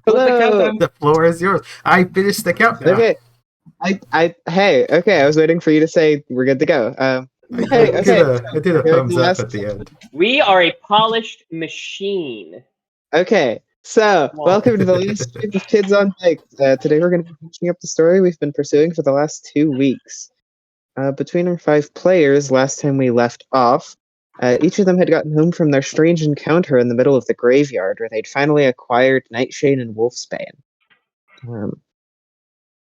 Let the Hello. countdown. The floor is yours. I finished the countdown. Okay. Okay, I was waiting for you to say we're good to go. Hey, I okay. did a thumbs up at the end. We are a polished machine. Okay, so welcome to the last stream of Kids on Bikes. Today we're going to be finishing up the story we've been pursuing for the last 2 weeks. Between our 5 players, last time we left off, each of them had gotten home from their strange encounter in the middle of the graveyard, where they'd finally acquired Nightshade and Wolfsbane.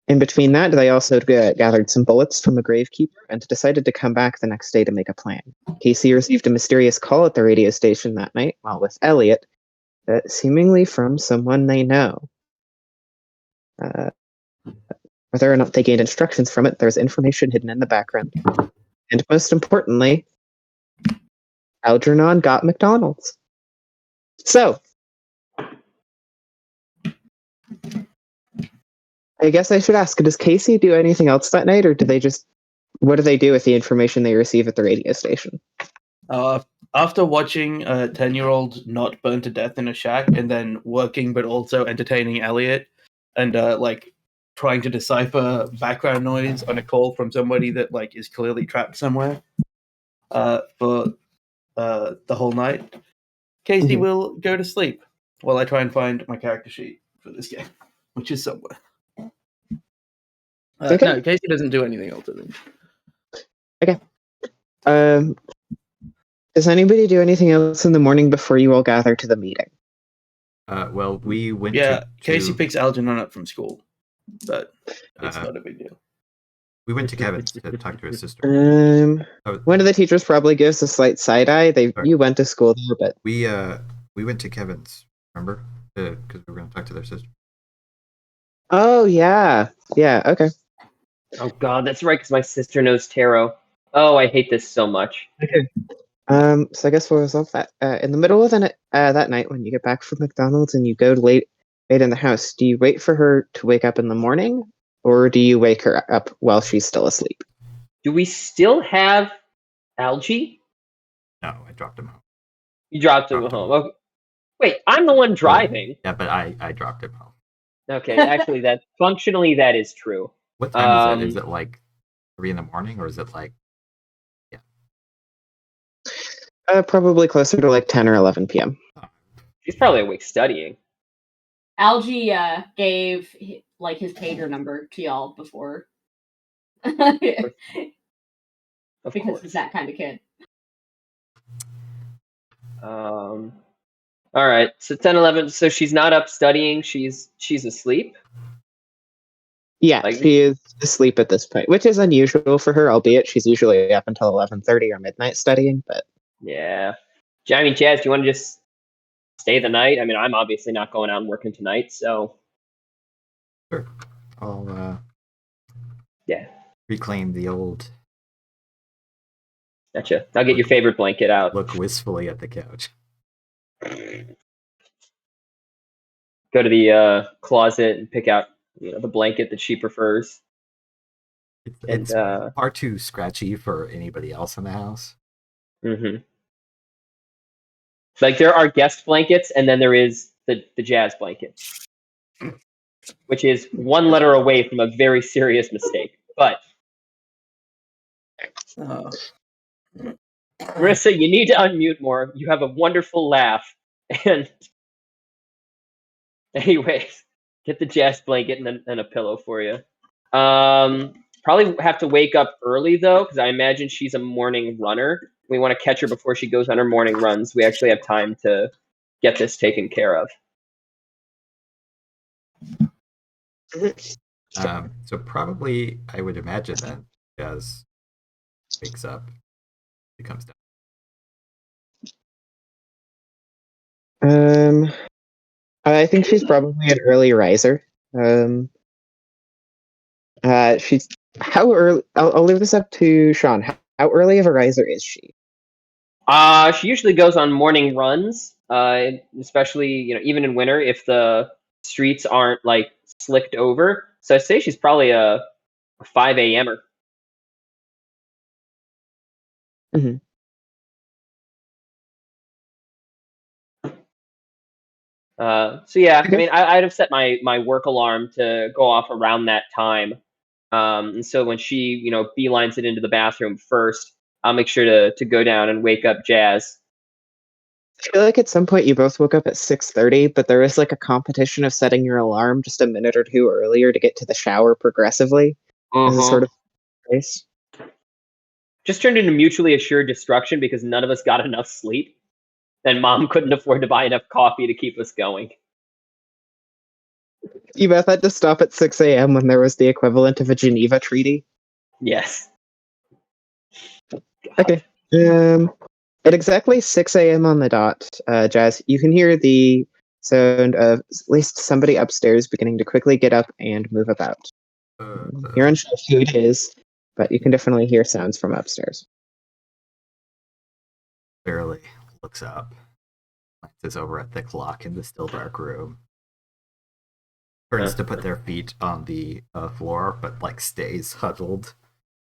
In between that, they also gathered some bullets from a Gravekeeper and decided to come back the next day to make a plan. Casey received a mysterious call at the radio station that night, while with Elliot, seemingly from someone they know. Whether or not they gained instructions from it, there's information hidden in the background. And most importantly, Algernon got McDonald's. So, I guess I should ask, does Casey do anything else that night, or what do they do with the information they receive at the radio station? After watching a 10-year-old not burned to death in a shack and then working but also entertaining Elliot and trying to decipher background noise on a call from somebody that is clearly trapped somewhere for the whole night, Casey will go to sleep while I try and find my character sheet for this game, which is somewhere. Okay. No, Casey doesn't do anything else, I think. Okay. Does anybody do anything else in the morning before you all gather to the meeting? Well, we went Casey picks Algernon up from school, but it's not a big deal. We went to Kevin's to talk to his sister. One of the teachers probably gives a slight side eye. You went to school there, but we went to Kevin's, remember? Because we were going to talk to their sister. Oh yeah, okay. Oh god, that's right, because my sister knows tarot. Oh, I hate this so much. Okay. So I guess we'll resolve that. In the middle of that night, when you get back from McDonald's and you go late in the house, do you wait for her to wake up in the morning, or do you wake her up while she's still asleep? Do we still have Algie? No, I dropped him home. You dropped him home. Okay. Wait, I'm the one driving. Yeah, but I dropped him home. Okay, actually, that is true. What time is it? Is it like 3 in the morning, or is it like? Probably closer to like 10 or 11 p.m. She's probably awake studying. Algie gave his pager number to y'all before. Because he's that kind of kid. All right, so 10, 11. So she's not up studying. She's asleep. Yeah, she is asleep at this point, which is unusual for her. Albeit she's usually up until 11:30 or midnight studying. But yeah, I mean, Jazz, do you want to just stay the night? I mean, I'm obviously not going out and working tonight, so sure. I'll reclaim the old. Gotcha. I'll get your favorite blanket out. Look wistfully at the couch. Go to the closet and pick out the blanket that she prefers. It's far too scratchy for anybody else in the house. Mm-hmm. Like there are guest blankets, and then there is the Jazz blanket, which is one letter away from a very serious mistake. But Marissa, you need to unmute more. You have a wonderful laugh. And anyways, get the Jazz blanket and a pillow for you. Probably have to wake up early though, because I imagine she's a morning runner. We want to catch her before she goes on her morning runs. We actually have time to get this taken care of. So probably I would imagine that Jazz wakes up, she comes down. I think she's probably an early riser. She's how early? I'll leave this up to Sean. How early of a riser is she? She usually goes on morning runs, especially even in winter if the streets aren't slicked over. So I say she's probably a 5 a.m.er. Mm-hmm. So yeah, I mean, I'd have set my work alarm to go off around that time. And so when she, beelines it into the bathroom first, I'll make sure to go down and wake up Jazz. I feel like at some point you both woke up at 6:30, but there was like a competition of setting your alarm just a minute or two earlier to get to the shower progressively. As a sort of place. Just turned into mutually assured destruction because none of us got enough sleep, and Mom couldn't afford to buy enough coffee to keep us going. You both had to stop at 6 a.m. when there was the equivalent of a Geneva Treaty. Yes. Okay. At exactly 6 a.m. on the dot, Jazz, you can hear the sound of at least somebody upstairs beginning to quickly get up and move about. You're unsure who it is, but you can definitely hear sounds from upstairs. Barely looks up, glances over at the clock in the still dark room, turns to put their feet on the floor, but stays huddled,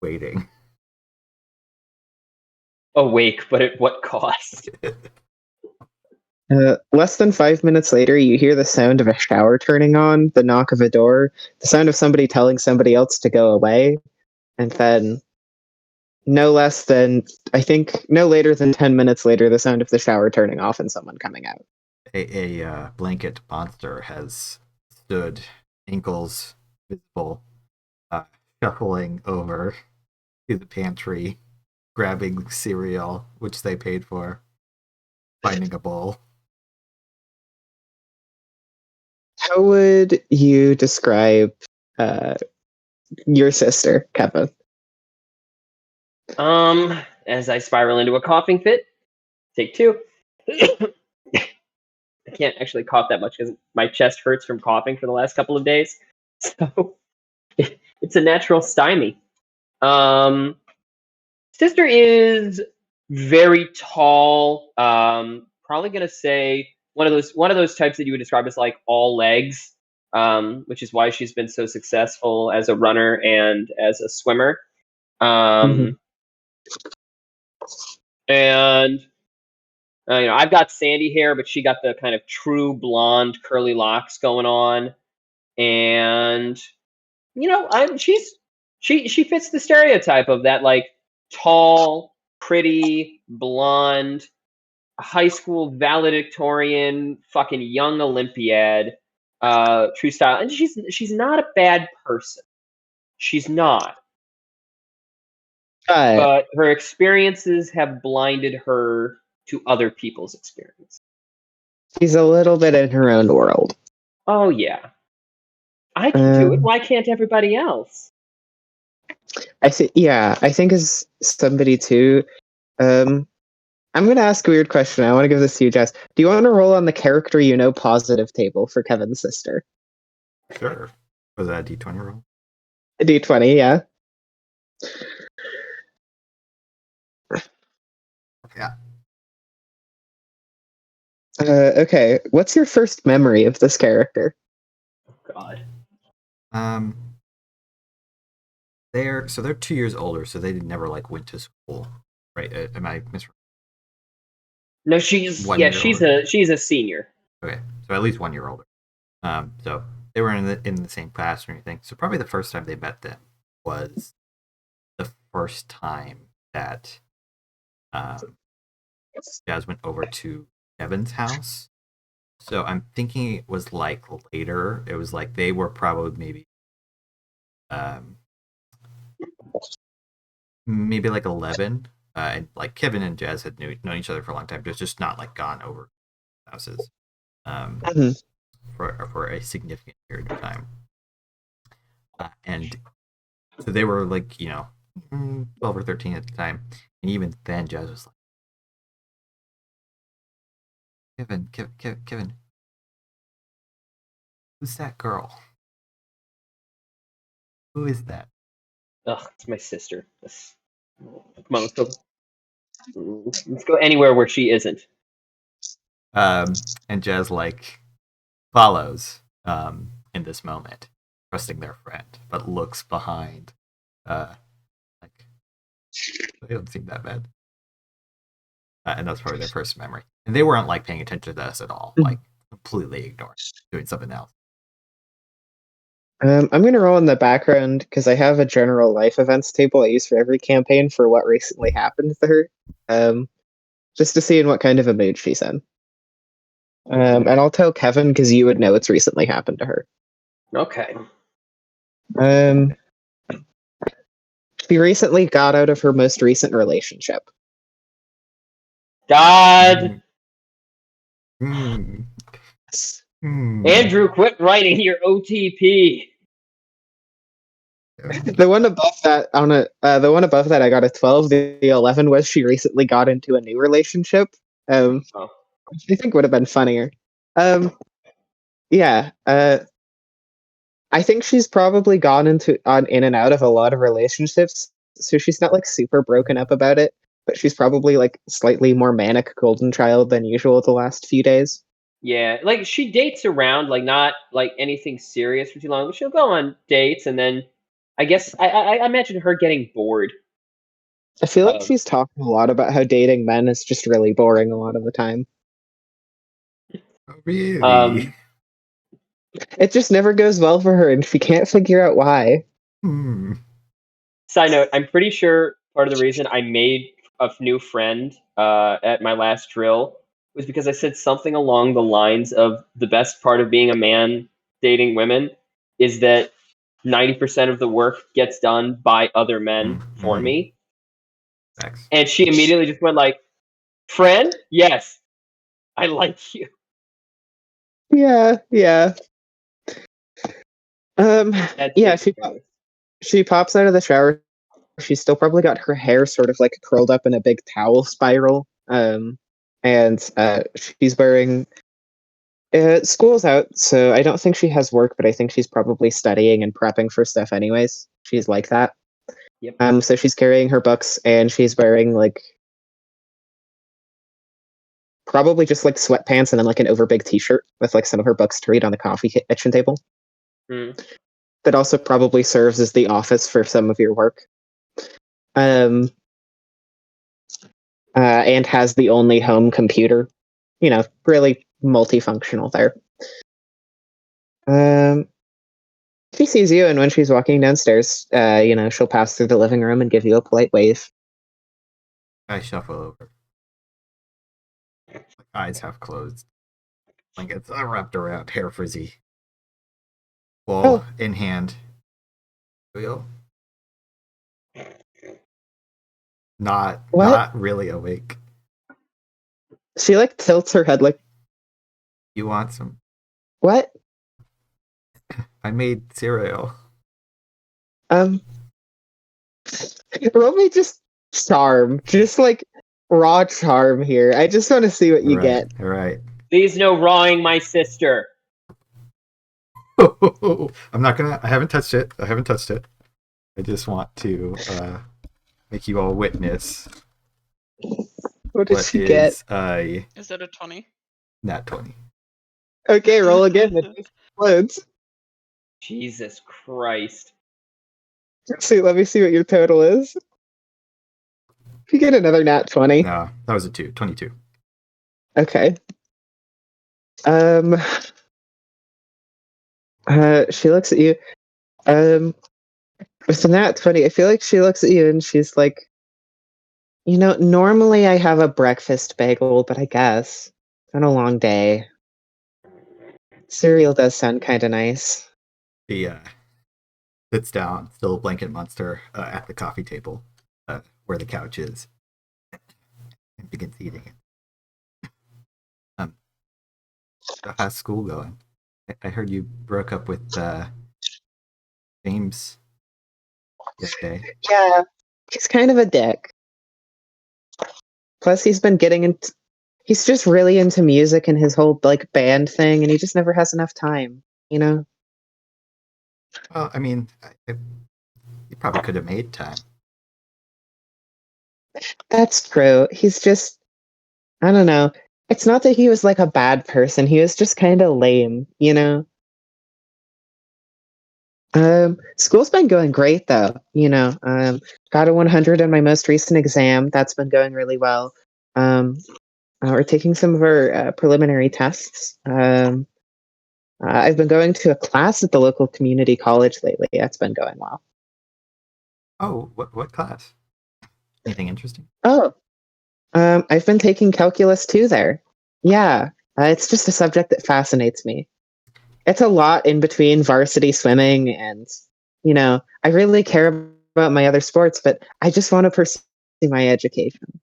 waiting. Awake, but at what cost? Less than 5 minutes later, you hear the sound of a shower turning on, the knock of a door, the sound of somebody telling somebody else to go away, and then no later than 10 minutes later, the sound of the shower turning off and someone coming out. A blanket monster has stood, ankles visible, shuffling over to the pantry, grabbing cereal, which they paid for, finding a bowl. How would you describe your sister, Kevin? As I spiral into a coughing fit, take two. I can't actually cough that much because my chest hurts from coughing for the last couple of days. So it's a natural stymie. Sister is very tall. Probably gonna say one of those types that you would describe as all legs, which is why she's been so successful as a runner and as a swimmer. And I've got sandy hair, but she got the kind of true blonde curly locks going on, and she fits the stereotype of that tall, pretty, blonde, high school valedictorian, fucking young Olympiad, true style, and she's not a bad person. She's not. But her experiences have blinded her to other people's experience. She's a little bit in her own world. Oh, yeah. I can do it. Why can't everybody else? I think as somebody too, I'm going to ask a weird question. I want to give this to you, Jess. Do you want to roll on the character positive table for Kevin's sister? Sure. Was that a D20 roll? A D20, yeah. Yeah. Okay. What's your first memory of this character? God. They're 2 years older, so they never went to school, right? Am I misremembering? No, she's a senior. Okay, so at least 1 year older. So they were in the same class or anything. So probably the first time they met them was the first time that Jazz went over to Kevin's house. So I'm thinking it was later. It was they were probably maybe 11. And Kevin and Jazz had known each other for a long time, but it's just not gone over houses for a significant period of time. And so they were 12 or 13 at the time, and even then Jazz was Kevin, who's that girl? Who is that? Ugh, it's my sister. Come on, let's go anywhere where she isn't. And Jazz follows in this moment, trusting their friend, but looks behind. They don't seem that bad. And that's probably their first memory. And they weren't paying attention to us at all. completely ignore it, doing something else. I'm going to roll in the background because I have a general life events table I use for every campaign for what recently happened to her, just to see in what kind of a mood she's in. And I'll tell Kevin because you would know what's recently happened to her. Okay. She recently got out of her most recent relationship. God. Hmm. Hmm. Andrew, quit writing your OTP. The one above that I got a 12. The 11 was she recently got into a new relationship. Oh. Which I think would have been funnier. Yeah. I think she's probably gone in and out of a lot of relationships, so she's not like super broken up about it, but she's probably like slightly more manic golden child than usual the last few days. Yeah, like she dates around, like not like anything serious for too long, but she'll go on dates, and then I guess I imagine her getting bored. I feel like she's talking a lot about how dating men is just really boring a lot of the time. Really? It just never goes well for her, and she can't figure out why. Side note, I'm pretty sure part of the reason I made a new friend at my last drill was because I said something along the lines of the best part of being a man dating women is that 90% of the work gets done by other men for me. Thanks. And she immediately just went like, friend? Yes. I like you. Yeah. Yeah, she pops out of the shower. She's still probably got her hair sort of like curled up in a big towel spiral. And she's wearing school's out, so I don't think she has work, but I think she's probably studying and prepping for stuff anyways. She's like that. Yep. So she's carrying her books and she's wearing like probably just like sweatpants and then like an overbig t-shirt with like some of her books to read on the coffee kitchen table. That also probably serves as the office for some of your work. And has the only home computer. You know, really multifunctional there. She sees you, and when she's walking downstairs, she'll pass through the living room and give you a polite wave. I shuffle over. Eyes half closed. Blankets wrapped around, hair frizzy. Bowl in hand. Real? Not really awake. She like tilts her head like, you want some? What? I made cereal. Roll me just charm. Just like raw charm here. I just want to see what you get. All right. Please no rawing my sister. I'm not gonna. I haven't touched it. I just want to make you all witness. What did she get? Is it a 20? Nat 20. Okay, roll again. It explodes. Jesus Christ. See, let me see what your total is. If you get another nat 20. No, that was a 2. 22. Okay. She looks at you. With the nat 20, I feel like she looks at you and she's like, normally I have a breakfast bagel, but I guess it's been a long day. Cereal does sound kind of nice. He sits down, still a blanket monster, at the coffee table, where the couch is, and begins eating it. How's school going? I heard you broke up with James yesterday. Yeah, he's kind of a dick. Plus, he's just really into music and his whole like band thing, and he just never has enough time, Well, I mean, you probably could have made time. That's true. He's just, I don't know. It's not that he was like a bad person. He was just kind of lame, School's been going great though, got a 100 in my most recent exam. That's been going really well. we're taking some of our preliminary tests. I've been going to a class at the local community college lately. That's been going well. Oh, what class? Anything interesting? Oh, I've been taking calculus 2 there. Yeah, it's just a subject that fascinates me. It's a lot in between varsity swimming and, I really care about my other sports, but I just want to pursue my education.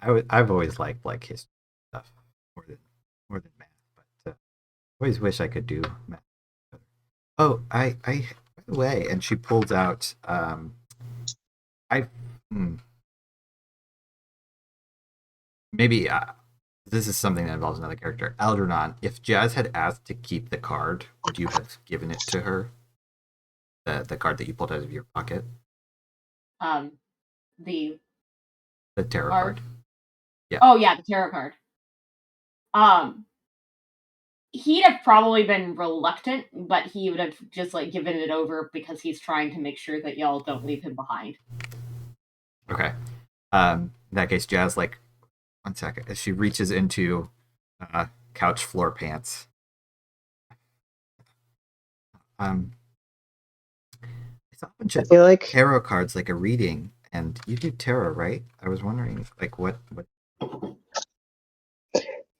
I've always liked history stuff more than math, but always wish I could do math. Oh, I by the way, and she pulls out maybe this is something that involves another character. Algernon, if Jazz had asked to keep the card, would you have given it to her? The card that you pulled out of your pocket? The tarot card. Yeah. Oh yeah, the tarot card. He'd have probably been reluctant, but he would have just given it over because he's trying to make sure that y'all don't leave him behind. Okay. In that case, Jazz, 1 second, as she reaches into couch floor pants. It's a bunch of tarot cards, like a reading, and you do tarot, right? I was wondering, what.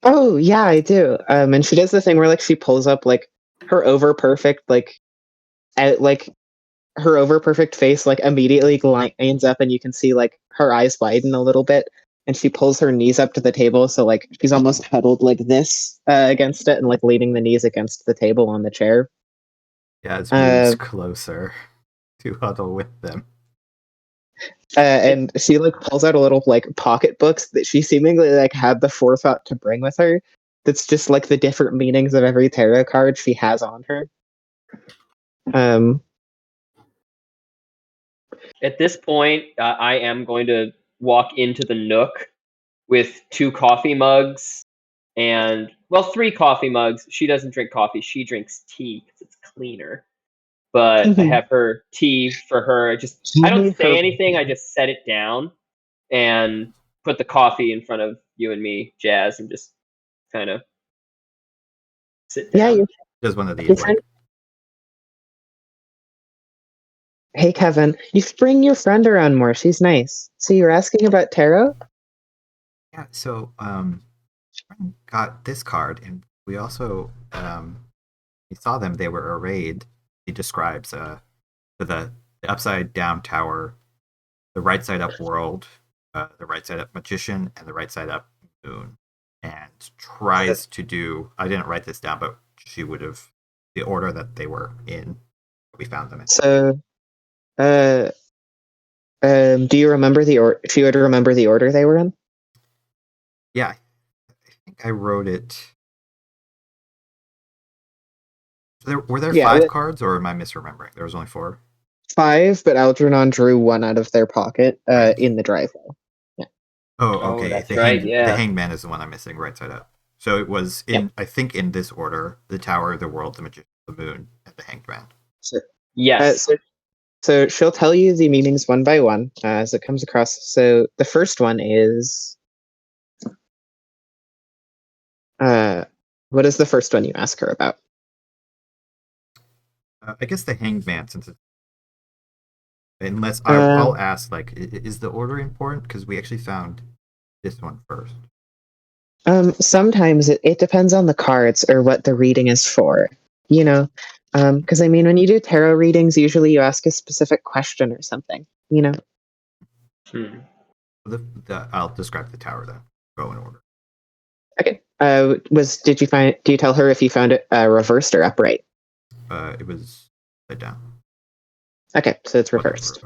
Oh yeah, I do. And she does the thing where she pulls up her over perfect her over perfect face immediately lines up, and you can see her eyes widen a little bit, and she pulls her knees up to the table, so she's almost huddled like this against it, and leaning the knees against the table on the chair. Jazz moves closer to huddle with them. And she pulls out a little pocketbooks that she seemingly had the forethought to bring with her. That's just the different meanings of every tarot card she has on her. At this point, I am going to walk into the nook with 2 coffee mugs and 3 coffee mugs. She doesn't drink coffee; she drinks tea because it's cleaner. But I have her tea for her. I don't say anything. I just set it down and put the coffee in front of you and me, Jazz, and just kind of sit down. Yeah, does one of these. Hey, Kevin, you should bring your friend around more. She's nice. So you're asking about tarot? Yeah. So, got this card, and we also we saw them. They were arrayed. He describes the upside down tower, the right side up world, the right side up magician, and the right side up moon, and tries to do. I didn't write this down, but she would have the order that they were in. We found them in. So, do you remember the order? If you were to remember the order they were in? Yeah, I think I wrote it. Were there 5 cards, or am I misremembering? There was only 4. 5, but Algernon drew 1 out of their pocket in the driveway. Yeah. Oh, okay. That's right. The hanged man is the one I'm missing, right side up. So it was I think in this order: the tower, the world, the magician, the moon, and the hanged man. So, yes. So she'll tell you the meanings one by one as it comes across. So the first one is, what is the first one you ask her about? I guess the hanged man, since it's unless I'll ask, is the order important? Because we actually found this one first. Sometimes it depends on the cards or what the reading is for. Because when you do tarot readings, usually you ask a specific question or something. I'll describe the tower then. Go in order. Okay. Do you tell her if you found it reversed or upright? It was upside down. Okay, so it's reversed.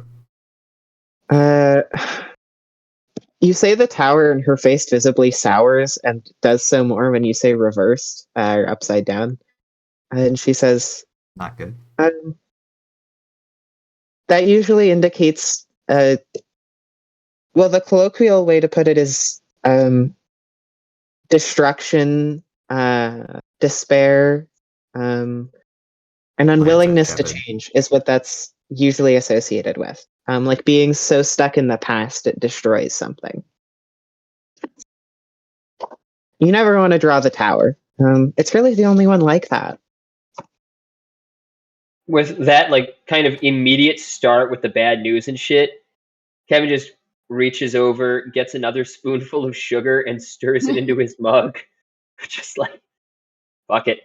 You say the tower, and her face visibly sours and does so more when you say reversed or upside down. And she says, "Not good." That usually indicates. The colloquial way to put it is destruction, despair, and unwillingness to change is what that's usually associated with. Being so stuck in the past, it destroys something. you never want to draw the tower. It's really the only one like that. With that, like, kind of immediate start with the bad news and shit, Kevin just reaches over, gets another spoonful of sugar, and stirs it into his mug. Just like, fuck it.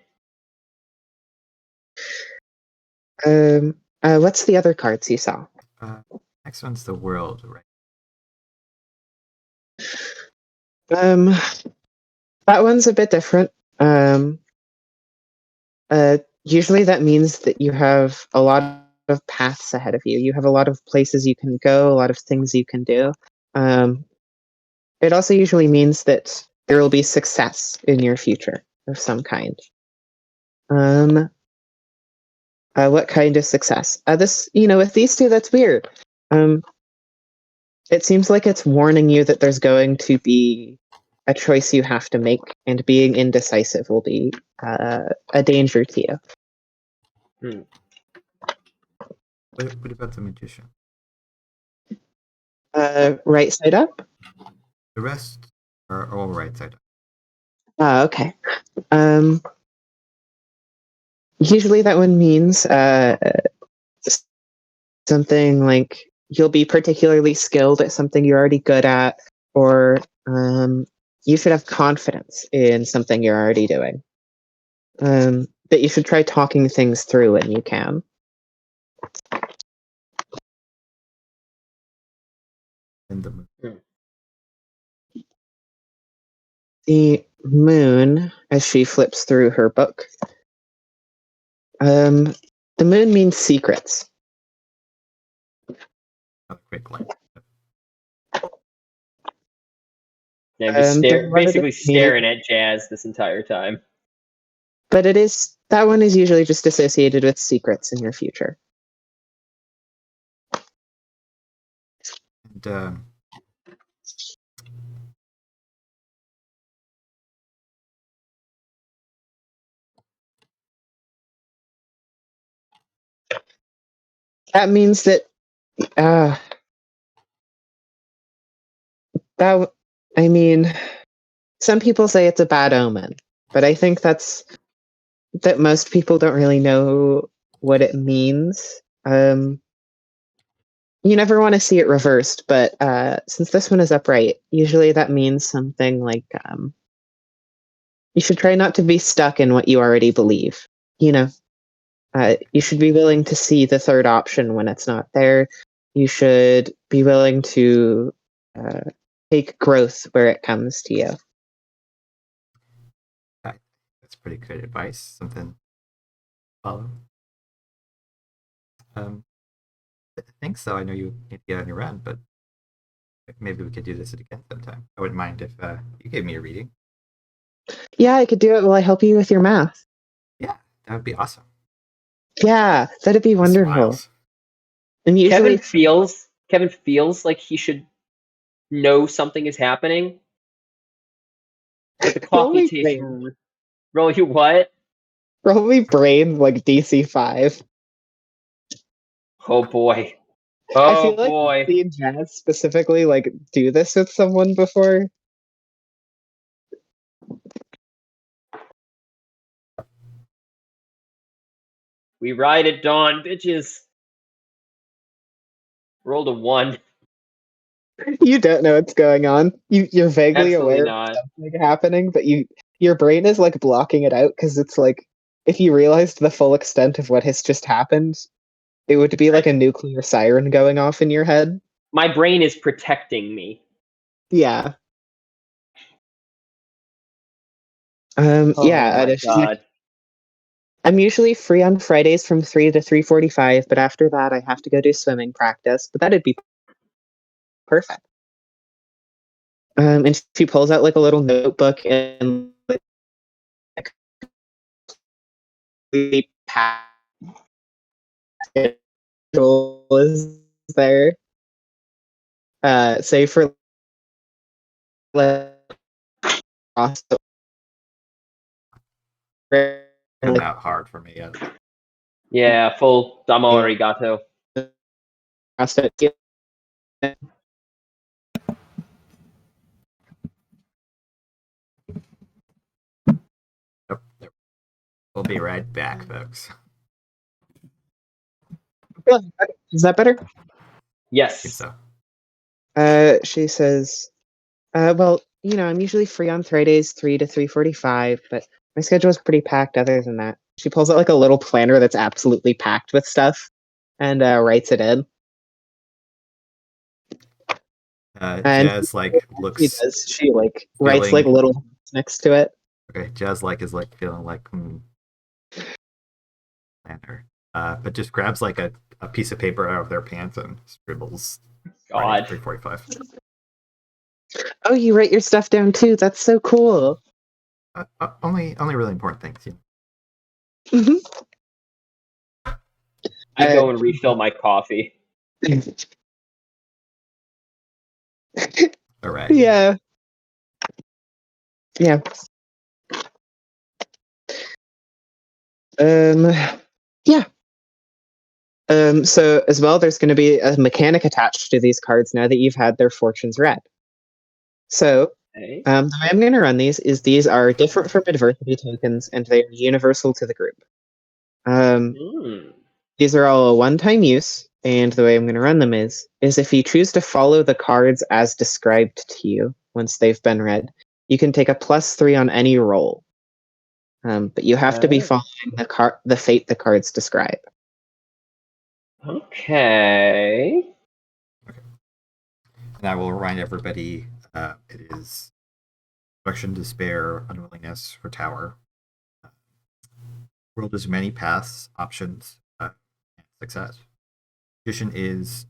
What's the other cards you saw? Next one's the world, right? That one's a bit different. Usually that means that you have a lot of paths ahead of you. You have a lot of places you can go, a lot of things you can do. It also usually means that there will be success in your future of some kind. What kind of success? With these two, that's weird. It seems like it's warning you that there's going to be a choice you have to make, and being indecisive will be a danger to you. What about the magician? Right side up? The rest are all right side up. Okay. Usually that one means something like you'll be particularly skilled at something you're already good at, or you should have confidence in something you're already doing. That you should try talking things through when you can. And the moon. The moon, as she flips through her book, the moon means secrets. Oh, quick line. Yeah, I'm just Then what basically does it mean? staring at Jazz this entire time. But that one is usually just associated with secrets in your future. And that means that some people say it's a bad omen, but I think that most people don't really know what it means. You never want to see it reversed, but since this one is upright, usually that means something like you should try not to be stuck in what you already believe. You should be willing to see the third option when it's not there. You should be willing to take growth where it comes to you. that's pretty good advice. Something to follow. I think so. I know you need to get on your run, but maybe we could do this again sometime. I wouldn't mind if you gave me a reading. Yeah, I could do it while I help you with your math. Yeah, that would be awesome. Yeah, that'd be wonderful. Smiles. And usually, Kevin feels like he should know something is happening. But the coffee tastes. Roll you what? Roll me brain like DC 5. Oh boy. I feel like I've seen Jazz specifically like do this with someone before. We ride at dawn, bitches. Rolled a 1. You don't know what's going on. You're vaguely Absolutely aware not. of something happening, but your brain is like blocking it out because it's like if you realized the full extent of what has just happened, it would be like a nuclear siren going off in your head. My brain is protecting me. Yeah. Oh yeah. my God. I'm usually free on Fridays from 3 to 3:45, but after that I have to go do swimming practice. But that'd be perfect. And she pulls out like a little notebook and like is there. Say for Coming out hard for me. Yeah, full damo arigato. We'll be right back, folks. Is that better? I Yes. think so. She says, well, I'm usually free on Fridays 3 to 3:45, but my schedule is pretty packed other than that. She pulls out like a little planner that's absolutely packed with stuff and writes it in. And Jazz she looks does. She writes feeling- little notes next to it. okay. Jazz is feeling planner. But just grabs a piece of paper out of their pants and scribbles. God. 3:45. Oh, you write your stuff down too. That's so cool. Only really important things. Mhm. I go and refill my coffee. All right. Yeah. Yeah. Yeah. So as well, there's going to be a mechanic attached to these cards now that you've had their fortunes read. So, Okay. the way I'm going to run these are different from adversity tokens, and they are universal to the group. These are all a one-time use, and the way I'm going to run them is if you choose to follow the cards as described to you once they've been read, you can take a +3 on any roll. But you have to be following the fate the cards describe. Okay. And I will remind everybody it is destruction, despair, unwillingness, or tower. World has many paths, options, and success. Magician is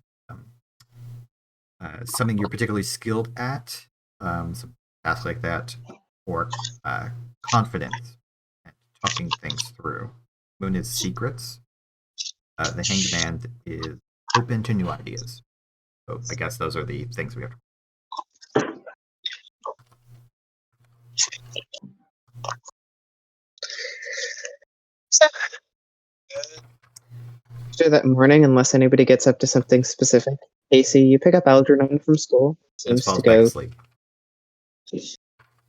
something you're particularly skilled at, some tasks like that, or confidence and talking things through. Moon is secrets. The Hanged Man is open to new ideas. So I guess those are the things we have to. So, after that morning, unless anybody gets up to something specific, Casey, you pick up Algernon from school. Jazz Seems falls to back go. asleep.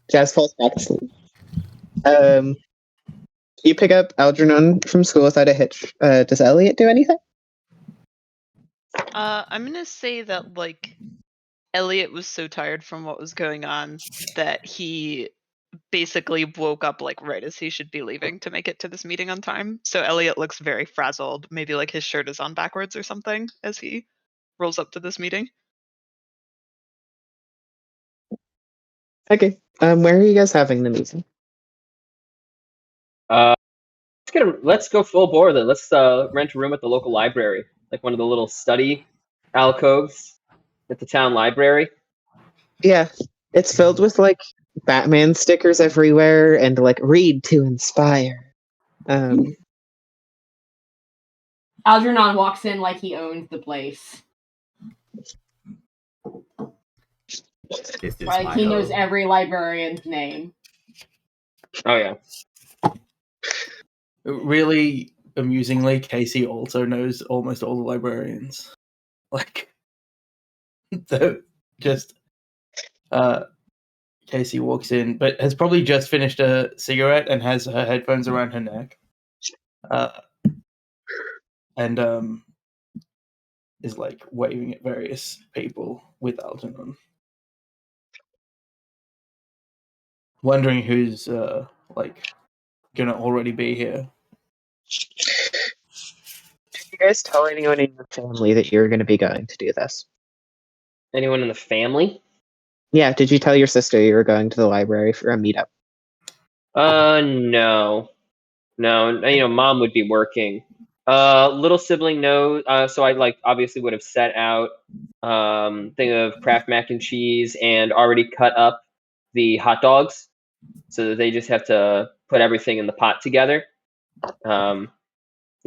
Jazz falls back asleep. You pick up Algernon from school without a hitch. Does Elliot do anything? I'm gonna say that Elliot was so tired from what was going on that he basically woke up right as he should be leaving to make it to this meeting on time. So Elliot looks very frazzled. Maybe his shirt is on backwards or something as he rolls up to this meeting. Okay. Where are you guys having the meeting? Let's go full bore then. Let's rent a room at the local library, one of the little study alcoves at the town library. Yeah, it's filled with Batman stickers everywhere and read to inspire. Algernon walks in like he owns the place. This is Like my he knows home. every librarian's name. Oh yeah. Really amusingly, Casey also knows almost all the librarians. So just Casey walks in, but has probably just finished a cigarette and has her headphones around her neck. And is waving at various people with Algernon. Wondering who's gonna already be here. Did you guys tell anyone in your family that you're going to be going to do this? Anyone in the family? Yeah, did you tell your sister you were going to the library for a meetup? No. Mom would be working. Little sibling knows. So I obviously would have set out thing of Kraft mac and cheese and already cut up the hot dogs, so that they just have to put everything in the pot together.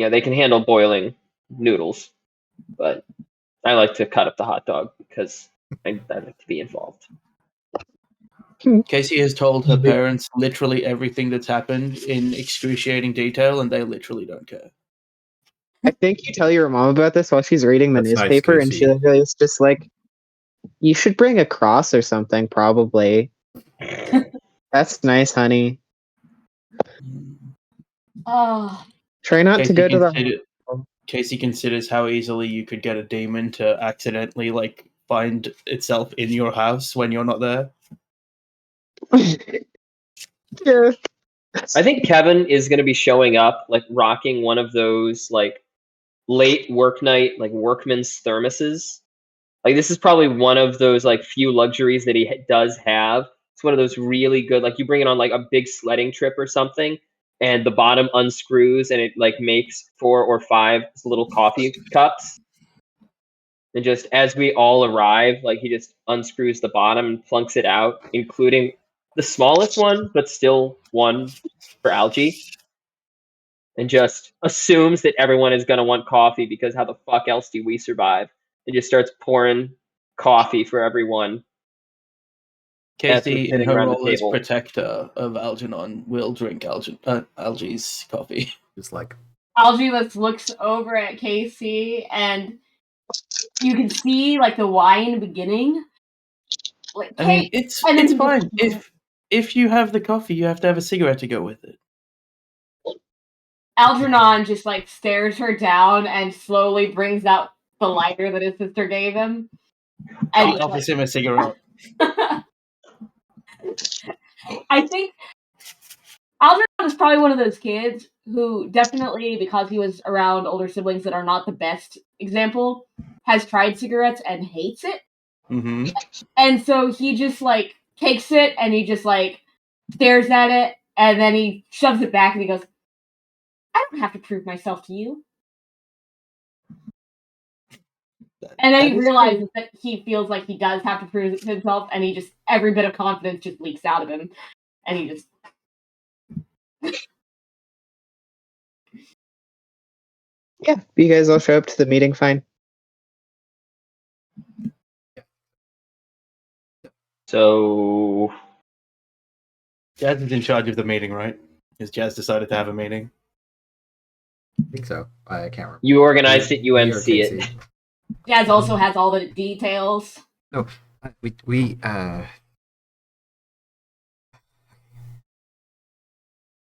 They can handle boiling noodles, but I like to cut up the hot dog because I like to be involved. Casey has told her parents literally everything that's happened in excruciating detail, and they literally don't care. I think you tell your mom about this while she's reading the That's nice, newspaper, and she Casey. literally is just you should bring a cross or something, probably. That's nice, honey. Oh, Try not to go to the. Casey considers how easily you could get a demon to accidentally like find itself in your house when you're not there. Yeah. I think Kevin is going to be showing up, like rocking one of those like late work night, like workman's thermoses. Like this is probably one of those like few luxuries that he does have. It's one of those really good, like you bring it on like a big sledding trip or something, and the bottom unscrews and it like makes 4 or 5 little coffee cups. And just as we all arrive, like he just unscrews the bottom and plunks it out, including the smallest one, but still one for Algie. And just assumes that everyone is going to want coffee because how the fuck else do we survive? And just starts pouring coffee for everyone. Casey, in sitting her around the role as table. protector of Algernon, will drink Algie's coffee. Just like Algie looks over at Casey, and you can see like the wine beginning. Like, I mean, it's and then he fine. just- If you have the coffee, you have to have a cigarette to go with it. Algernon just like stares her down and slowly brings out the lighter that his sister gave him. And She offers him a cigarette. I think Algernon is probably one of those kids who definitely, because he was around older siblings that are not the best example, has tried cigarettes and hates it. Mm-hmm. And so he just like takes it and he just like stares at it and then he shoves it back and he goes, I don't have to prove myself to you. And then he realizes that he feels like he does have to prove it to himself, and he just, every bit of confidence just leaks out of him. And he just... Yeah, you guys all show up to the meeting fine. So Jazz is in charge of the meeting, right? Has Jazz decided to have a meeting? I think so. I can't remember. you organized it, you Me or MC it. Casey? Jazz also has all the details. No, we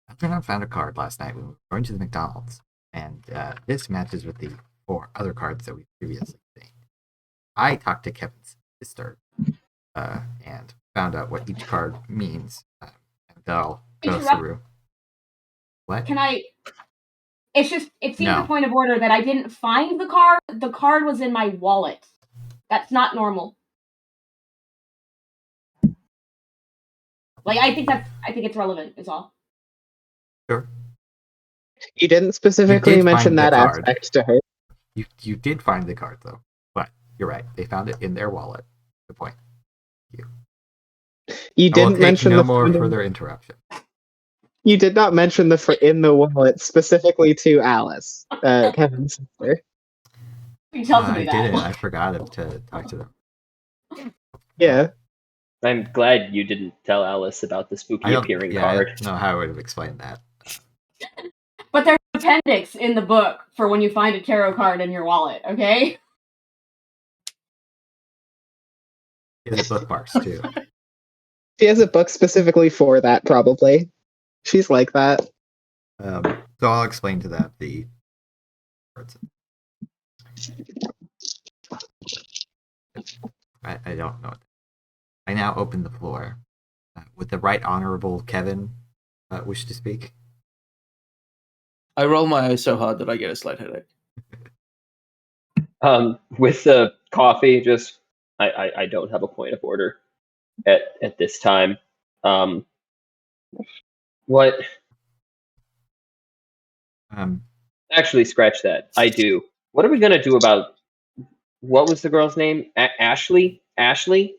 Algernon found a card last night when we were going to the McDonald's, and this matches with the 4 other cards that we previously seen. I talked to Kevin's sister and found out what each card means, and I'll go through. What? Can I... It's just, it seems No. a point of order that I didn't find the card. The card was in my wallet. That's not normal. Like, I think it's relevant, is all. Sure. You didn't specifically did mention find the that card. aspect to her. You did find the card though, but you're right. They found it in their wallet. Good point. You I will didn't take mention no the more further interruption. You did not mention the in the wallet specifically to Alice, Kevin's sister. You tell somebody I that. didn't. I forgot to talk to them. Yeah. I'm glad you didn't tell Alice about the spooky appearing I card. don't know how I would have explained that. But there's an appendix in the book for when you find a tarot card in your wallet, okay? He has bookmarks too. She has a book specifically for that, probably. She's like that. So I'll explain to them the words. I don't know. I now open the floor. Would the Right Honorable Kevin wish to speak? I roll my eyes so hard that I get a slight headache. With the coffee, just I don't have a point of order at this time. What? Actually, scratch that. I do. What are we gonna do about? What was the girl's name? Ashley? Ashlyn.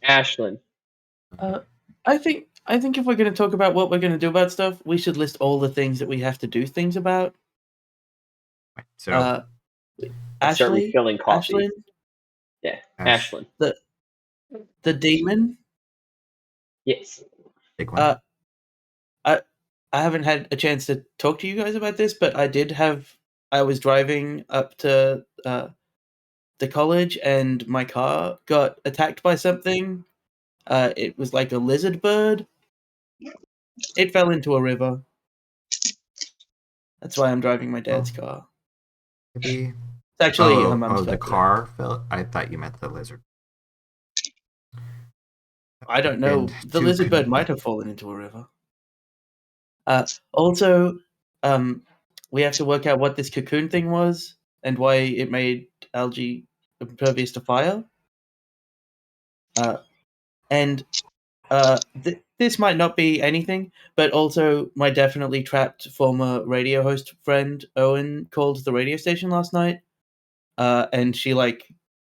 Ashlyn. I think if we're going to talk about what we're going to do about stuff, we should list all the things that we have to do things about. So Start Ashley, refilling coffee. Ashlyn, Yeah, Ash- Ashlyn. the demon. Yes. Big one. I haven't had a chance to talk to you guys about this, but I was driving up to the college and my car got attacked by something. It was like a lizard bird. It fell into a river. That's why I'm driving my dad's car. Maybe. It's actually her mum's the birthday. car fell. I thought you meant the lizard. I don't know. And The two lizard bird con- might have fallen into a river. Also, we have to work out what this cocoon thing was and why it made algae impervious to fire. And this might not be anything, but also my definitely trapped former radio host friend Owen called the radio station last night, and she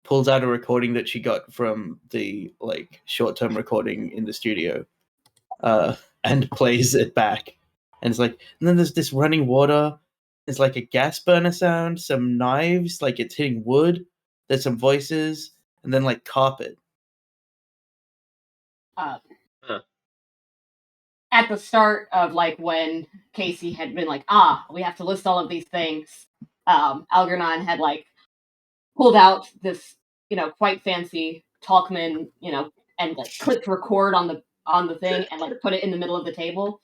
pulls out a recording that she got from the short-term recording in the studio, and plays it back, and it's like, and then there's this running water. There's like a gas burner sound, some knives, like it's hitting wood. There's some voices, and then carpet. At the start of when Casey had been we have to list all of these things, Algernon had pulled out this quite fancy Talkman, and clicked record on the thing and put it in the middle of the table,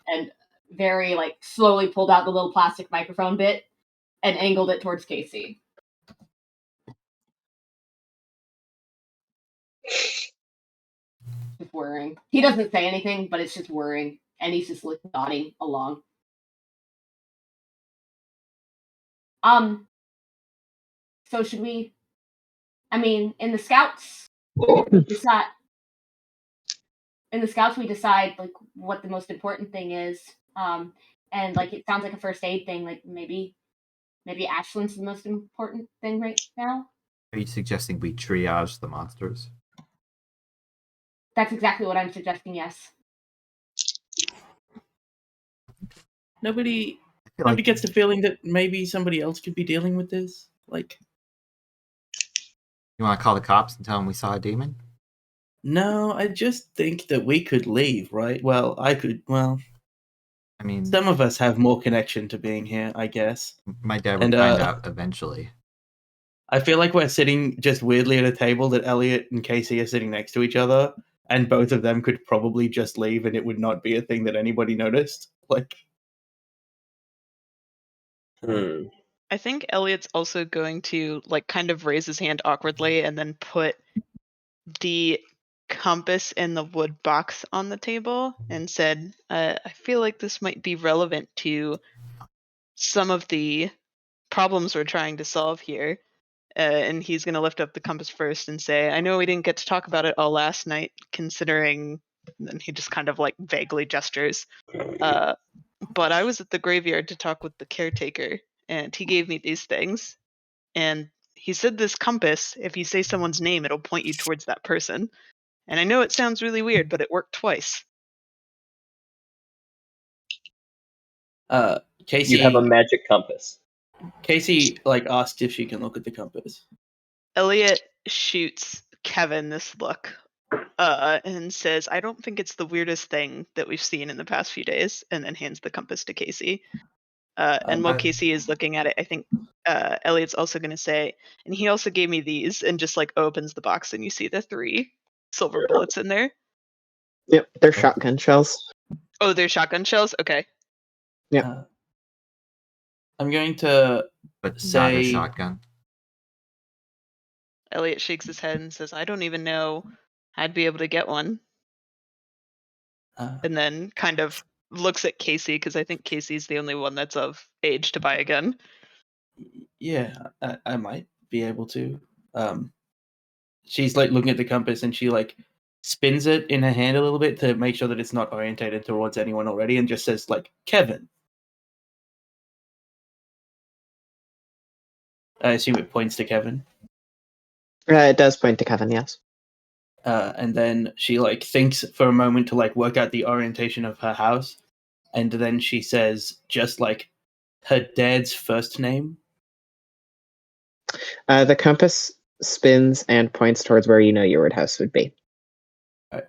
and very slowly pulled out the little plastic microphone bit and angled it towards Casey. Just whirring. He doesn't say anything, but it's just whirring, and he's just nodding along. So should we? I mean, in the scouts, we decide what the most important thing is. And it sounds like a first aid thing. Maybe Ashland's the most important thing right now. Are you suggesting we triage the monsters? That's exactly what I'm suggesting. Yes. Nobody gets the feeling that maybe somebody else could be dealing with this. You want to call the cops and tell them we saw a demon? No, I just think that we could leave, right? Well, I could. Well, I mean, some of us have more connection to being here, I guess. My dad would find out eventually. I feel like we're sitting just weirdly at a table that Elliot and Casey are sitting next to each other, and both of them could probably just leave, and it would not be a thing that anybody noticed. I think Elliot's also going to kind of raise his hand awkwardly and then put the compass in the wood box on the table and said, I feel like this might be relevant to some of the problems we're trying to solve here. And he's going to lift up the compass first and say, I know we didn't get to talk about it all last night, considering, and then he just kind of vaguely gestures. But I was at the graveyard to talk with the caretaker, and he gave me these things. And he said this compass, if you say someone's name, it'll point you towards that person. And I know it sounds really weird, but it worked twice. Casey, you have a magic compass. Casey asked if she can look at the compass. Elliot shoots Kevin this look and says, I don't think it's the weirdest thing that we've seen in the past few days, and then hands the compass to Casey. And while Casey is looking at it, I think Elliot's also going to say, and he also gave me these, and just opens the box, and you see the 3 silver bullets in there. Yep, they're shotgun shells. Oh, they're shotgun shells? Okay. Yeah. I'm going to say... Not a shotgun. Elliot shakes his head and says, I don't even know I'd be able to get one. And then kind of looks at Casey, because I think Casey's the only one that's of age to buy a gun. Yeah, I might be able to. She's looking at the compass, and she spins it in her hand a little bit to make sure that it's not orientated towards anyone already, and just says Kevin. I assume it points to Kevin. It does point to Kevin, yes. And then she thinks for a moment to work out the orientation of her house, and then she says just her dad's first name. The compass spins and points towards where you know your woodhouse would be. Right.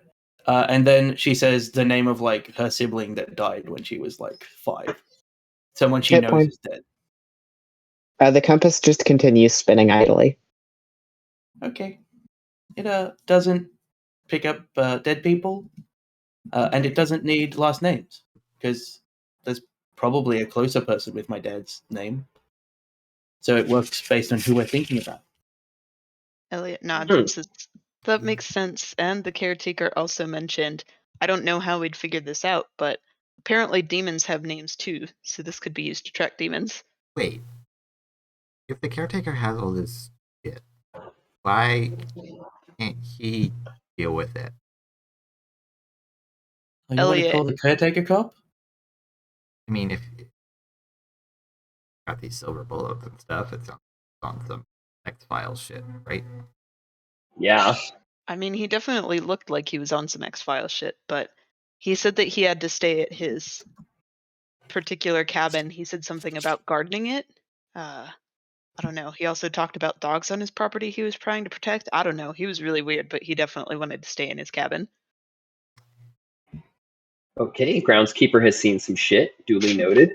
And then she says the name of her sibling that died when she was 5. Someone she knows is dead. The compass just continues spinning idly. Okay. It doesn't pick up dead people. And it doesn't need last names, because there's probably a closer person with my dad's name. So it works based on who we're thinking about. Elliot nods and says, that makes sense. And the caretaker also mentioned, I don't know how we'd figure this out, but apparently demons have names too, so this could be used to track demons. Wait. If the caretaker has all this shit, why can't he deal with it? Oh, you want to Elliot. call the caretaker cop? I mean, if got these silver bullets and stuff, it's on some X-Files shit, right? Yeah. I mean, he definitely looked like he was on some X-Files shit, but he said that he had to stay at his particular cabin. He said something about gardening it. I don't know. He also talked about dogs on his property he was trying to protect. I don't know. He was really weird, but he definitely wanted to stay in his cabin. Okay, groundskeeper has seen some shit. Duly noted.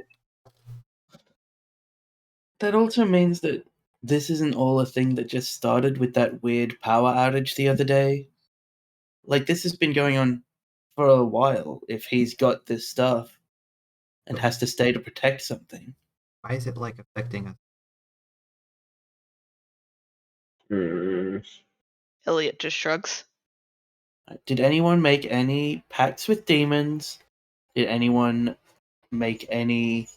That also means that this isn't all a thing that just started with that weird power outage the other day. Like, this has been going on for a while if he's got this stuff and has to stay to protect something. Why is it like affecting us? Elliot just shrugs. Did anyone make any pacts with demons? Did anyone make any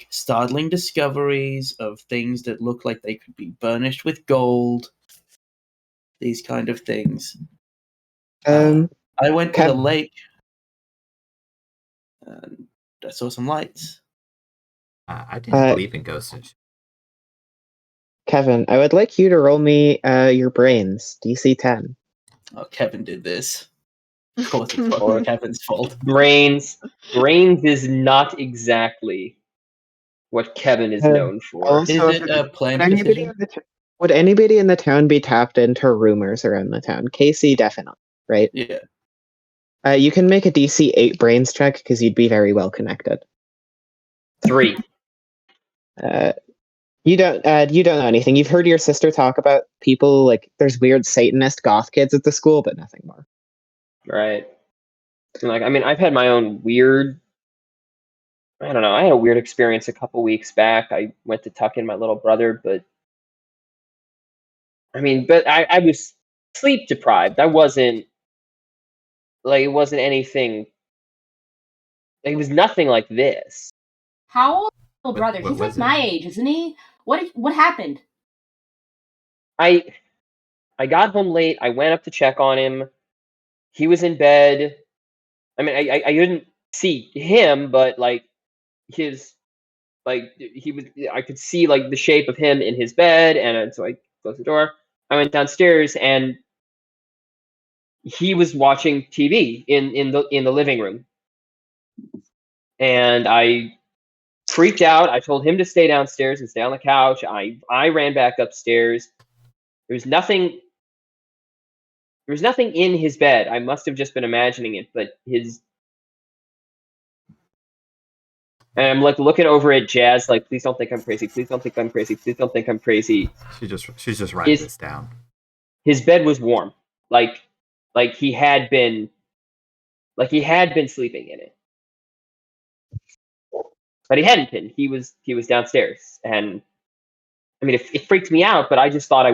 startling discoveries of things that look like they could be burnished with gold? These kind of things. I went to the lake and I saw some lights. I didn't believe in ghosts and shit. Kevin, I would like you to roll me your brains, DC 10. Oh, Kevin did this. Of course, it's all Kevin's fault. Brains is not exactly what Kevin is known for. Also, Is it a planned would decision? anybody in the town be tapped into rumors around the town? Casey, definitely, right? Yeah. You can make a DC 8 brains check because you'd be very well connected. 3. You don't know anything. You've heard your sister talk about people like there's weird Satanist goth kids at the school, but nothing more. Right. And I mean, I've had my own weird. I don't know. I had a weird experience a couple weeks back. I went to tuck in my little brother, but I was sleep deprived. I wasn't it wasn't anything. It was nothing like this. How old is your little brother? What He's was like it? my age, isn't he? What happened? I got home late. I went up to check on him. He was in bed. I mean, I didn't see him, but his he was. I could see the shape of him in his bed, and so I closed the door. I went downstairs, and he was watching TV in the living room, and I freaked out. I told him to stay downstairs and stay on the couch. I ran back upstairs. There was nothing in his bed. I must have just been imagining it, but and I'm looking over at Jazz, please don't think I'm crazy. Please don't think I'm crazy. Please don't think I'm crazy. She's just writing this down. His bed was warm, like he had been sleeping in it, but he hadn't been. He was downstairs, and I mean, it freaked me out. But I just thought I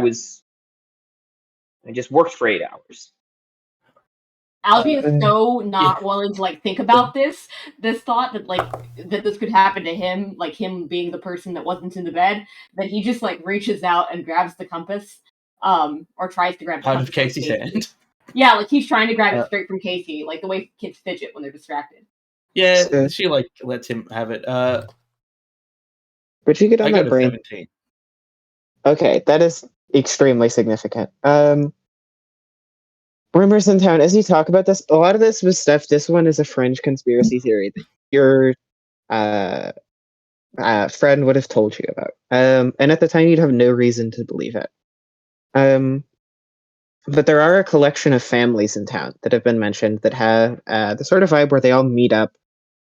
just worked for 8 hours. Alfie is so not willing to think about this thought that that this could happen to him, him being the person that wasn't in the bed, that he just reaches out and grabs the compass, or tries to grab the Out compass of Casey's hand. Yeah, he's trying to grab it straight from Casey, the way kids fidget when they're distracted. Yeah, she lets him have it. But you get on I that got a brain. 17. Okay, that is extremely significant. Rumors in town. As you talk about this, a lot of this was stuff. This one is a fringe conspiracy theory that your friend would have told you about. And at the time, you'd have no reason to believe it. But there are a collection of families in town that have been mentioned that have the sort of vibe where they all meet up.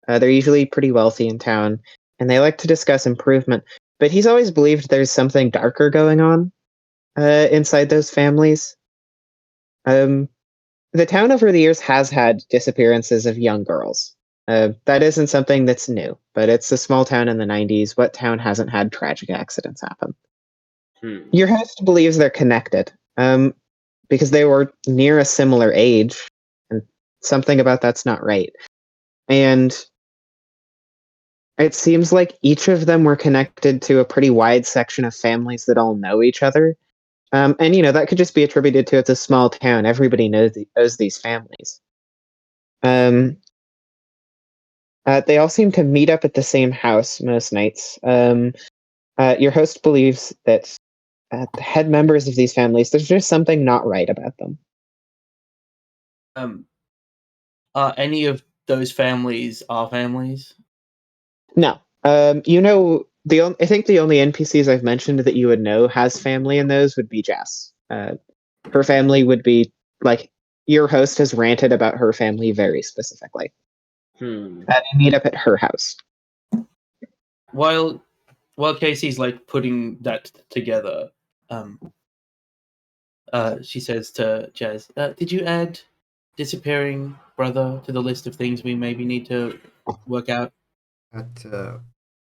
They're usually pretty wealthy in town, and they like to discuss improvement. But he's always believed there's something darker going on inside those families. the town over the years has had disappearances of young girls. That isn't something that's new, but it's a small town in the 90s. What town hasn't had tragic accidents happen? Your host believes they're connected, because they were near a similar age, and something about that's not right. And it seems like each of them were connected to a pretty wide section of families that all know each other. And that could just be attributed to it's a small town. Everybody knows these families. They all seem to meet up at the same house most nights. Your host believes that the head members of these families, there's just something not right about them. Are any of those families our families? No. I think the only NPCs I've mentioned that you would know has family in those would be Jess. Her family would be like your host has ranted about her family very specifically. They meet up at her house. While Casey's like putting that together, she says to Jazz, "Did you add disappearing brother to the list of things we maybe need to work out?" At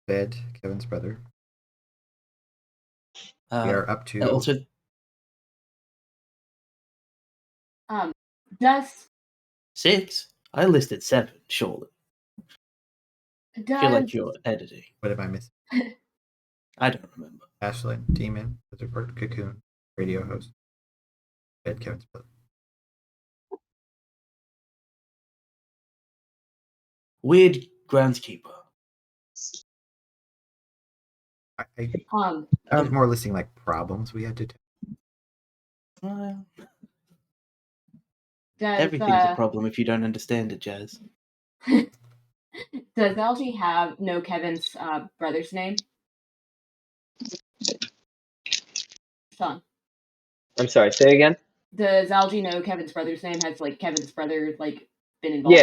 bed, Kevin's brother. We are up to Also, Does 6. I listed 7. Surely. I feel like you're editing. what am I missing? I don't remember. Ashlyn, Demon, Lizard, Cocoon, radio host, bed, Kevin's brother. Weird groundskeeper. I was more listing like problems we had to do. Everything's a problem if you don't understand it, Jazz. Does Algie know Kevin's brother's name? Son. I'm sorry, say again? Does Algie know Kevin's brother's name? Has like Kevin's brother like been involved?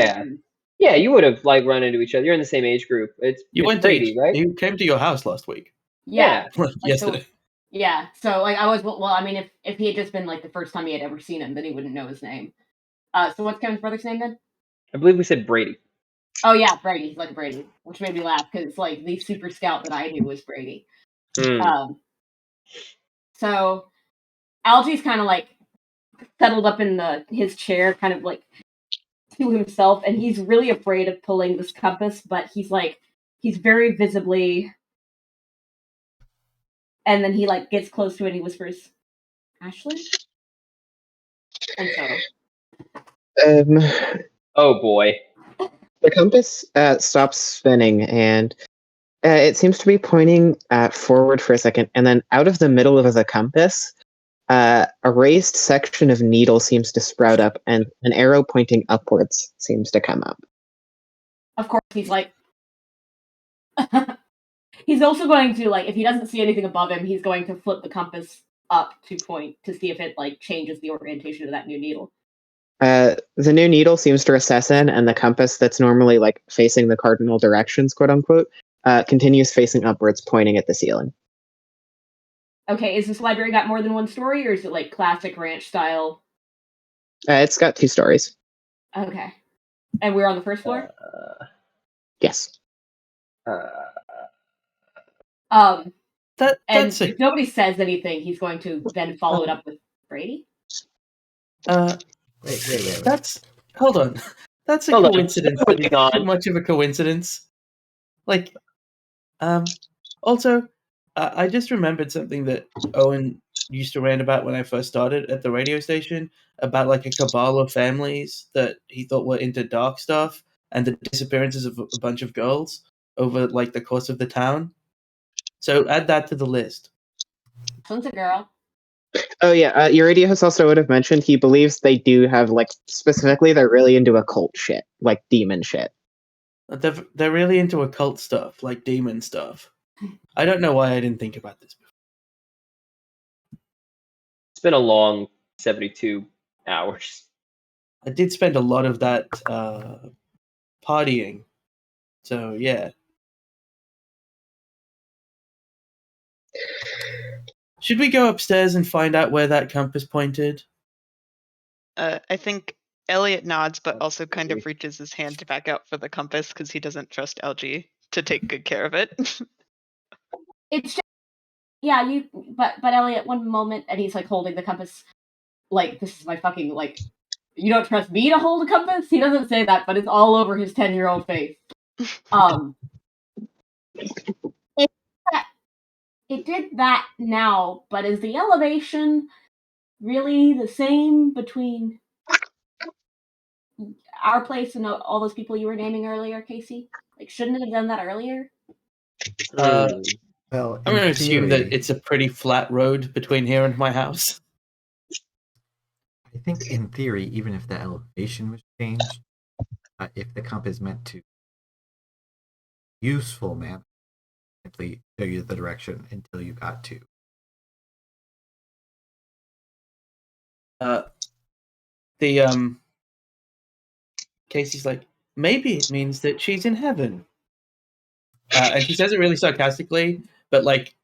Yeah, you would have like run into each other. You're in the same age group. It's Brady, right? You came to your house last week. Yeah. Yesterday. So, yeah. So like I was I mean if he had just been like the first time he had ever seen him, then he wouldn't know his name. So what's Kevin's brother's name then? I believe we said Brady. Oh yeah, Brady. He's like a Brady, which made me laugh because like the super scout that I knew was Brady. So Algie's kind of like settled up in his chair, kind of like to himself, and he's really afraid of pulling this compass, but he's very visibly, and then he like gets close to it and he whispers, "Ashley?" And so oh boy. The compass stops spinning, and it seems to be pointing forward for a second, and then out of the middle of the compass, a raised section of needle seems to sprout up, and an arrow pointing upwards seems to come up. Of course, he's like... he's also going to, like, if he doesn't see anything above him, he's going to flip the compass up to point to see if it, like, changes the orientation of that new needle. The new needle seems to recess in, and the compass that's normally, like, facing the cardinal directions, quote-unquote, continues facing upwards, pointing at the ceiling. Okay, is this library got more than one story, or is it, like, classic ranch style? It's got 2 stories. Okay. And we're on the first floor? Yes. If nobody says anything, he's going to then follow it up with Brady? Wait. Hold on. That's a coincidence. Not too much of a coincidence. Like, also, I just remembered something that Owen used to rant about when I first started at the radio station about like a cabal of families that he thought were into dark stuff and the disappearances of a bunch of girls over like the course of the town. So add that to the list. One's a girl. Oh yeah, your radio host also would have mentioned he believes they do have, like, specifically they're really into occult shit, like demon shit. They're really into occult stuff, like demon stuff. I don't know why I didn't think about this before. It's been a long 72 hours. I did spend a lot of that partying. So, yeah. Should we go upstairs and find out where that compass pointed? I think Elliot nods, but also kind of reaches his hand back out for the compass because he doesn't trust LG to take good care of it. It's just, yeah, but Elliot, one moment, and he's like holding the compass, like, this is my fucking, like, you don't trust me to hold a compass? He doesn't say that, but it's all over his 10-year-old face. It did that now, but is the elevation really the same between our place and all those people you were naming earlier, Casey? Like, shouldn't it have done that earlier? Well, I'm going to assume theory, that it's a pretty flat road between here and my house. I think in theory, even if the elevation was changed, if the compass meant to useful manner, simply show you the direction until you got to. Casey's like, maybe it means that she's in heaven. And she says it really sarcastically, but like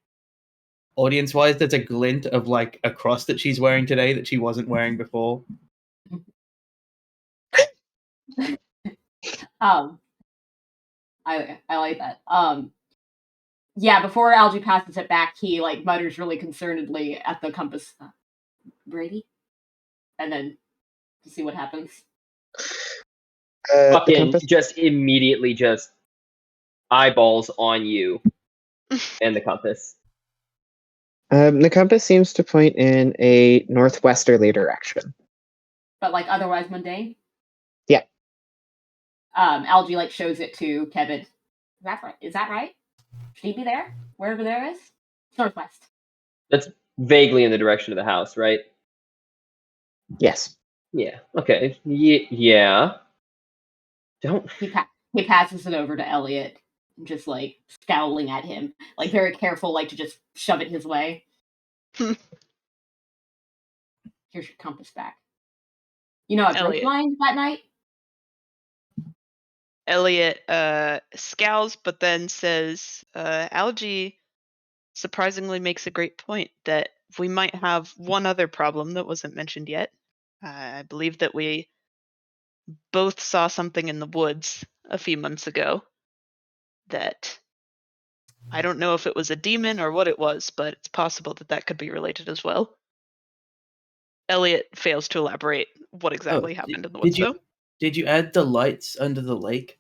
audience-wise, there's a glint of like a cross that she's wearing today that she wasn't wearing before. I like that. Yeah, before Algie passes it back, he like mutters really concernedly at the compass, Brady, and then to see what happens. Fucking just immediately just eyeballs on you and the compass. The compass seems to point in a northwesterly direction. But like otherwise mundane? Yeah. Algie like shows it to Kevin. Is that right? Should he be there? Wherever there is? It's northwest. That's vaguely in the direction of the house, right? Yes. Yeah. Okay. Yeah. Don't. He passes it over to Elliot, just like scowling at him, like very careful, like to just shove it his way. Here's your compass back. You know, I broke mine that night. Elliot scowls, but then says, Algie surprisingly makes a great point that we might have one other problem that wasn't mentioned yet. I believe that we both saw something in the woods a few months ago that I don't know if it was a demon or what it was, but it's possible that that could be related as well. Elliot fails to elaborate what exactly happened in the woods, though. Did you add the lights under the lake?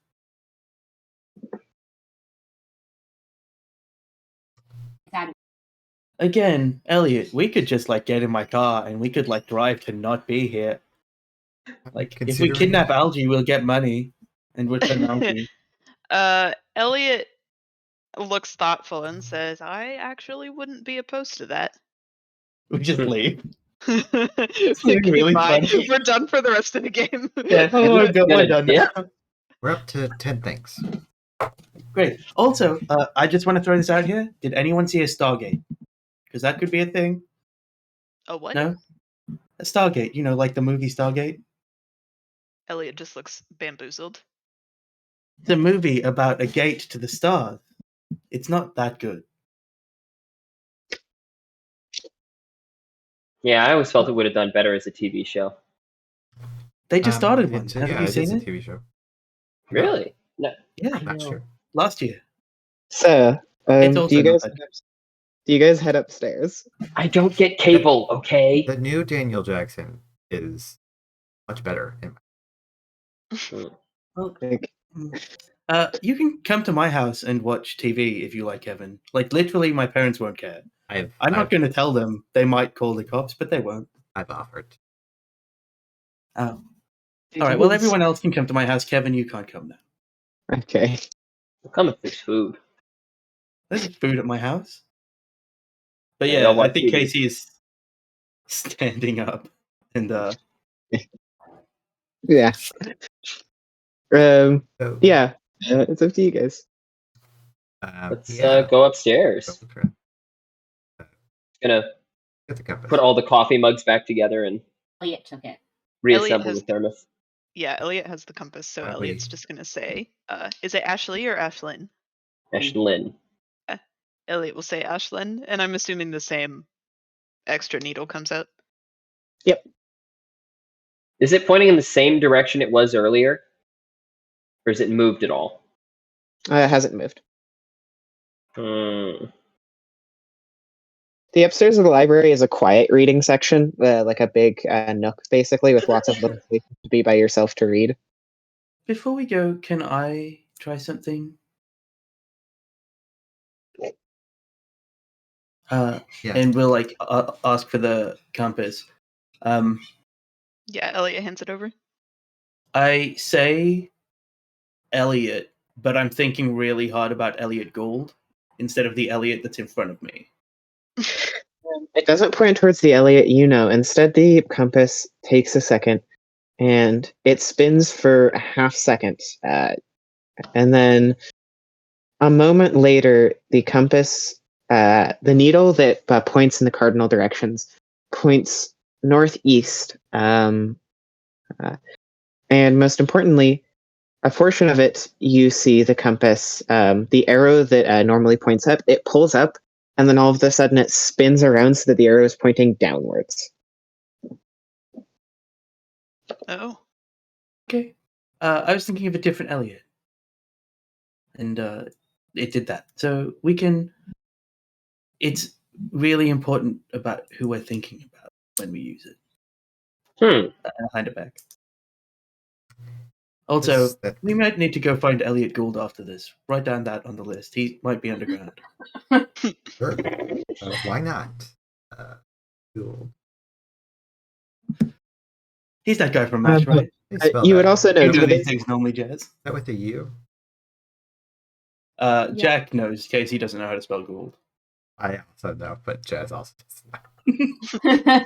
Again, Elliot, we could just like get in my car and we could like drive to not be here. Like, if we kidnap Algie, we'll get money and we'll turn Algie. Elliot looks thoughtful and says, I actually wouldn't be opposed to that. We just leave. Really funny. We're done for the rest of the game. Yeah, we're done now. We're up to 10 things. Great. Also, I just want to throw this out here. Did anyone see a Stargate? Because that could be a thing. A what? No? A Stargate. You know, like the movie Stargate? Elliot just looks bamboozled. It's a movie about a gate to the stars. It's not that good. Yeah, I always felt it would have done better as a TV show. They just started one. Have you seen it? It's a TV show. Really? No. Yeah, Not sure. last year. So, do you guys head upstairs? I don't get cable, okay? The new Daniel Jackson is much better. You can come to my house and watch TV if you like, Kevin. Like, literally, my parents won't care. I'm not going to tell them. They might call the cops, but they won't. I've offered. Oh. All right, well, everyone else can come to my house. Kevin, you can't come now. Okay. I'll come if there's food. There's food at my house. But Yeah, yeah, I'll watch I think TV. Casey is standing up. And, Yeah. Yeah. It's up to you guys. Let's go upstairs. Gonna put all the coffee mugs back together and Elliot took it. Reassemble the thermos. Yeah, Elliot has the compass, so Elliot's just gonna say, is it Ashley or Ashlyn? Ashlyn. Elliot will say Ashlyn, and I'm assuming the same extra needle comes out. Yep. Is it pointing in the same direction it was earlier? Or is it moved at all? It hasn't moved. Hmm. The upstairs of the library is a quiet reading section, like a big nook, basically, with lots of little places to be by yourself to read. Before we go, can I try something? Yeah. And we'll like ask for the compass. Yeah, Elliot hands it over. I say Elliot, but I'm thinking really hard about Elliot Gould instead of the Elliot that's in front of me. It doesn't point towards the Elliot you know. Instead, the compass takes a second, and it spins for a half second. And then a moment later, the compass, the needle that points in the cardinal directions, points northeast. And most importantly, a portion of it, you see the compass, the arrow that normally points up, it pulls up, and then all of a sudden it spins around so that the arrow is pointing downwards. Oh. Okay. I was thinking of a different Elliot. And it did that. So we can... It's really important about who we're thinking about when we use it. I'll hand it back. Also, we might need to go find Elliot Gould after this. Write down that on the list. He might be underground. Sure. Why not? Cool. He's that guy from MASH, right? You would also know... You do these things normally, Jazz. Is that with a U? Jack knows, in case he doesn't know how to spell Gould. I also know, but Jazz also doesn't know.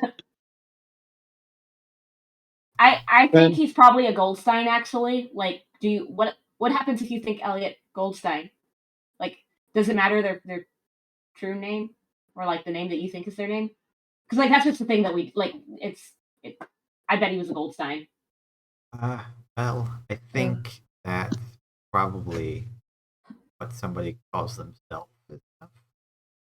I think he's probably a Goldstein, actually. Like, what happens if you think Elliot Goldstein? Like, does it matter their true name? Or, like, the name that you think is their name? Because, like, that's just the thing that we, like, I bet he was a Goldstein. Well, I think that's probably what somebody calls themselves.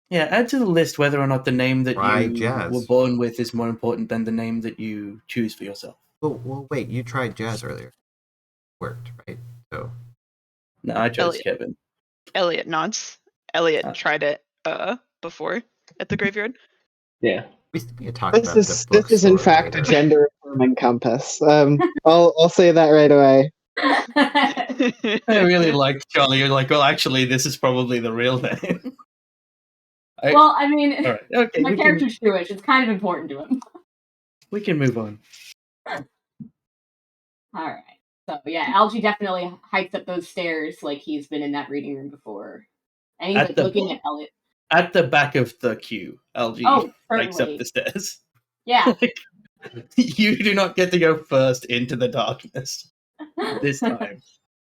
Yeah, add to the list whether or not the name that you Jazz. were born with is more important than the name that you choose for yourself. Well, wait, you tried Jazz earlier. Worked, right? So. No, I chose Elliot. Kevin. Elliot nods. Elliot tried it before at the graveyard. Yeah. We need to talk about This is in fact a gender affirming compass. I'll say that right away. I really like Charlie. You're like, well, actually, this is probably the real name. Well, I mean, all right, okay, my character's Jewish. It's kind of important to him. We can move on. All right. So yeah, Algie definitely hikes up those stairs like he's been in that reading room before, and he's like looking at Elliot. At the back of the queue, Algie hikes up the stairs. Yeah. You do not get to go first into the darkness this time.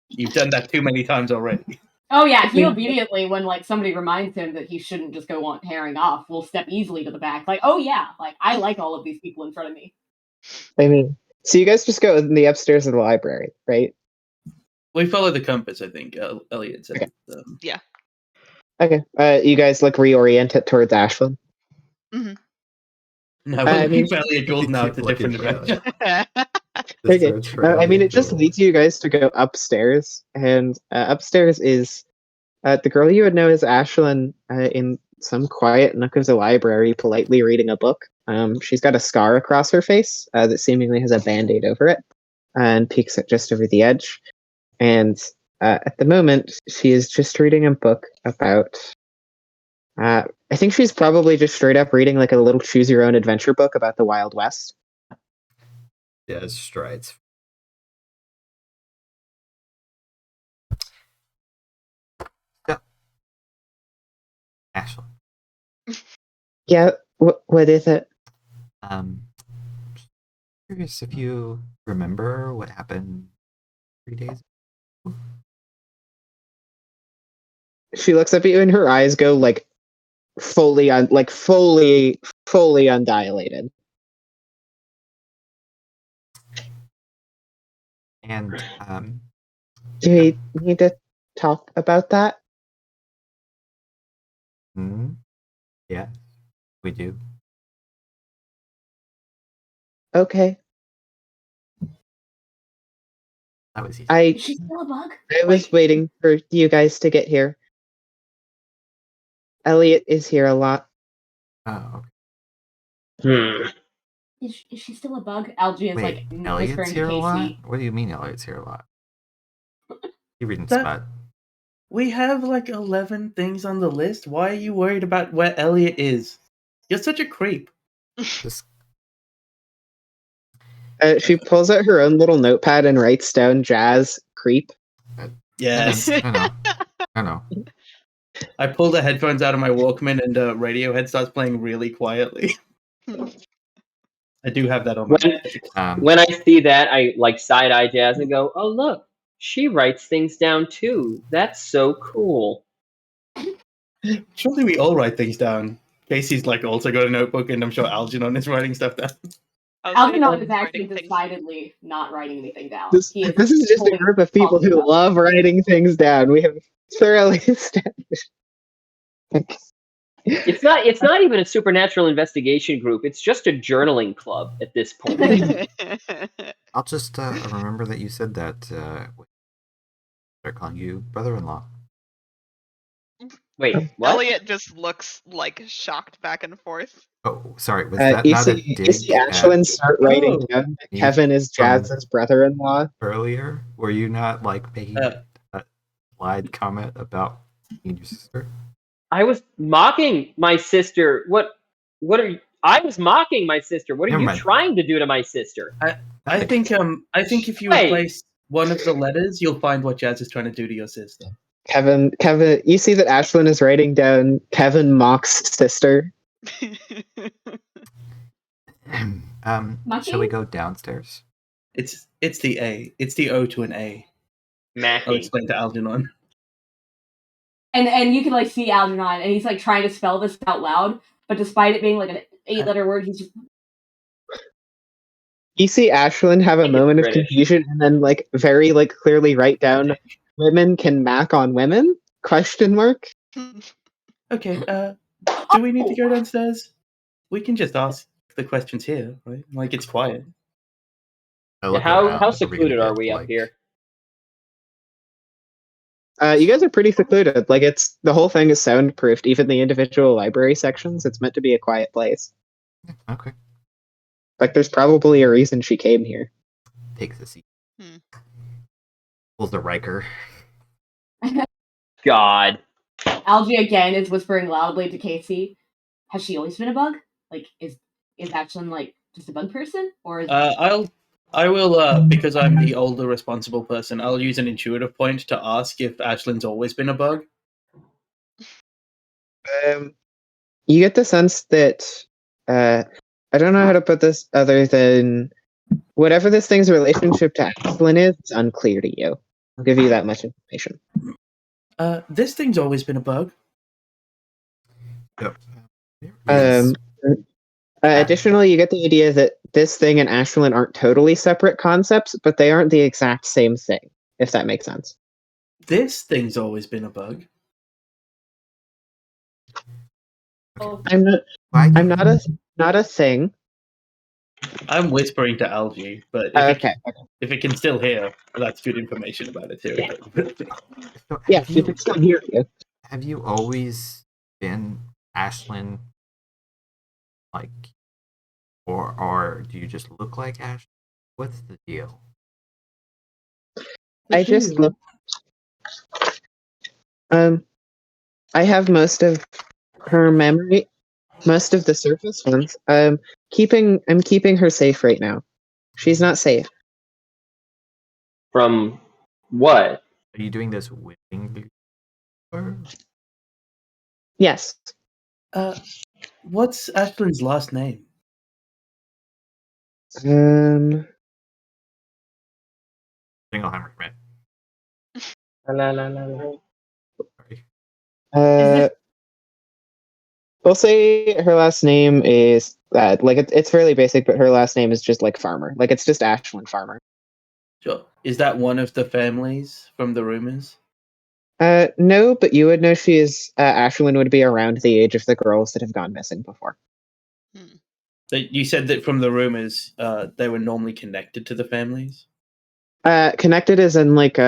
You've done that too many times already. Oh yeah, he immediately, when like somebody reminds him that he shouldn't just go on tearing off, will step easily to the back. Like, oh yeah, like I like all of these people in front of me. I mean, so you guys just go in the upstairs of the library, right? We follow the compass, I think. Elliot said. Okay. Yeah. Okay. You guys like reorient it towards Ashland. Mm-hmm. No, we'll leave Elliot Gould now. It's a different adventure. Okay. I mean, it just leads you guys to go upstairs, and upstairs is the girl you would know as Ashlyn in some quiet nook of the library, politely reading a book. She's got a scar across her face that seemingly has a band-aid over it, and peeks it just over the edge. And at the moment, she is just reading a book about... I think she's probably just straight up reading like a little choose-your-own adventure book about the Wild West. Yeah, strides. So, Ashley. Yeah, what is it? Curious if you remember what happened 3 days ago. She looks up at you and her eyes go like fully undilated. And do we need to talk about that? Yeah, we do. Okay. That was easy. Is she still a bug? I was waiting for you guys to get here. Elliot is here a lot. Oh, okay. Is she still a bug? Algie is Wait, like Elliot's whispering here to a lot? Casey. What do you mean Elliot's here a lot? You reading That- spot? We have like 11 things on the list. Why are you worried about where Elliot is? You're such a creep. Just She pulls out her own little notepad and writes down Jazz Creep. Yes. I know. I pull the headphones out of my Walkman and Radiohead starts playing really quietly. I do have that on my desk. When I see that, I like side eye Jazz and go, "Oh look, she writes things down too. That's so cool." Surely we all write things down. Casey's like also got a notebook, and I'm sure Algernon is writing stuff down. Algernon is actually decidedly not writing anything down. This is just a group of people who love writing things down. We have thoroughly established. It's not even a supernatural investigation group. It's just a journaling club at this point. I'll just remember that you said that. They're calling you brother-in-law. Wait, what? Elliot just looks like shocked back and forth. Oh, sorry. Was that You not a see dig Ashlyn start writing Oh. down that Kevin is Jazz's brother-in-law. earlier? Were you not like making a wide comment about your sister? I was mocking my sister. What are you? I was mocking my sister. What are Never you mind. trying to do to my sister? I think if you Wait. replace one of the letters, you'll find what Jazz is trying to do to your sister. Kevin, you see that Ashlyn is writing down Kevin mocks sister. Shall we go downstairs? It's the A. It's the O to an A. I'll Mackie. explain to Algernon. And you can like see Algernon, and he's like trying to spell this out loud, but despite it being like an 8-letter word, he's just. You see Ashlyn have a Make it moment of British. confusion and then like very like clearly write down women can mac on women? Question mark. Okay, do we need to go downstairs? We can just ask the questions here, right? Like, it's quiet. I look How around, secluded read a are bit, we up like, here? You guys are pretty secluded. Like it's the whole thing is soundproofed, even the individual library sections. It's meant to be a quiet place. Okay. Like there's probably a reason she came here. Takes a seat. Hmm. Pulls the Riker. God. Algie again is whispering loudly to Casey. Has she always been a bug? Like, is Ashlyn like just a bug person, or is I will, because I'm the older responsible person, I'll use an intuitive point to ask if Ashlyn's always been a bug. You get the sense that I don't know how to put this other than whatever this thing's relationship to Ashlyn is, it's unclear to you. I'll give you that much information. This thing's always been a bug. Yep. Yes. Additionally, you get the idea that this thing and Ashlyn aren't totally separate concepts, but they aren't the exact same thing, if that makes sense. This thing's always been a bug. I'm not a thing. I'm whispering to Algie, but if it can still hear, that's good information about it too. So Yeah, have she can still hear you. Have you always been Ashlyn? Like, or do you just look like Ashlyn? What's the deal? I just look. I have most of her memory, most of the surface ones. I'm keeping her safe right now. She's not safe. From what? Are you doing this willingly? Yes. What's Ashlyn's last name? Singleheimer, right? La, la, la, la. Sorry. We'll say her last name is like it's fairly basic, but her last name is just like Farmer. Like it's just Ashlyn Farmer. Sure. Is that one of the families from the rumors? No, but you would know she is. Ashlyn would be around the age of the girls that have gone missing before. You said that from the rumors, they were normally connected to the families. Connected as in like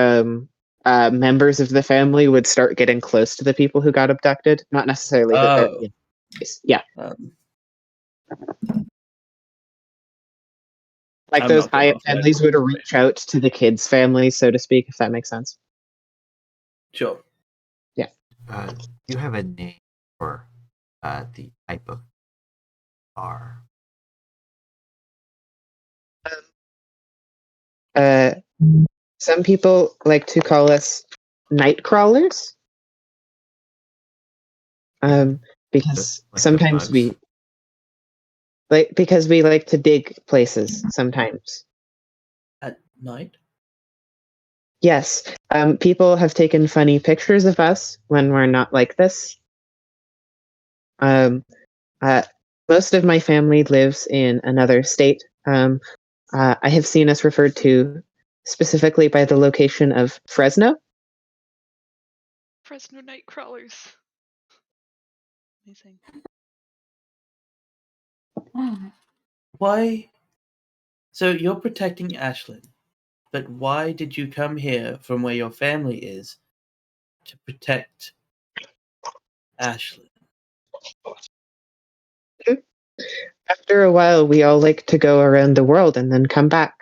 members of the family would start getting close to the people who got abducted. Not necessarily that they're Oh. yeah. Like I'm those not gonna high offer that families would reach out to the kids' families, so to speak, if that makes sense. Sure. You have a name for the type of bar. Some people like to call us night crawlers. Because Like the sometimes bugs? because we like to dig places sometimes. At night? Yes. People have taken funny pictures of us when we're not like this. Most of my family lives in another state. I have seen us referred to specifically by the location of Fresno. Fresno night crawlers. Amazing. Why? So you're protecting Ashlyn, but why did you come here from where your family is to protect Ashlyn? After a while, we all like to go around the world and then come back.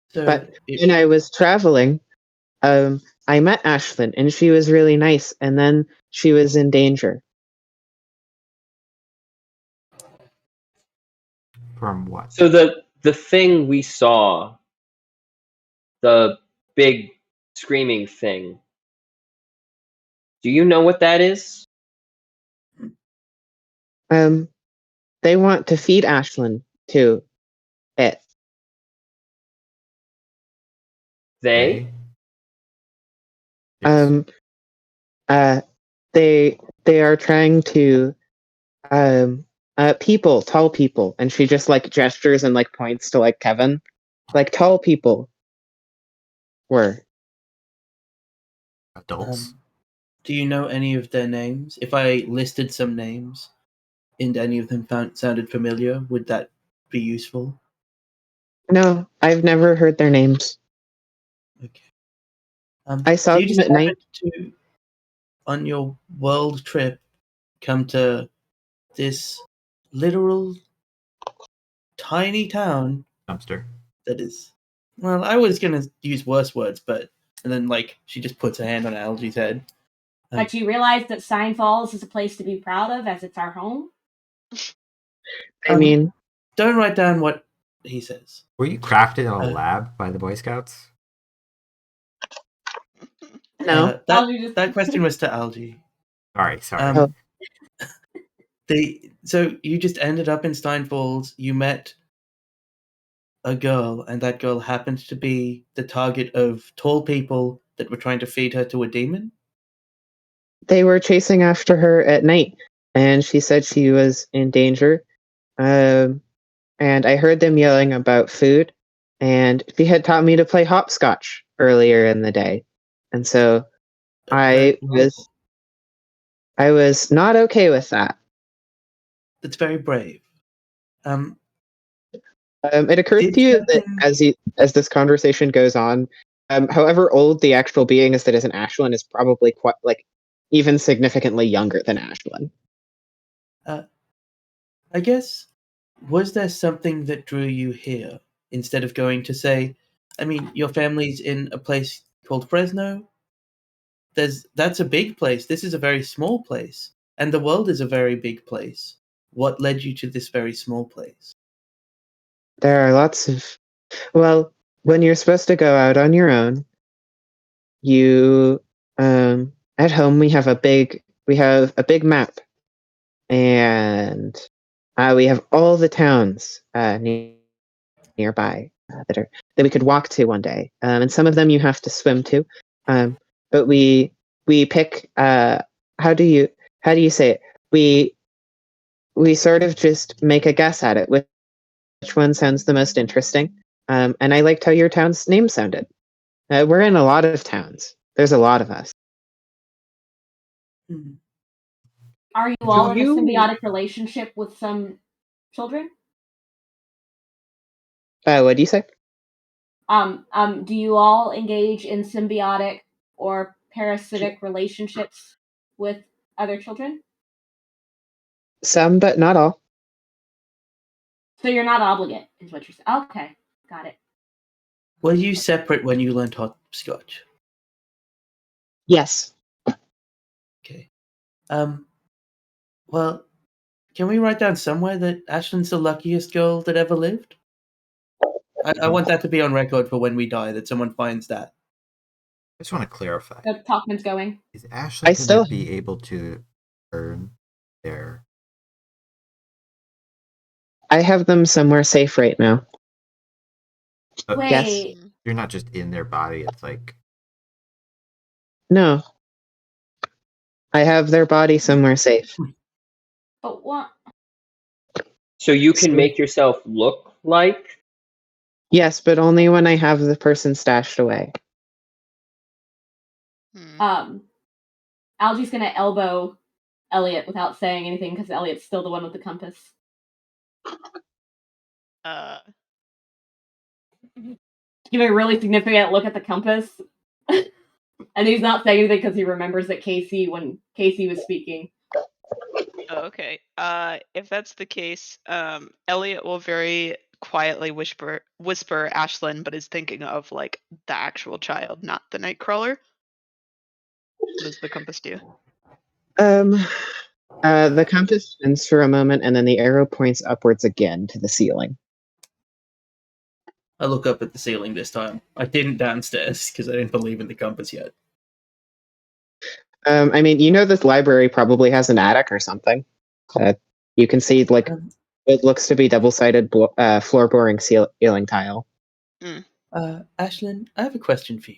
So But when I was traveling, I met Ashlyn, and she was really nice, and then she was in danger. From what? So the thing we saw, the big screaming thing, do you know what that is? They want to feed Ashlyn to it. They? Yes. They are trying to tall people, and she just like gestures and like points to like Kevin, like tall people were. Adults? Do you know any of their names? If I listed some names and any of them sounded familiar, would that be useful? No, I've never heard their names. Okay. I saw so you them just at night. happened to, on your world trip, come to this literal tiny town Dumpster. that is. Well, I was gonna use worse words, but and then like she just puts her hand on Algie's head. But you realize that Stine Falls is a place to be proud of, as it's our home. I mean, don't write down what he says. Were you crafted in a lab by the Boy Scouts? no. That question was to Algie. Sorry. So you just ended up in Stine Falls. You met a girl, and that girl happened to be the target of tall people that were trying to feed her to a demon? They were chasing after her at night, and she said she was in danger. And I heard them yelling about food, and she had taught me to play hopscotch earlier in the day. And so I was not okay with that. That's very brave. It occurs to you that as this conversation goes on, however old the actual being is that isn't Ashlyn is probably quite like even significantly younger than Ashlyn. I guess, was there something that drew you here instead of going to say, I mean, your family's in a place called Fresno? That's a big place. This is a very small place. And the world is a very big place. What led you to this very small place? There are lots of when you're supposed to go out on your own, you at home we have a big map, and we have all the towns nearby that we could walk to one day, and some of them you have to swim to, but we pick how do you say it, we sort of just make a guess at it, which one sounds the most interesting. And I liked how your town's name sounded. We're in a lot of towns. There's a lot of us. Are you all in a symbiotic relationship with some children? What do you say? Do you all engage in symbiotic or parasitic relationships with other children? Some, but not all. So you're not obligate, is what you're saying. Okay, got it. Were you separate when you learned hopscotch? Yes. Okay. Well, can we write down somewhere that Ashlin's the luckiest girl that ever lived? I want that to be on record for when we die, that someone finds that. I just want to clarify. The Talkman's going. Is Ashley I going to still- be able to earn their... I have them somewhere safe right now. Wait. Yes. You're not just in their body, it's like... No. I have their body somewhere safe. But what? So you can So- make yourself look like. Yes, but only when I have the person stashed away. Algie's gonna elbow Elliot without saying anything because Elliot's still the one with the compass. Giving a really significant look at the compass. And he's not saying anything because he remembers that when Casey was speaking. Okay. If that's the case, Elliot will very quietly whisper Ashlyn, but is thinking of like the actual child, not the Nightcrawler. What does the compass do? The compass spins for a moment, and then the arrow points upwards again to the ceiling. I look up at the ceiling this time. I didn't downstairs because I didn't believe in the compass yet. I mean, this library probably has an attic or something. You can see, like, it looks to be double-sided floor-boring ceiling tile. Ashlyn, I have a question for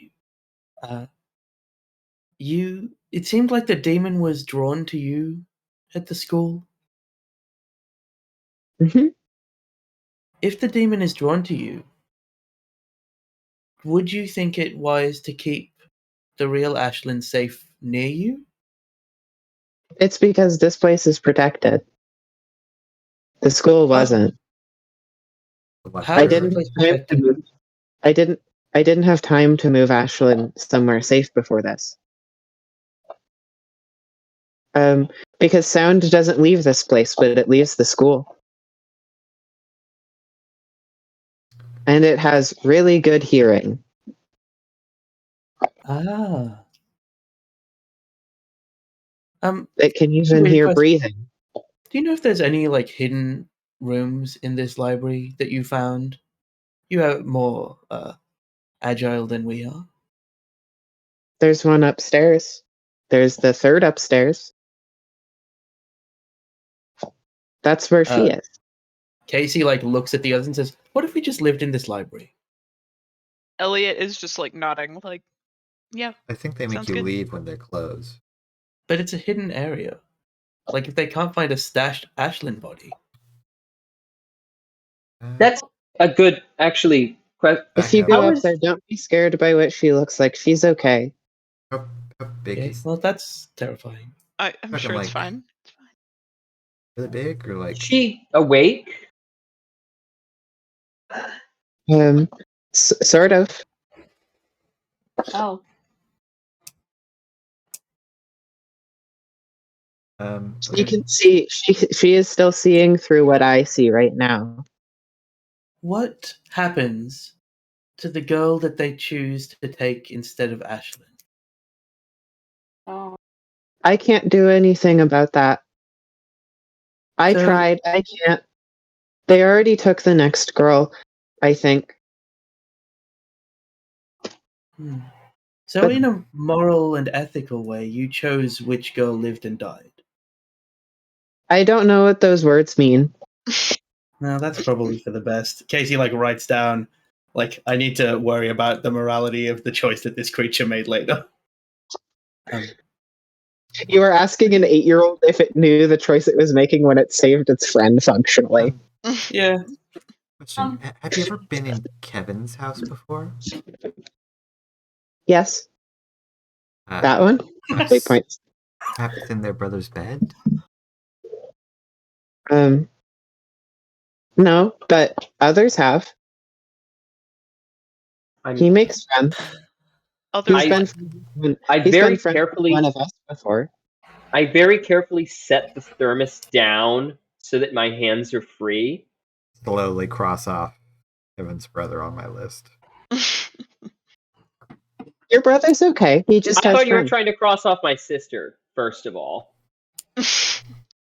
you. It seemed like the demon was drawn to you at the school. Mm-hmm. If the demon is drawn to you, would you think it wise to keep the real Ashlyn safe near you? It's because this place is protected. The school wasn't. How I is the didn't place have time to protected? move. I didn't have time to move Ashlyn somewhere safe before this. Because sound doesn't leave this place, but it leaves the school. And it has really good hearing. Ah. It can It's a even weird hear question. breathing. Do you know if there's any like hidden rooms in this library that you found? You are more agile than we are. There's one upstairs. There's the third upstairs. That's where she is. Casey like looks at the others and says, "What if we just lived in this library?" Elliot is just like nodding, like, yeah. I think they make Sounds you good. leave when they're closed. But it's a hidden area. Like if they can't find a stashed Ashlyn body. That's a good, actually. If you Back go up. up there, don't be scared by what she looks like. She's okay. How big Okay, is well, that's terrifying. I'm Fucking sure it's like- fine. It's fine. really big or like? Is she awake? Sort of. Oh. You can see she is still seeing through what I see right now. What happens to the girl that they choose to take instead of Ashlyn? Oh. I can't do anything about that. I So- tried. I can't. They already took the next girl, I think. So But- in a moral and ethical way, you chose which girl lived and died. I don't know what those words mean. Well, that's probably for the best. Casey like writes down, like, I need to worry about the morality of the choice that this creature made later. You were asking an 8-year-old if it knew the choice it was making when it saved its friend functionally. Yeah. Question: have you ever been in Kevin's house before? Yes, that one. Big points. Perhaps in their brother's bed. No, but others have. He makes friends. Other He's than been I he's very been friends with carefully one of us before. I very carefully set the thermos down so that my hands are free. Slowly cross off Kevin's brother on my list. Your brother's okay. He just I has thought you were friends. trying to cross off my sister, first of all.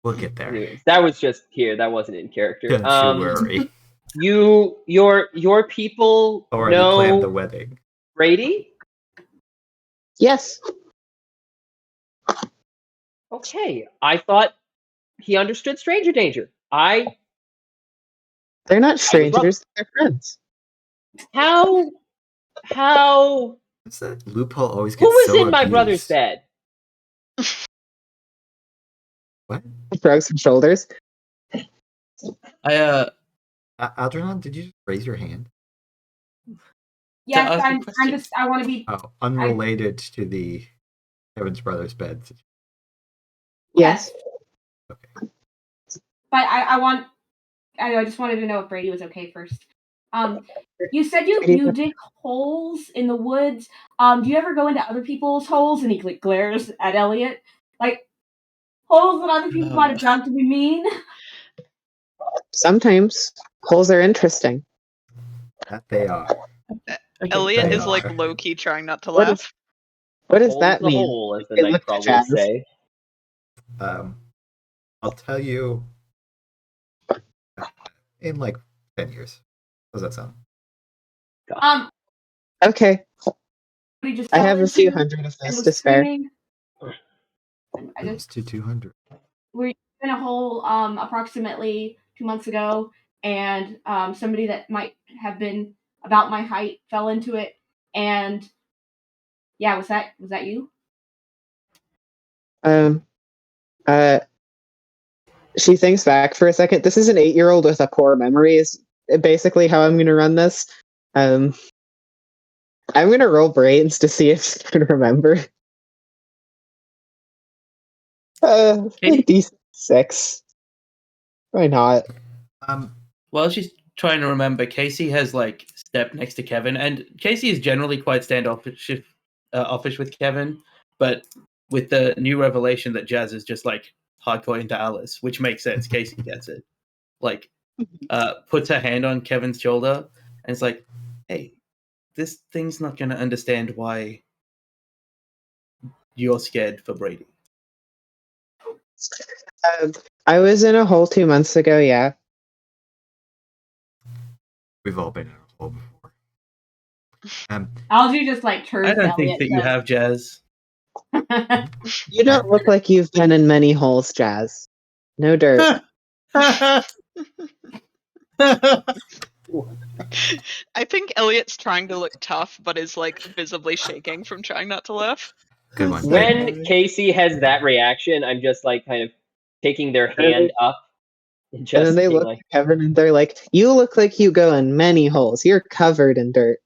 We'll get there. Anyways, that was just here. That wasn't in character. Don't you worry. Your people Already planned the know wedding. Brady? Yes. Okay. I thought he understood stranger danger. They're not strangers, they're friends. How What's that loophole always who gets was so in my brother's abused? bed? What? Shrugs and shoulders. Algernon, did you just raise your hand? Yes, ask a I'm question. just. I want to be. Oh, unrelated to the Kevin's brother's bed. Yes. Okay. But I just wanted to know if Brady was okay first. You said you dig holes in the woods. Do you ever go into other people's holes? And he glares at Elliot, like holes that other people might have done to be mean. Sometimes holes are interesting. That they are. Okay, Elliot they is like are. low key trying not to What laugh. What does Hole's that a mean? hole, as the They look Nightcrawl will jazz. say. I'll tell you in like 10 years. How does that sound? Okay. We just I fell have a into few and hundred of was those to spare. screaming. I It was just to 200. we're in a hole approximately 2 months ago, and somebody that might have been about my height fell into it, and yeah, was that you? She thinks back for a second. This is an 8-year-old with a poor memory is basically how I'm gonna run this. I'm gonna roll brains to see if she can remember. Katie? D6. Why not? While she's trying to remember, Casey has like stepped next to Kevin, and Casey is generally quite standoffish offish with Kevin, but with the new revelation that Jazz is just like hardcore into Alice, which makes sense. Casey gets it. Like, puts her hand on Kevin's shoulder, and it's like, "Hey, this thing's not gonna understand why you're scared for Brady." I was in a hole 2 months ago. Yeah. We've all been in a hole before. Algie just like turns I don't to think Elliot, that you have, Jazz. You don't look like you've been in many holes, Jazz. No dirt. I think Elliot's trying to look tough, but is like visibly shaking from trying not to laugh. Good one. When Casey has that reaction, I'm just like kind of taking their hand up and And just then they being look like, at Kevin and they're like, "You look like you go in many holes. You're covered in dirt."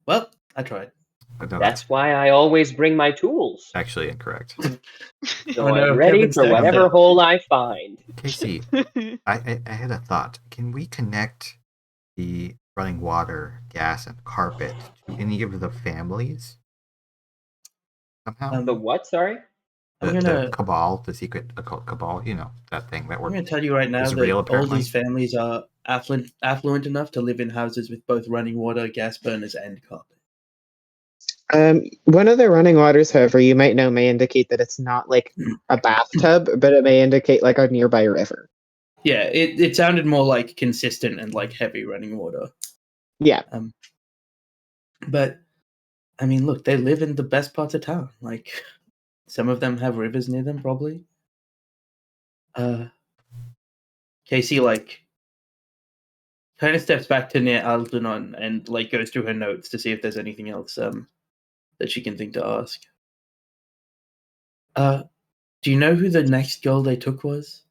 Well, I tried. No, that's why I always bring my tools. actually incorrect. So Oh, no, I'm ready Kevin's for stacked whatever up. hole I find. Casey, I had a thought. Can we connect the running water, gas, and carpet to any of the families somehow? The what? Sorry? The cabal, the secret occult cabal, you know, that thing that I'm we're going to tell you right now is that real, all apparently. these families are affluent enough to live in houses with both running water, gas burners, and carpet. One of the running waters, however, you might know, may indicate that it's not like a bathtub, but it may indicate like a nearby river. Yeah, it sounded more like consistent and like heavy running water. Yeah. But I mean, look, they live in the best parts of town. Like, some of them have rivers near them, probably. Casey like kind of steps back to near Algernon and like goes through her notes to see if there's anything else that she can think to ask. Do you know who the next girl they took was?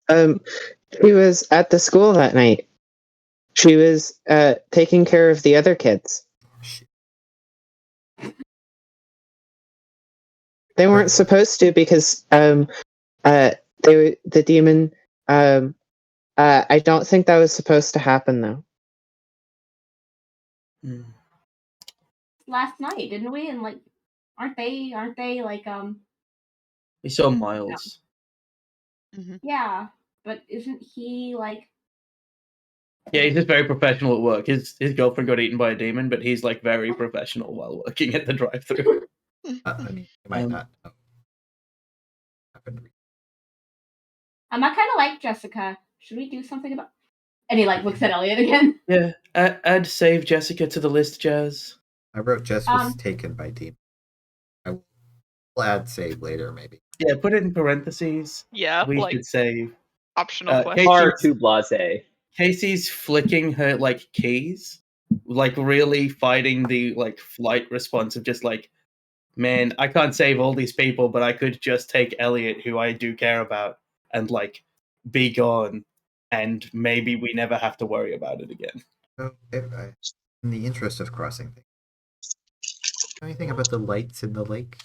She was at the school that night. She was taking care of the other kids. They weren't supposed to because the demon I don't think that was supposed to happen, though. Hmm. Last night, didn't we? And like, aren't they like We saw Miles. yeah, but isn't he like Yeah, he's just very professional at work. His girlfriend got eaten by a demon, but he's like very professional while working at the drive-thru. I mean, you might not know. I kind of like Jessica. Should we do something about? And he like looks at Elliot again. Yeah, add save Jessica to the list, Jazz. I wrote Jess was taken by demon. I will add save later, maybe. Yeah, put it in parentheses. Yeah, We like should save. optional question. Far too blasé. Casey's flicking her like keys, like really fighting the like flight response of just like, man, I can't save all these people, but I could just take Elliot, who I do care about, and like be gone, and maybe we never have to worry about it again. So, in the interest of crossing things, anything about the lights in the lake?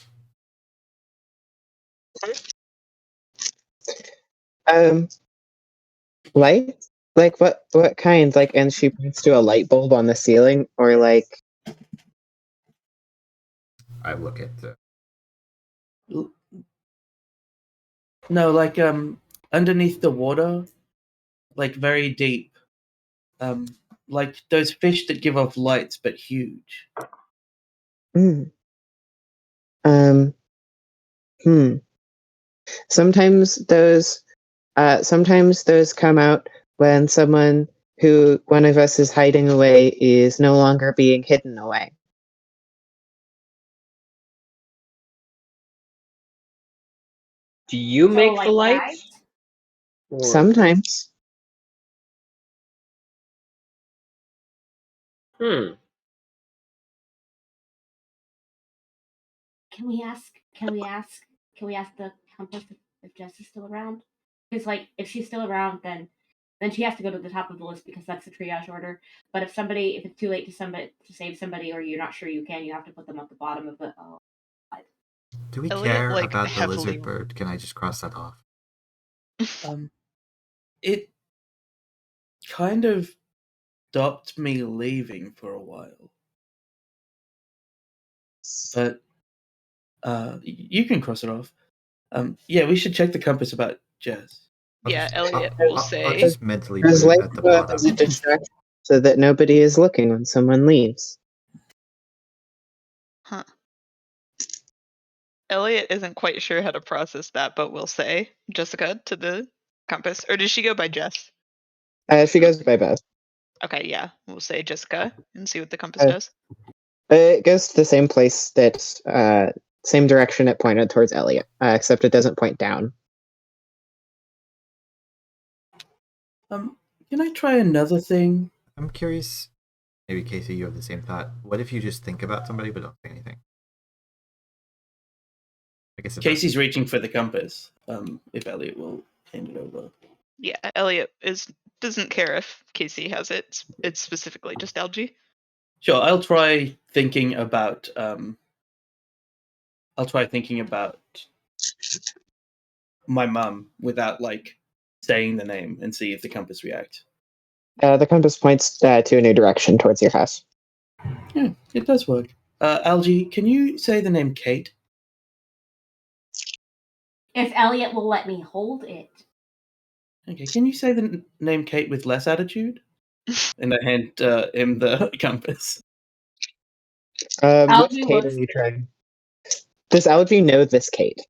Light? Like what kind? Like, and she points to a light bulb on the ceiling, or like I look at the. No, like underneath the water, like very deep. Like those fish that give off lights but huge. Sometimes those come out when one of us is hiding away is no longer being hidden away. Do you So, make like, the lights? Or- Sometimes. Hmm. Can we ask the compass if Jess is still around? Because like if she's still around, then she has to go to the top of the list because that's the triage order. But if it's too late to save somebody, or you're not sure you can, you have to put them at the bottom of the. Do we Elliot, care like, about the heavily- lizard bird? Can I just cross that off? It kind of stopped me leaving for a while, but you can cross it off. Yeah, we should check the compass about Jess. Yeah, Elliot I'll will say. just mentally There's put it light at the bulb bottom. as a distraction so that nobody is looking when someone leaves. Huh. Elliot isn't quite sure how to process that, but we'll say Jessica to the compass. Or does she go by Jess? She goes by Beth. Okay, yeah. We'll say Jessica and see what the compass does. It goes to the same place same direction it pointed towards Elliot, except it doesn't point down. Can I try another thing? I'm curious. Maybe Casey, you have the same thought. What if you just think about somebody but don't say anything? I guess Casey's reaching for the compass. If Elliot will hand it over. Yeah, Elliot doesn't care if Casey has it. It's specifically just algae. Sure, I'll try thinking about my mum without like saying the name and see if the compass reacts. The compass points to a new direction towards your house. Yeah, it does work. Algie, can you say the name Kate? If Elliot will let me hold it. Okay, can you say the name Kate with less attitude? And I hand him the compass. Which Algie Kate looks- are you trying? Does Algie know this Kate?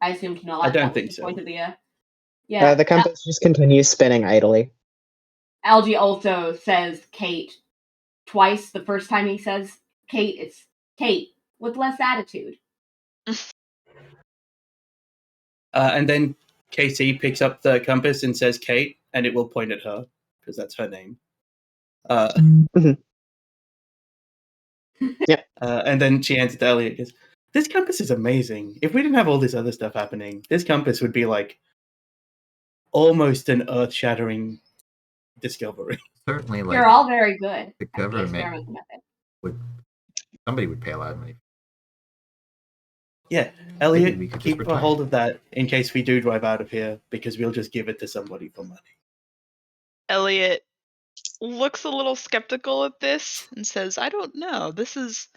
I assumed not. I don't That was think the so. point of the, yeah. The compass just continues spinning idly. Algie also says Kate twice. The first time he says Kate, it's Kate with less attitude. And then Casey picks up the compass and says Kate, and it will point at her because that's her name. And then she hands it to Elliot. Goes, "This compass is amazing. If we didn't have all this other stuff happening, this compass would be like almost an earth-shattering discovery." Certainly, like You're all very good. the at the government experiment method. somebody would pay a lot of money. Yeah, Maybe Elliot, we could just keep a retire. hold of that in case we do drive out of here, because we'll just give it to somebody for money. Elliot looks a little skeptical at this and says, "I don't know. This is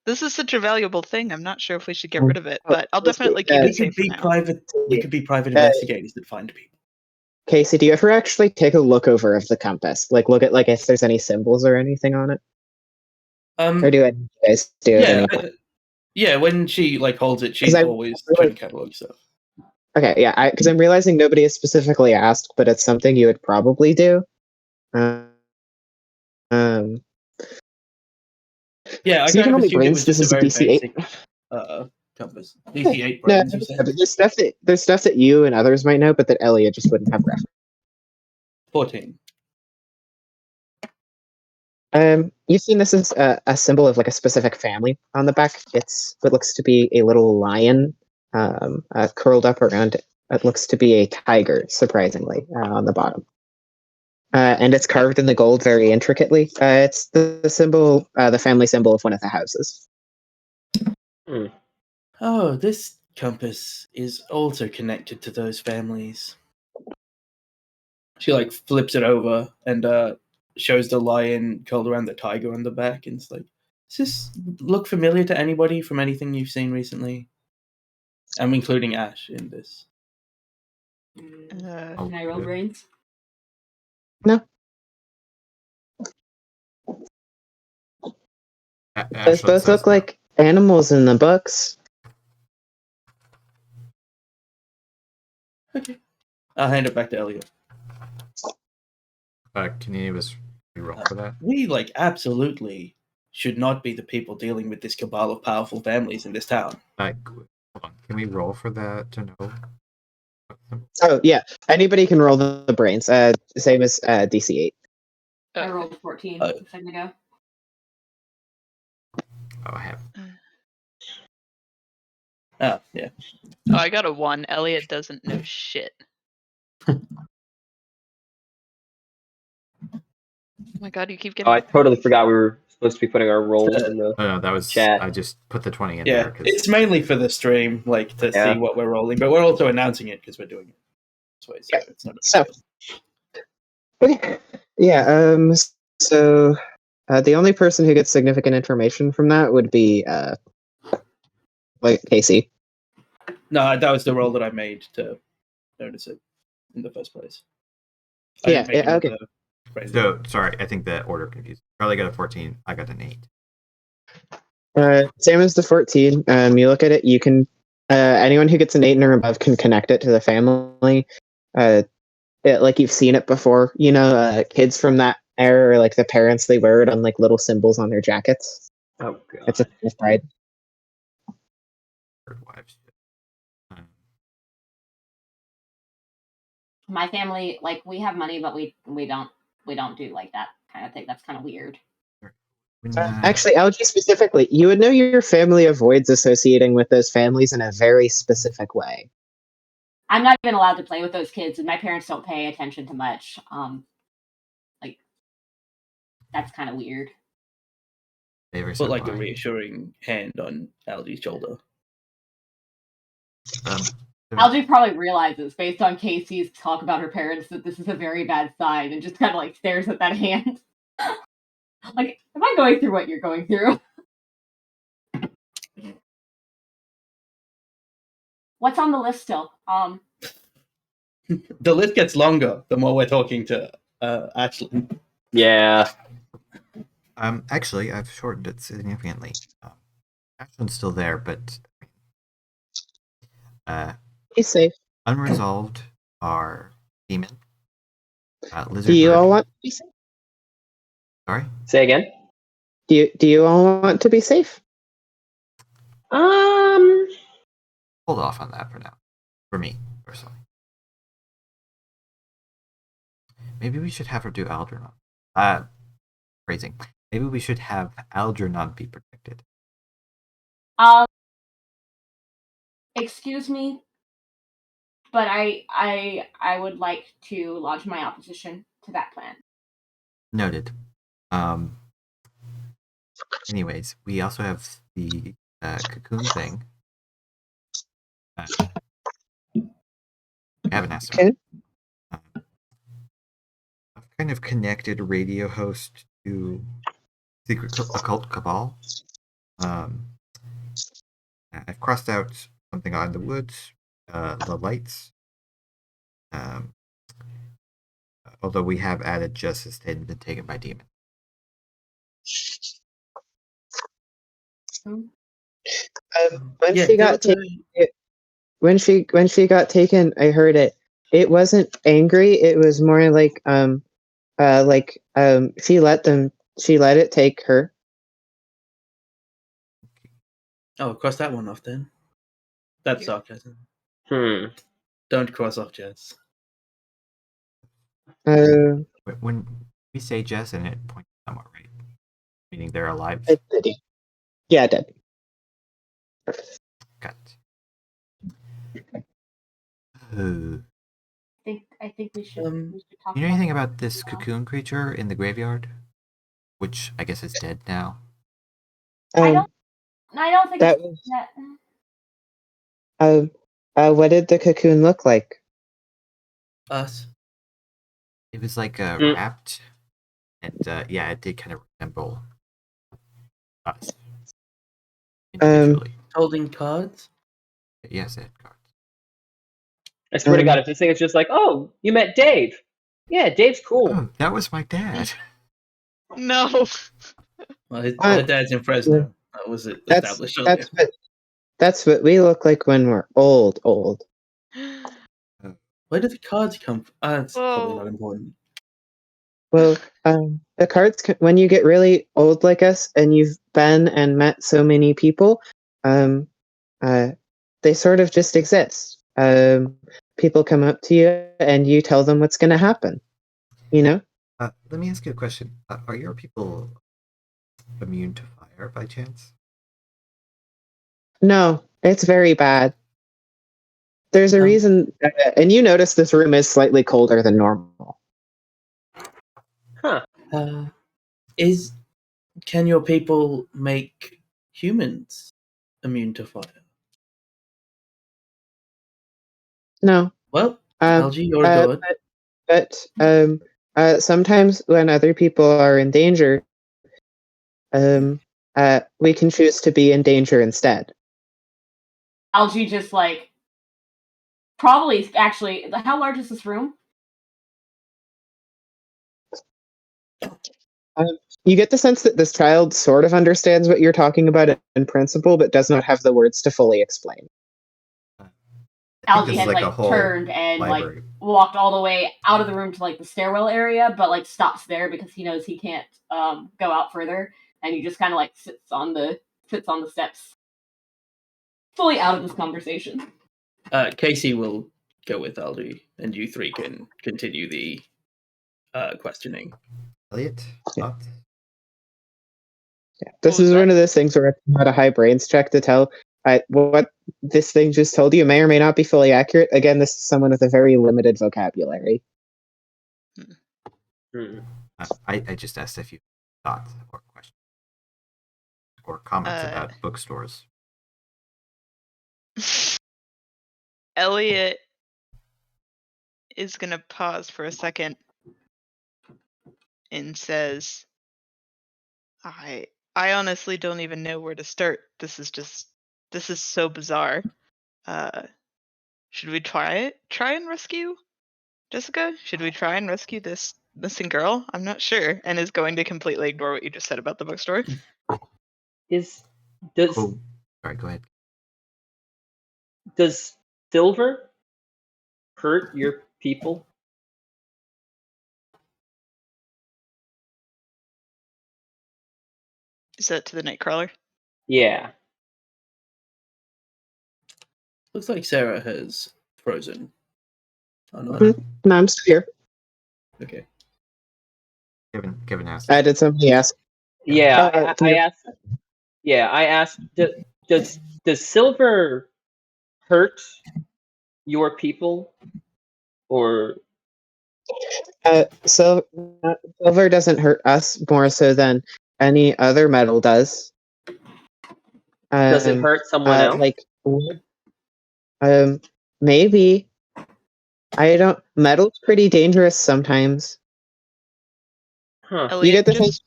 such a valuable thing. I'm not sure if we should get rid of it, but I'll definitely keep We it safe could for be now." private. We could be private Uh, investigators that find people. Casey, do you ever actually take a look over of the compass? Like, look at like if there's any symbols or anything on it, or do you guys do it Yeah, anyway? yeah. When she like holds it, 'Cause she's I always really- trying to catalog stuff. Okay, yeah, because I'm realizing nobody has specifically asked, but it's something you would probably do. Um, Yeah, I so you kind can of only assumed it brains. was This just a is a very DC 8. basic compass. DC 8 No, brains, you said? there's stuff that you and others might know, but that Elliot just wouldn't have reference. 14. You've seen this as a symbol of like a specific family on the back. It's what looks to be a little lion, curled up around it. It looks to be a tiger, surprisingly, on the bottom. And it's carved in the gold very intricately. It's the symbol, the family symbol of one of the houses. Oh, this compass is also connected to those families. She like flips it over and shows the lion curled around the tiger on the back, and it's like, does this look familiar to anybody from anything you've seen recently? I'm including Ash in this. Uh, Can I roll brains? No, those Ashlyn both says look no. like animals in the books. Okay. I'll hand it back to Elliot. Can any of us roll for that? We like absolutely should not be the people dealing with this cabal of powerful families in this town. Hold on. Can we roll for that to know? Oh yeah, anybody can roll the brains. Same as DC 8. I rolled 14 Uh, a second ago. Oh, I have. Oh, yeah. Oh, I got a 1. Elliot doesn't know shit. Oh my god, you keep Oh, I getting. totally forgot we were supposed to be putting our rolls in the. Oh, no, that was. Chat. I just put the 20 in Yeah, there because it's mainly for the stream, like to Yeah. see what we're rolling, but we're also announcing it because we're doing it this way, so Yeah. it's not a big So, deal. okay. Yeah. So, the only person who gets significant information from that would be like Casey. No, that was the roll that I made to notice it in the first place. I Yeah, didn't make yeah, okay. another brain So sorry, I think the order confused. Charlie got a 14. I got an 8. Same as the 14. You look at it, you can anyone who gets an 8 or above can connect it to the family. Like you've seen it before, you know, kids from that era, or like the parents, they wear it on like little symbols on their jackets. Oh god. It's a thing of pride. Third wives. My family, like, we have money, but we don't do like that kind of thing. That's kind of weird. Actually, Algie specifically, you would know your family avoids associating with those families in a very specific way. I'm not even allowed to play with those kids, and my parents don't pay attention to much. Like, that's kind of weird. Put like a reassuring hand on Algie's shoulder. Algie probably realizes, based on Casey's talk about her parents, that this is a very bad sign, and just kind of like stares at that hand. Like, am I going through what you're going through? What's on the list still? The list gets longer the more we're talking to Ashley. Yeah. Actually, I've shortened it significantly. Ashlyn's still there, but He's safe. unresolved are demon, lizard. Do you bird. all want to be safe? Sorry. Say again. Do you all want to be safe? Hold off on that for now. For me personally. Maybe we should have her do Algernon. Phrasing. Maybe we should have Algernon be protected. Excuse me, but I would like to lodge my opposition to that plan. Noted. Anyways, we also have the cocoon thing. I haven't asked him. Okay. I've kind of connected radio host to secret occult cabal. I've crossed out something on the woods, the lights. Although we have added justice hadn't been taken by demon. When Yeah, she there got was a- taken, when she got taken, I heard it. It wasn't angry. It was more like she let it take her. Oh, cross that one off then. That's Yeah. sarcasm. Hmm. Don't cross off Jess. When we say Jess and it points somewhere, right? Meaning they're alive. Yeah, I did. Got it. I think we should talk. You know about anything it about this now. cocoon creature in the graveyard? Which I guess is dead now. I don't think that it's was. What did the cocoon look like? Us. It was like Mm. wrapped, and yeah, it did kind of resemble us individually. Holding cards. Yes, it had cards. I swear to God, if this thing is just like, oh, you met Dave. Yeah, Dave's cool. Oh, that was my dad. No. Well, her dad's in Fresno. That was it. Established earlier. That's what we look like when we're old. Where did the cards come from? That's probably Whoa. not important. Well, the cards when you get really old like us and you've been and met so many people, they sort of just exist. People come up to you and you tell them what's going to happen. You know. Let me ask you a question. Are your people immune to fire by chance? No, it's very bad. There's a reason, and you notice this room is slightly colder than normal. Huh. Can your people make humans immune to fire? No. Well, Algie, you're good. But sometimes when other people are in danger, we can choose to be in danger instead. Algie just like probably actually. How large is this room? You get the sense that this child sort of understands what you're talking about in principle, but does not have the words to fully explain. Algie had like turned and library. Like walked all the way out of the room to like the stairwell area, but like stops there because he knows he can't go out further, and he just kind of like sits on the steps, fully out of this conversation. Casey will go with Algie, and you three can continue the questioning. Elliot, thoughts? Yeah, this is one of those things where it's not a high brains check to tell what this thing just told you may or may not be fully accurate. Again, this is someone with a very limited vocabulary. I just asked if you thoughts or questions or comments about bookstores. Elliot is gonna pause for a second and says, I honestly don't even know where to start. This is so bizarre. Should we try and rescue Jessica? Should we try and rescue this missing girl? I'm not sure, and is going to completely ignore what you just said about the bookstore. Sorry, go ahead. Does Silver hurt your people? Is that to the Nightcrawler? Yeah. Looks like Sara has frozen. Oh, no. No, I'm still here. Okay. Kevin asked. Did somebody ask? Yeah, I asked. Yeah, I asked. Does Silver hurt your people, or? Silver doesn't hurt us more so than any other metal does. Does it hurt someone else? Like wood? Maybe. I don't. Metal's pretty dangerous sometimes. Huh. You get Elliot the sense.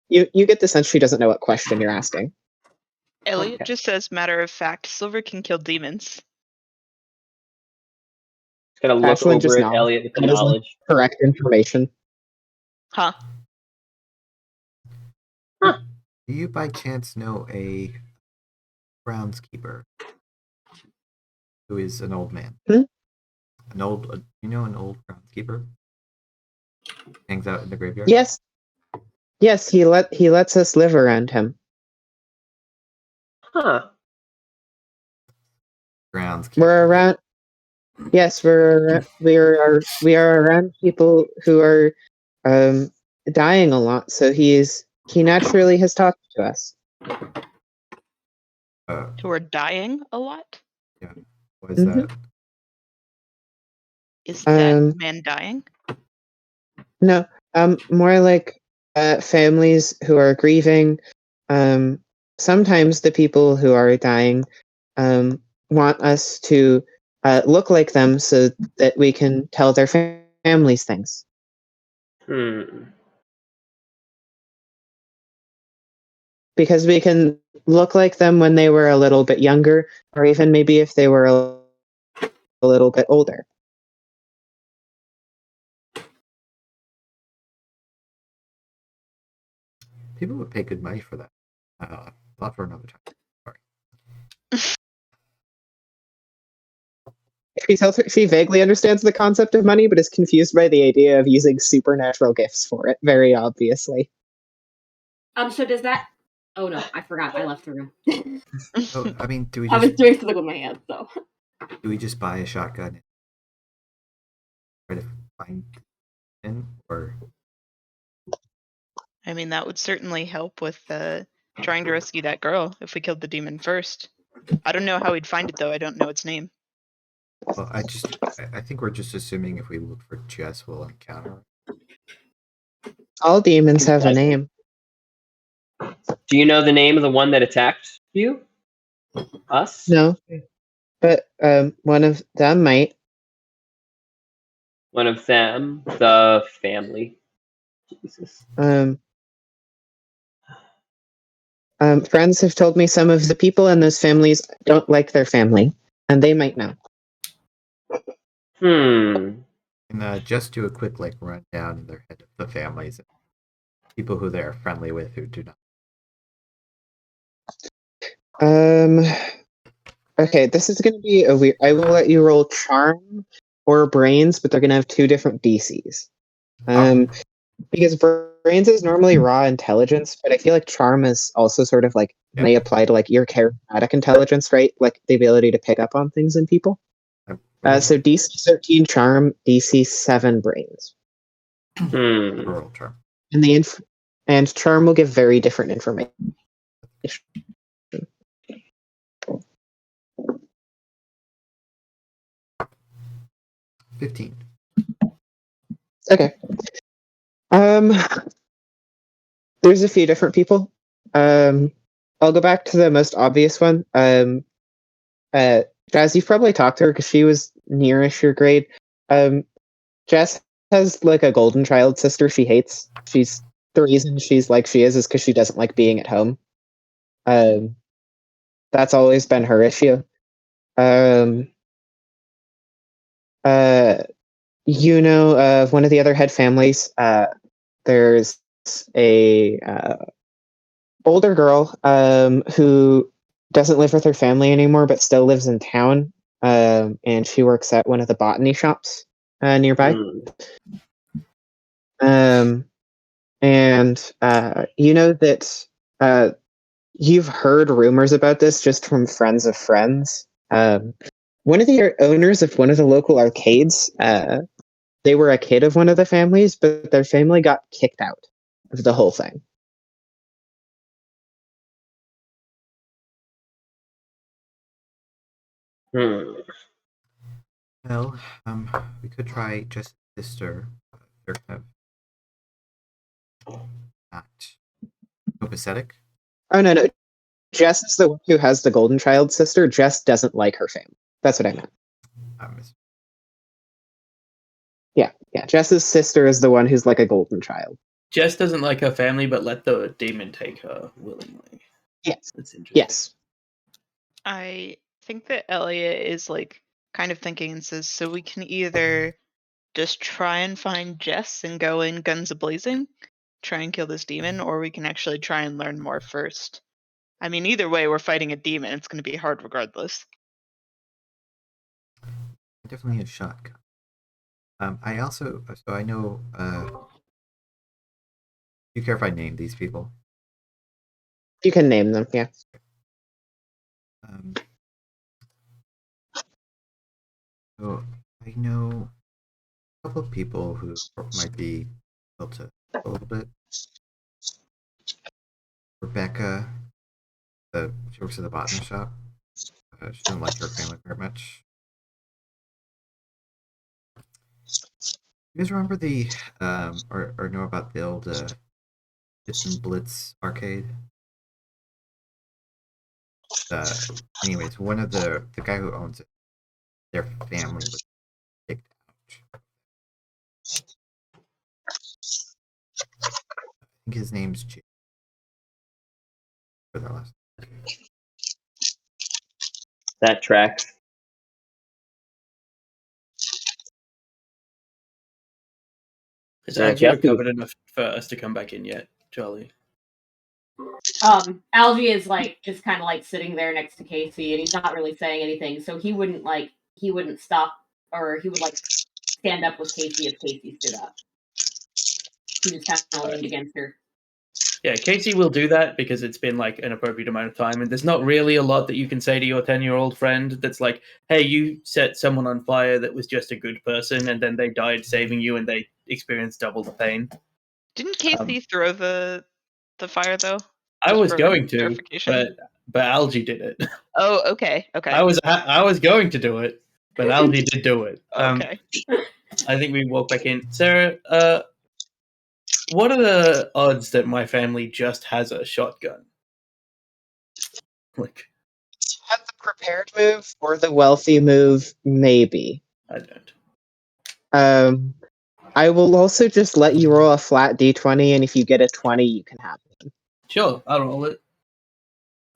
You get the sense she doesn't know what question you're asking. Okay. just says, matter of fact, silver can kill demons. Gonna look Ashlyn just over at nods. Elliot with the That is, like, knowledge. correct information. Huh? Do you by chance know a groundskeeper who is an old man? Hmm? An old groundskeeper? Hangs out in the graveyard? Yes. Yes, he lets us live around him. Huh. Groundskeeper. We're around. Yes, we are around people who are dying a lot. So he naturally has talked to us. Who are dying a lot? What is Mhm. that? Is that Um, man dying? No, more like families who are grieving. Sometimes the people who are dying want us to look like them so that we can tell their families things. Because we can look like them when they were a little bit younger, or even maybe if they were a little bit older. People would pay good money for that. Thought for another time. She vaguely understands the concept of money, but is confused by the idea of using supernatural gifts for it, very obviously. So does that? Oh no, I forgot. I left the room. So, I mean, do we I was just doing something with my hands, so. buy a shotgun and try to find him, or I mean, that would certainly help with trying to rescue that girl if we killed the demon first. I don't know how we'd find it, though. I don't know its name. well, I think we're just assuming if we look for Jess, we'll encounter her. All demons have a name. Do you know the name of the one that attacked you? Us? No, but one of them might. One of them, the family. Jesus. Friends have told me some of the people in those families don't like their family, and they might know. And just do a quick rundown in their head of the families and people who they're friendly with who do not. Okay, this is going to be a weird. I will let you roll charm or brains, but they're going to have two different DCs. Because brains is normally raw intelligence, but I feel like charm is also sort of like may apply to like your charismatic intelligence, right? Like the ability to pick up on things in people. So DC 13 charm, DC 7 brains. Rural charm. And charm will give very different information. 15. Okay. There's a few different people. I'll go back to the most obvious one. Jazz, you've probably talked to her because she was nearish your grade. Jess has like a golden child sister she hates. She's the reason she's like she is because she doesn't like being at home. That's always been her issue. You know, of one of the other head families, there's a older girl who doesn't live with her family anymore, but still lives in town, and she works at one of the botany shops nearby. And you know that you've heard rumors about this just from friends of friends. One of the owners of one of the local arcades, they were a kid of one of the families, but their family got kicked out of the whole thing. Well, we could try just sister. They're kind of not copacetic. Oh no, Jess is the one who has the golden child sister. Jess doesn't like her family. That's what I meant. Yeah. Jess's sister is the one who's like a golden child. Jess doesn't like her family, but let the demon take her willingly. Yes. That's interesting. Yes. I think that Elliot is like kind of thinking and says, so we can either just try and find Jess and go in guns a-blazing, try and kill this demon, or we can actually try and learn more first. I mean, either way, we're fighting a demon. It's going to be hard regardless. Definitely a shotgun. I also, so I know, do you care if I name these people? You can name them, yeah. So I know a couple of people who might be able to help a little bit. Rebecca, she works at the botanist shop. She doesn't like her family very much. You guys remember the or know about the old Bits and Blitz arcade? Anyways, one of the guy who owns it, their family was kicked out. I think his name's Jay. For their last. That tracks. Is Algie recovered enough for us to come back in yet, Charlie? Algie is like just kind of like sitting there next to Casey, and he's not really saying anything. So he wouldn't stop, or he would like stand up with Casey if Casey stood up. He just kind of leaned against her. Yeah, Casey will do that because it's been like an appropriate amount of time, and there's not really a lot that you can say to your 10-year-old friend that's like, hey, you set someone on fire that was just a good person, and then they died saving you, and they experienced double the pain. Didn't Casey throw the fire though? I was going to, but Algie did it. Oh, okay. I was going to do it, but Algie did do it. Okay. I think we walk back in. Sarah, what are the odds that my family just has a shotgun? Like, do you have the prepared move or the wealthy move? Maybe. I don't. I will also just let you roll a flat d20, and if you get a 20, you can have it. Sure, I'll roll it.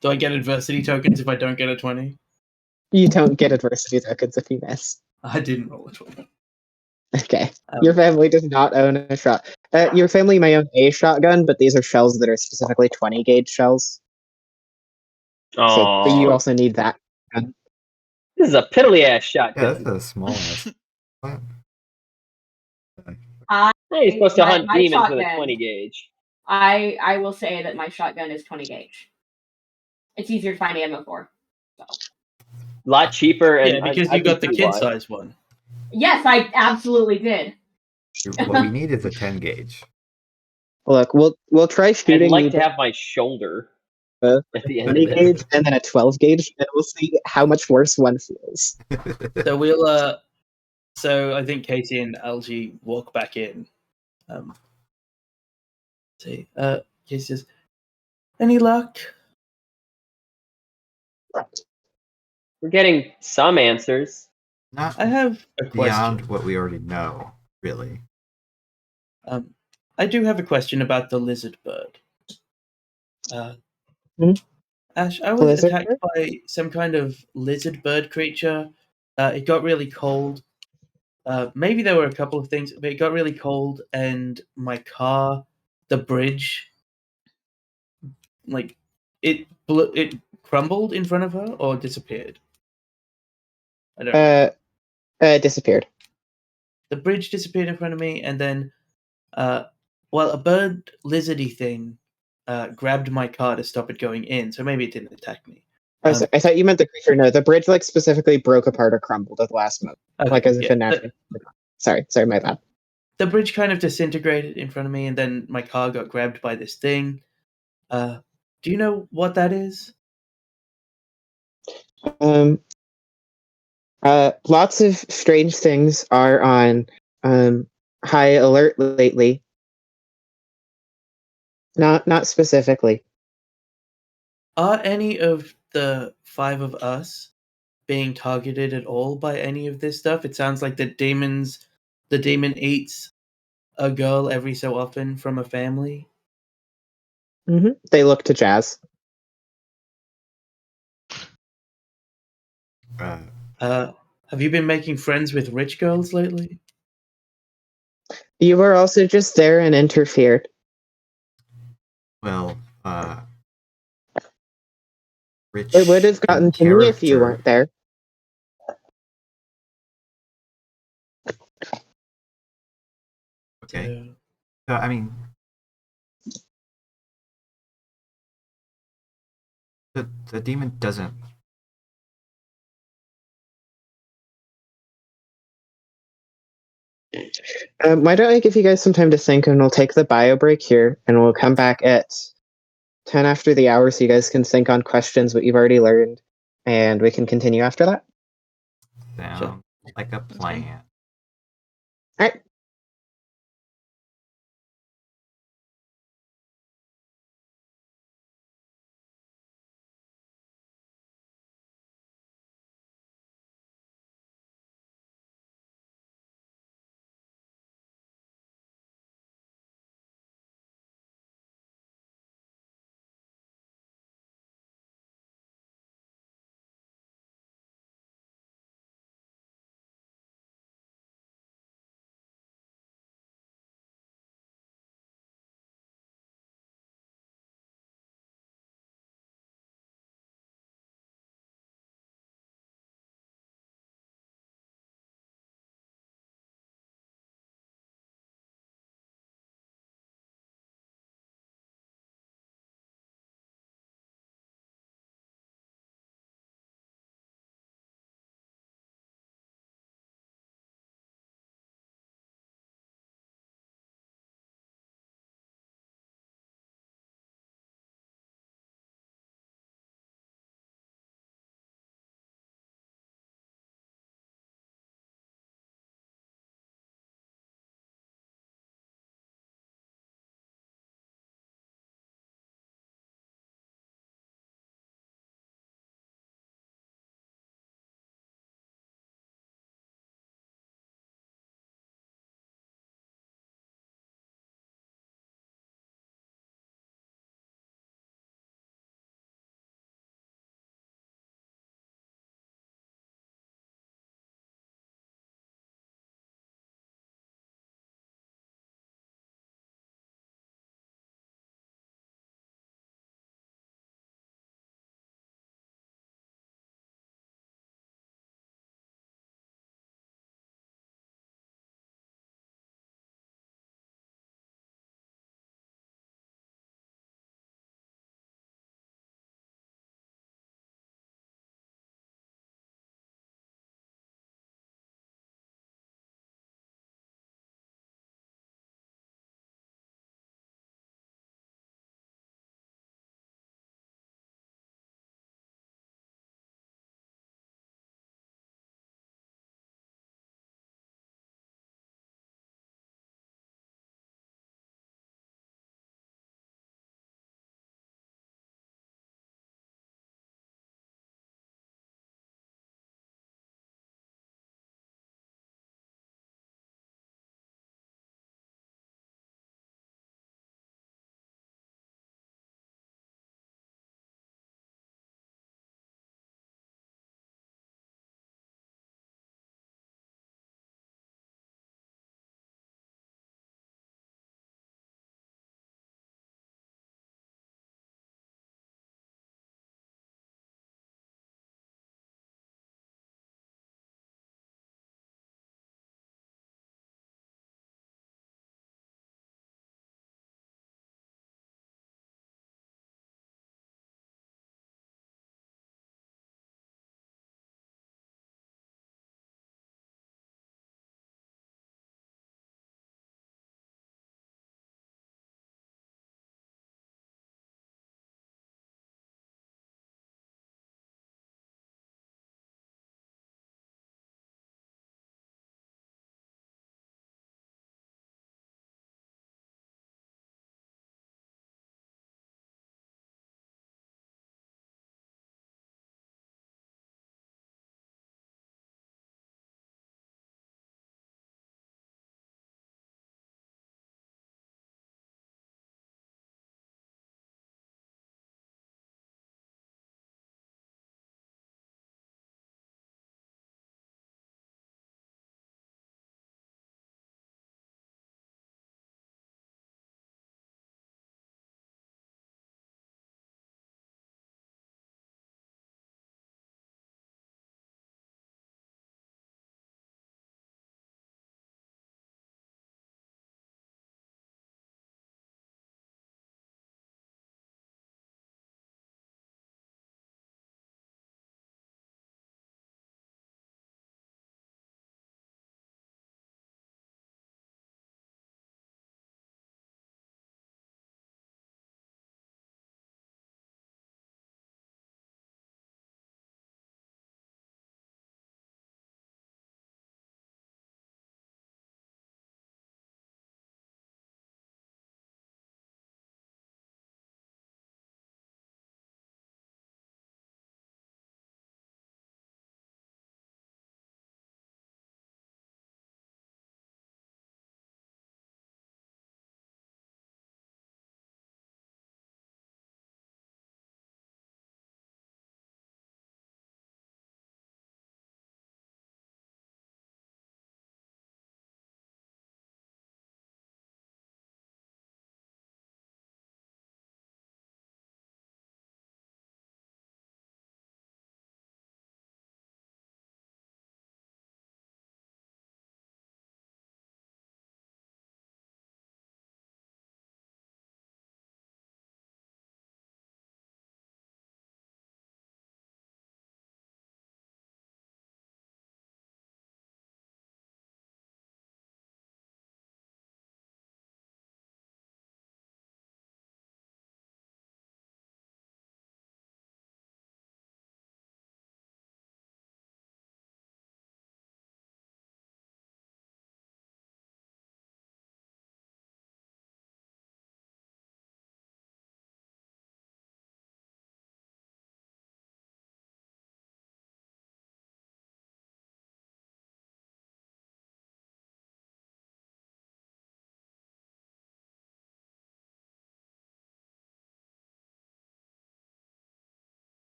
Do I get adversity tokens if I don't get a 20? You don't get adversity tokens if you miss. I didn't roll a 20. Okay. Your family does not own a shot. Your family may own a shotgun, but these are shells that are specifically 20 gauge shells. So, but you also need that gun. This is a piddly ass shotgun. Yeah, that's a small ass. You're supposed to hunt demons with a 20 gauge. I will say that my shotgun is 20 gauge. It's easier to find ammo for. So. A lot cheaper. And because you got the kid size one. Yes, I absolutely did. What we need is a 10 gauge. Look, we'll try shooting. I'd like to have my shoulder at the end of it. Gauge and then a 12 gauge, and we'll see how much worse one feels. So we'll so I think Casey and Algie walk back in. Casey says, any luck? We're getting some answers. Not I have a question. Beyond what we already know, really. I do have a question about the lizard bird. Ash, I was attacked by some kind of lizard bird creature. It got really cold. Maybe there were a couple of things, but it got really cold, and my car, the bridge, like it crumbled in front of her or disappeared. I don't know. Disappeared. The bridge disappeared in front of me, and then, a bird lizardy thing grabbed my car to stop it going in, so maybe it didn't attack me. I thought you meant the creature. No, the bridge specifically broke apart or crumbled at the last moment, as if it naturally. Sorry, my bad. The bridge kind of disintegrated in front of me, and then my car got grabbed by this thing. Do you know what that is? Lots of strange things are on high alert lately. Not specifically. Are any of the 5 of us being targeted at all by any of this stuff? It sounds like the demon eats a girl every so often from a family. They look to Jazz. Have you been making friends with rich girls lately? You were also just there and interfered. Well, rich It would have in gotten to me if you character. weren't there. Okay. I mean, the demon doesn't. Why don't I give you guys some time to think, and we'll take the bio break here, and we'll come back at 10 after the hour so you guys can think on questions, what you've already learned, and we can continue after that. Sound like a plan. All right.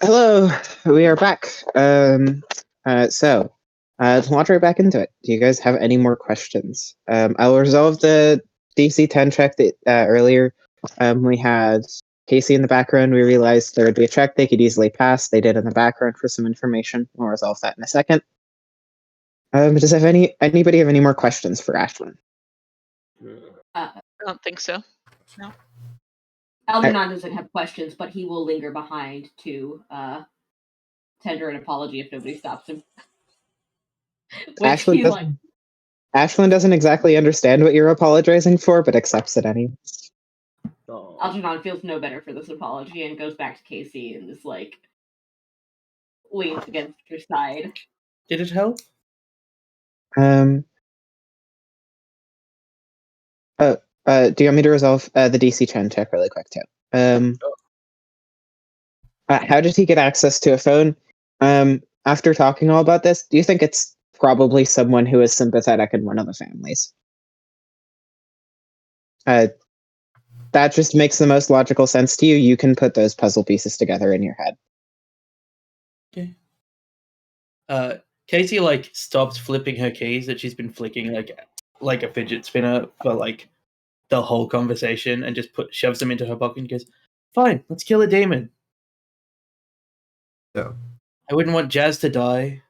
Hello, we are back. So to launch right back into it, do you guys have any more questions? I'll resolve the DC 10 check that earlier. We had Casey in the background. We realized there would be a check they could easily pass. They did in the background for some information. We'll resolve that in a second. Does anybody have any more questions for Ashlyn? I don't think so. No. Algernon doesn't have questions, but he will linger behind to tender an apology if nobody stops him. Ashlyn doesn't exactly understand what you're apologizing for, but accepts it anyway. Algernon feels no better for this apology and goes back to Casey and is like leans against her side. Did it help? Do you want me to resolve the DC 10 check really quick too? How did he get access to a phone? After talking all about this, do you think it's probably someone who is sympathetic in one of the families? That just makes the most logical sense to you. You can put those puzzle pieces together in your head. Okay. Casey stops flipping her keys that she's been flicking like a fidget spinner for the whole conversation, and just shoves them into her pocket and goes, "Fine, let's kill a demon." So I wouldn't want Jazz to die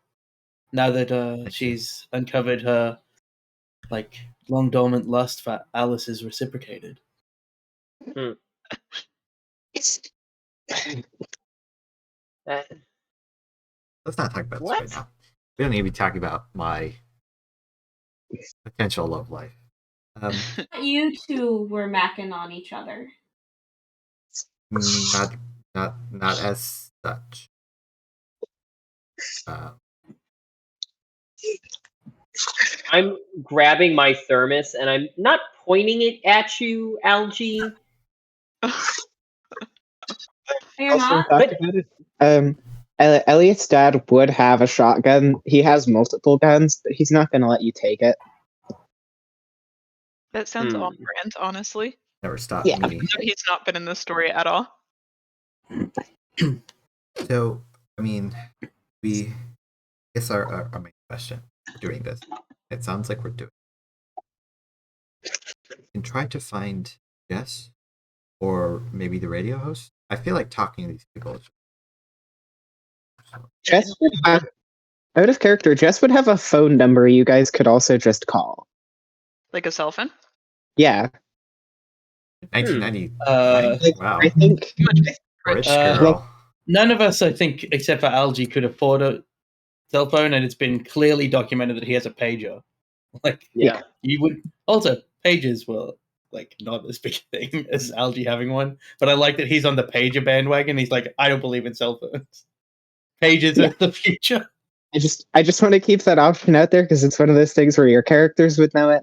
now that she's uncovered her long dormant lust for Alice is reciprocated. let's not talk about this right now. We don't need to be talking about my potential love life. You two were macking on each other. Not as such. I'm grabbing my thermos and I'm not pointing it at you, Algie. You're not? Elliot's dad would have a shotgun. He has multiple guns, but he's not going to let you take it. That sounds on brand, honestly. Never stopped me. He's not been in this story at all. So, I mean, I guess our main question doing this, it sounds like we're doing. We can try to find Jess, or maybe the radio host. I feel like talking to these people. Jess would have, out of character, Jess would have a phone number you guys could also just call. Like a cell phone? Yeah. 1990. Wow. I think Rich girl. None of us, I think, except for Algie, could afford a cell phone, and it's been clearly documented that he has a pager. You would also pages were not as big a thing as Algie having one, but I like that he's on the pager bandwagon. He's like, I don't believe in cell phones. Pages are the future. I just want to keep that option out there because it's one of those things where your characters would know it.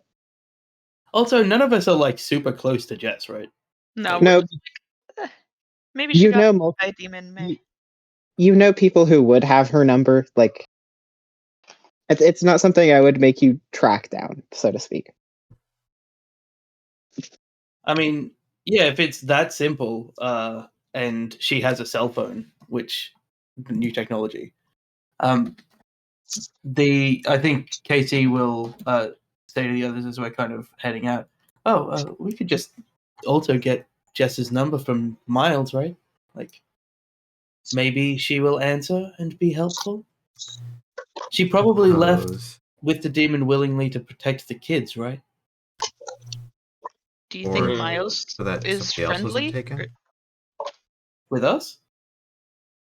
Also, none of us are super close to Jess, right? No. Maybe she got by Demon May. You know people who would have her number. It's not something I would make you track down, so to speak. I mean, yeah, if it's that simple, and she has a cell phone, which new technology. I think Casey will say to the others as we're kind of heading out. We could just also get Jess's number from Miles, right? Maybe she will answer and be helpful. She probably left with the demon willingly to protect the kids, right? Do you think Miles is friendly? With us?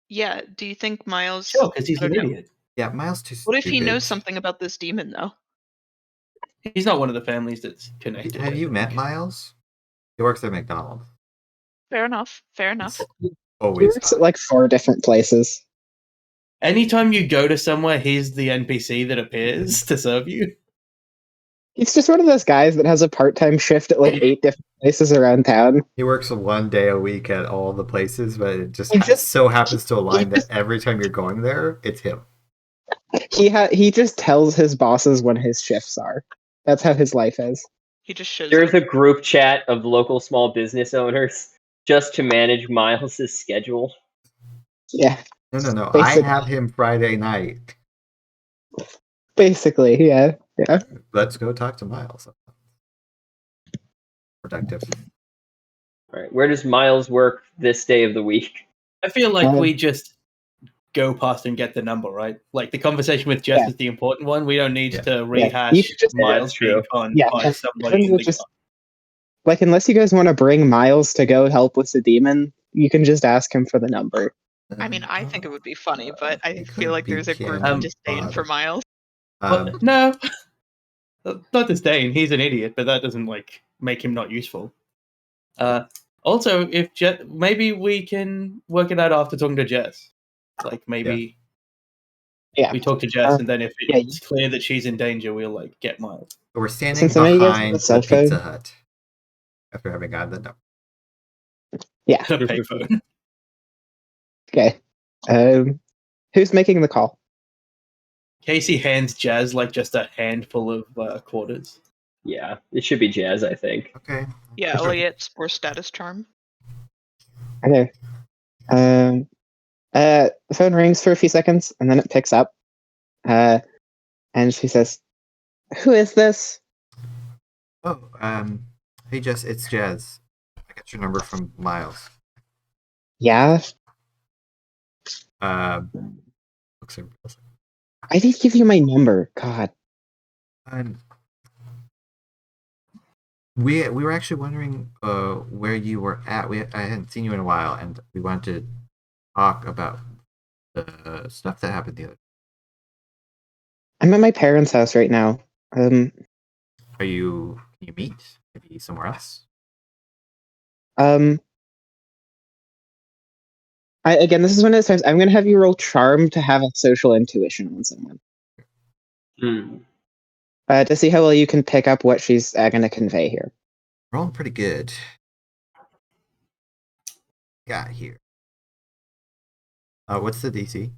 Yeah, do you think Miles... Sure, because he's an idiot. Yeah, Miles too What if he stupid. knows something about this demon, though? He's not one of the families that's connected. Have you met Miles? He works at McDonald's. Fair enough. He Always. works at 4 different places. Anytime you go to somewhere, he's the NPC that appears to serve you. He's just one of those guys that has a part-time shift at 8 different places around town. He works 1 day a week at all the places, but it just so happens to align that every time you're going there, it's him. He just tells his bosses when his shifts are. That's how his life is. He just shows There's a group chat of local small business owners just to manage Miles's schedule. Yeah. No. I Basically. have him Friday night. Basically, yeah. Let's go talk to Miles. Productive. All right. Where does Miles work this day of the week? I feel like Um, we just go past and get the number, right? Like the conversation with Jess Yeah. is the important one. We don't need Yeah. to You rehash could just- Yeah, Miles that's true. being conned Yeah, by Kevin somebody in would the just like, unless you guys want to bring Miles to go help with the demon, you can just ask him for the number. I mean, I think it would be funny, but I Because feel like there's a we group can't of disdain for bother. Miles. Well, no, not disdain. He's an idiot, but that doesn't like make him not useful. Also, if maybe we can work it out after talking to Jess. Like maybe Yeah. we talk to Jess, and then if yeah, it's clear that she's in danger, we'll like get Miles. We're standing Since some of you guys have behind a cell the Pizza phone- Hut after having gotten the number. Yeah. A payphone. Okay. Who's making the call? Casey hands Jazz like just a handful of quarters. Yeah, it should be Jazz, I think. Okay. Yeah, Elliot's or status charm. Okay. The phone rings for a few seconds and then it picks up. And she says, "Who is this?" Oh, hey Jess, it's Jazz. I got your number from Miles. Yeah, Looks like I did give you my number. God. We were actually wondering where you were at. I hadn't seen you in a while, and we wanted to talk about the stuff that happened the other. I'm at my parents' house right now. Can you meet maybe somewhere else? Again, this is one of those times I'm gonna have you roll charm to have a social intuition on someone. To see how well you can pick up what she's gonna convey here. Rolling pretty good. Got here. What's the DC?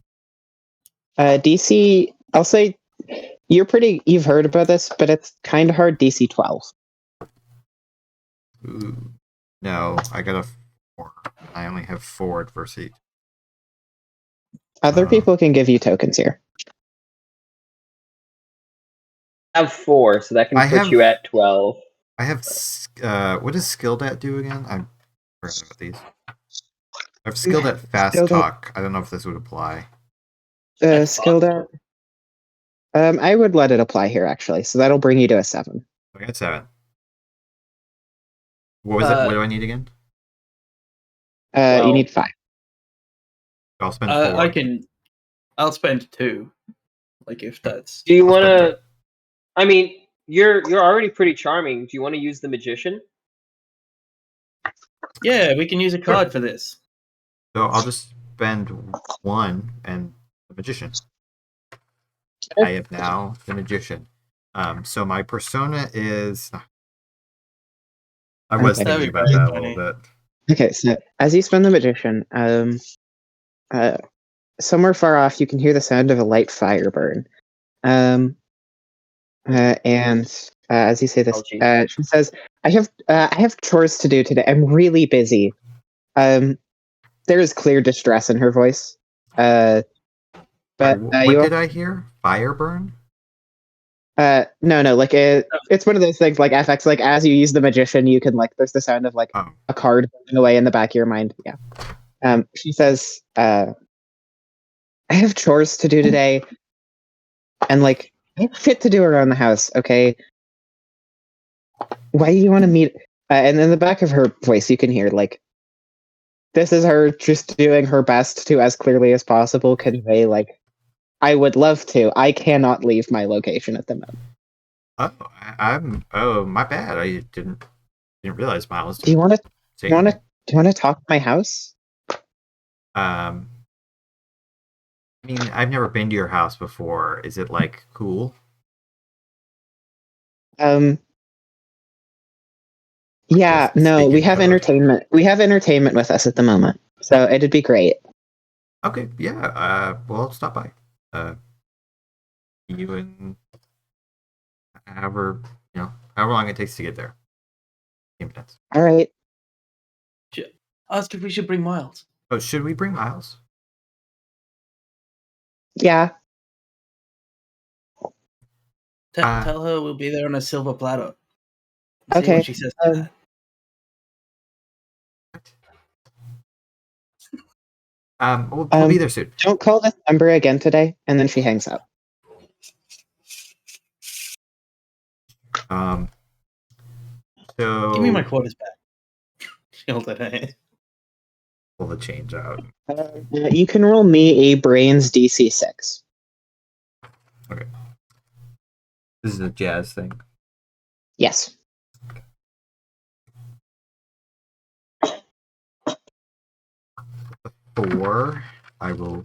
DC, I'll say you've heard about this, but it's kind of hard. DC 12. Ooh. No, I got a 4. I only have 4 adversity. Other people can give you tokens here. I have 4, so that can put you at 12. I have what does skilled at do again? I'm forgetting about these. I've skilled at fast talk. I don't know if this would apply. Skilled at. I would let it apply here actually, so that'll bring you to a 7. I got 7. What was it? What do I need again? You need 5. I'll spend 4. I'll spend 2. Like if that's. Do you want to? I mean, you're already pretty charming. Do you want to use the magician? Yeah, we can use a card for this. So I'll just spend 1 and the magician. I am now the magician. So my persona is. I was thinking about that a little bit. Okay, so as you spend the magician, somewhere far off you can hear the sound of a light fire burn. And as you say this, she says, I have chores to do today. I'm really busy. There is clear distress in her voice. But what did I hear? Fire burn? No, like it's one of those things like FX, like as you use the magician, you can like there's the sound of like a card going away in the back of your mind. Yeah. She says, I have chores to do today, and like I have shit to do around the house, okay? Why do you want to meet? And in the back of her voice, you can hear like this is her just doing her best to, as clearly as possible, convey like, I would love to. I cannot leave my location at the moment. Oh, my bad. I didn't realize Miles. Do you want to talk to my house? I mean, I've never been to your house before. Is it like cool? Yeah, no, we have entertainment. We have entertainment with us at the moment, so it'd be great. Okay, yeah. Well, stop by. You and however long it takes to get there. 15 minutes. All right. Ask if we should bring Miles. Oh, should we bring Miles? Yeah. Tell her we'll be there on a silver platter. See Okay. what she says to that. We'll be there soon. Don't call this number again today, and then she hangs up. So Give me my quarters back. She'll let her hand. pull the change out. You can roll me a brains DC 6. Okay. This is a jazz thing. Yes. Four. I will.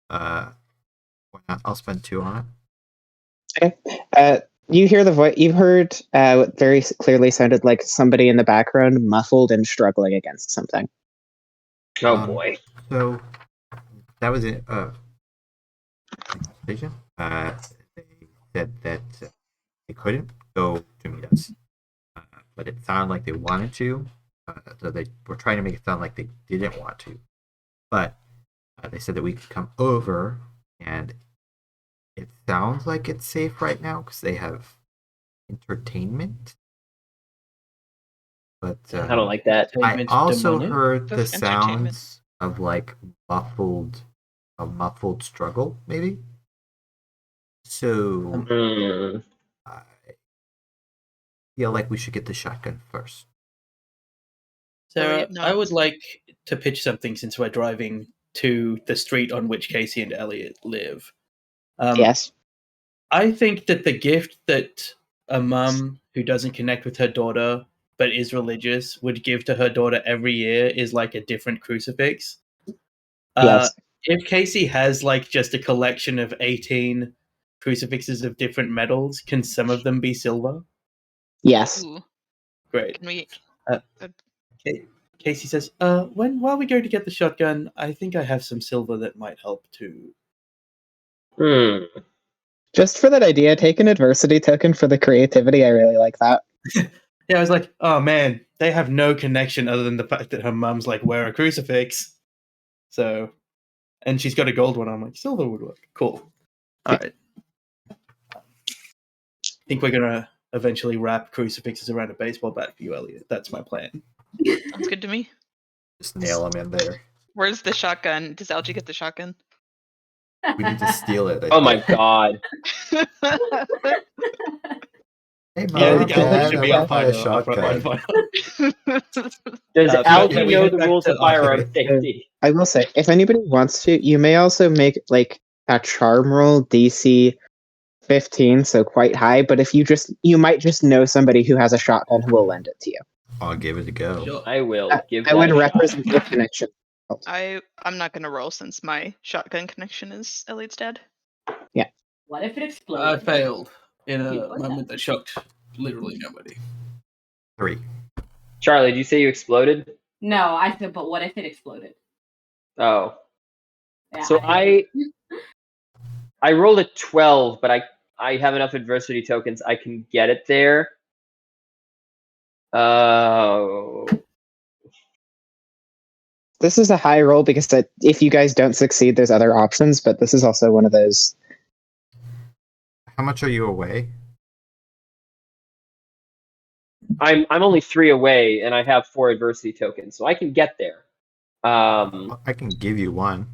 Why not? I'll spend 2 on it. Okay. You hear the voice. You heard what very clearly sounded like somebody in the background, muffled and struggling against something. Oh boy. So that was it. They said that they couldn't go to meet us, but it sounded like they wanted to. So they were trying to make it sound like they didn't want to, but they said that we could come over, and it sounds like it's safe right now because they have entertainment. But I don't like that. I Entertainment also demonic? heard the Of entertainment. sounds of like a muffled struggle, maybe. So Mm. I feel like we should get the shotgun first. Sarah, Elliot, no. I would like to pitch something since we're driving to the street on which Casey and Elliot live. Yes. I think that the gift that a mum who doesn't connect with her daughter but is religious would give to her daughter every year is like a different crucifix. Yes. If Casey has like just a collection of 18 crucifixes of different metals, can some of them be silver? Yes. Ooh, Great. can we? Casey says, while we go to get the shotgun, I think I have some silver that might help too. Hmm. Just for that idea, take an adversity token for the creativity. I really like that. Yeah, I was like, oh man, they have no connection other than the fact that her mum's like, wear a crucifix. So, and she's got a gold one. I'm like, silver would work. Cool. All right. I think we're gonna eventually wrap crucifixes around a baseball bat for you, Elliot. That's my plan. Sounds good to me. Just nail them in there. Where's the shotgun? Does Algie get the shotgun? We need to steal it. I Oh my think. god. Hey, Yeah, I Mom, think Elliot Dad, should I be on want my fire. On frontline shotgun. fire. Does but Algie yeah, we know head the back rules to of firearm Arthur. safety? I will say, if anybody wants to, you may also make like a charm roll DC 15, so quite high. But if you might just know somebody who has a shotgun who will lend it to you. I'll give it a go. Sure. I will give I that would a shot. represent your connection. I'm not gonna roll since my shotgun connection is Elliot's dad. What if it I exploded? failed in You a would moment that shocked literally nobody. 3. Charlie, did you say you exploded? No, I said, but what if it exploded? Oh. Yeah, So I rolled a 12, but I have enough adversity tokens. I can get it there. Oh. This is a high roll because if you guys don't succeed, there's other options. But this is also one of those. How much are you away? I'm only 3 away, and I have 4 adversity tokens, so I can get there. I can give you 1.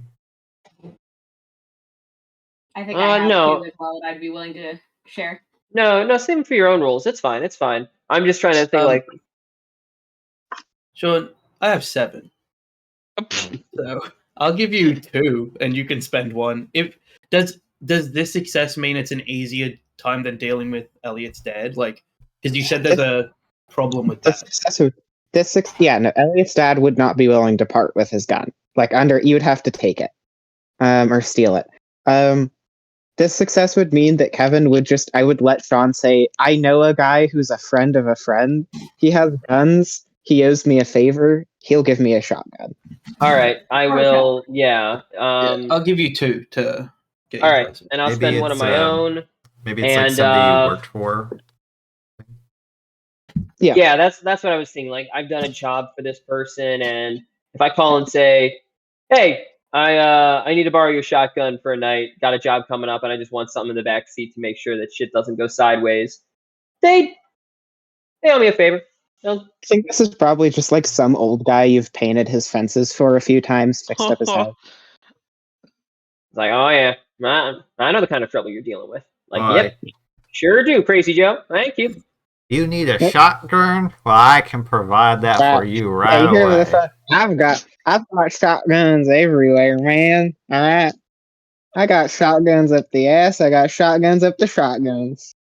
I think I have no. two as well that I'd be willing to share. No, save them for your own rolls. It's fine. I'm just trying to think like. Sean, I have 7. So I'll give you 2, and you can spend 1. If does this success mean it's an easier time than dealing with Elliot's dad? Like, because you said there's a problem with that. Elliot's dad would not be willing to part with his gun. Like you would have to take it, or steal it. This success would mean that Kevin I would let Sean say, I know a guy who's a friend of a friend. He has guns. He owes me a favor. He'll give me a shotgun. All right, I will. Yeah. I'll give you 2 to get. All right, and I'll Maybe spend one of my own. Maybe it's And, like somebody you worked for. Yeah, that's what I was thinking. Like, I've done a job for this person, and if I call and say, "Hey, I need to borrow your shotgun for a night. Got a job coming up, and I just want something in the back seat to make sure that shit doesn't go sideways. They owe me a favor. I think this is probably just like some old guy you've painted his fences for a few times, fixed up his house. It's like, oh yeah, I know the kind of trouble you're dealing with. Like, Boy. yep, sure do, Crazy Joe. Thank you. You need a shotgun? Well, I can provide that for you right you hear away. this? I've got shotguns everywhere, man. All right, I got shotguns up the ass. I got shotguns up the shotguns.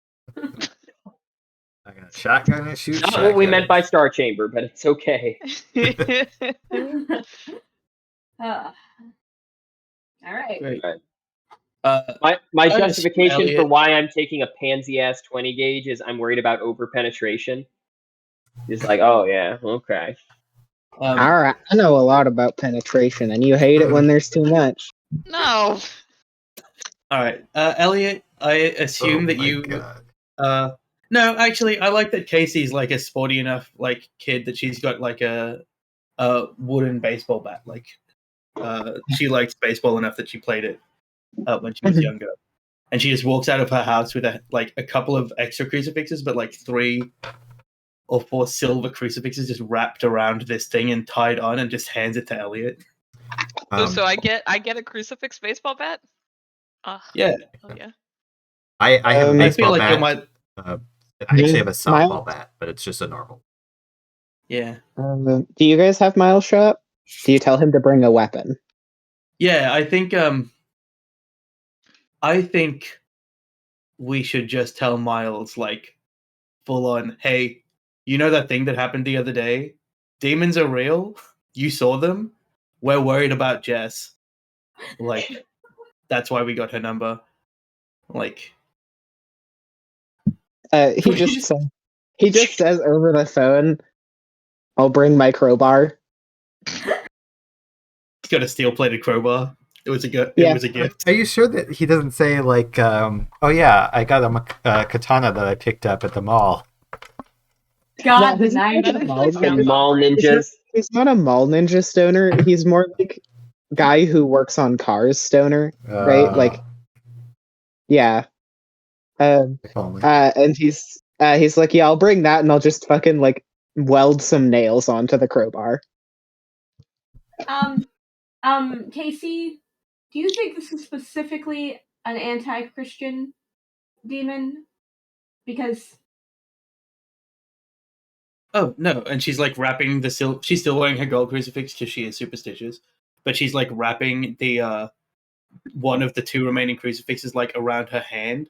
I got a shotgun and shoot Not what we meant by Star Chamber, but it's okay. All right. Great. My I justification Elliot- for why I'm taking a pansy ass 20 gauge is I'm worried about over penetration. He's like, oh yeah, okay. All right, I know a lot about penetration, and you hate it when there's too much. No. All right, Elliot. I assume that you. No, actually, I like that Casey's like a sporty enough like kid that she's got like a wooden baseball bat. Like, she likes baseball enough that she played it when she was younger, and she just walks out of her house with a couple of extra crucifixes, but like 3 or 4 silver crucifixes just wrapped around this thing and tied on, and just hands it to Elliot. So I get a crucifix baseball bat? Yeah. Oh yeah. I have a I baseball feel like bat. you might. I actually have a softball bat, but it's just a normal. Yeah. Do you guys have Miles show up? Do you tell him to bring a weapon? Yeah, I think we should just tell Miles, like, full on, hey, you know that thing that happened the other day? Demons are real. You saw them. We're worried about Jess. Like, that's why we got her number. Like, He just says over the phone, "I'll bring my crowbar." he's got a steel-plated crowbar. It was a gift. Are you sure that he doesn't say like, oh yeah, I got a katana that I picked up at the mall? God, No, the 90s. Mall ninjas. He's not a mall ninja stoner. He's more like guy who works on cars stoner, right? Like, yeah. And he's like, yeah, I'll bring that, and I'll just fucking like weld some nails onto the crowbar. Casey, do you think this is specifically an anti-Christian demon? Because Oh no! And she's like wrapping the she's still wearing her gold crucifix because she is superstitious, but she's like wrapping the one of the 2 remaining crucifixes like around her hand,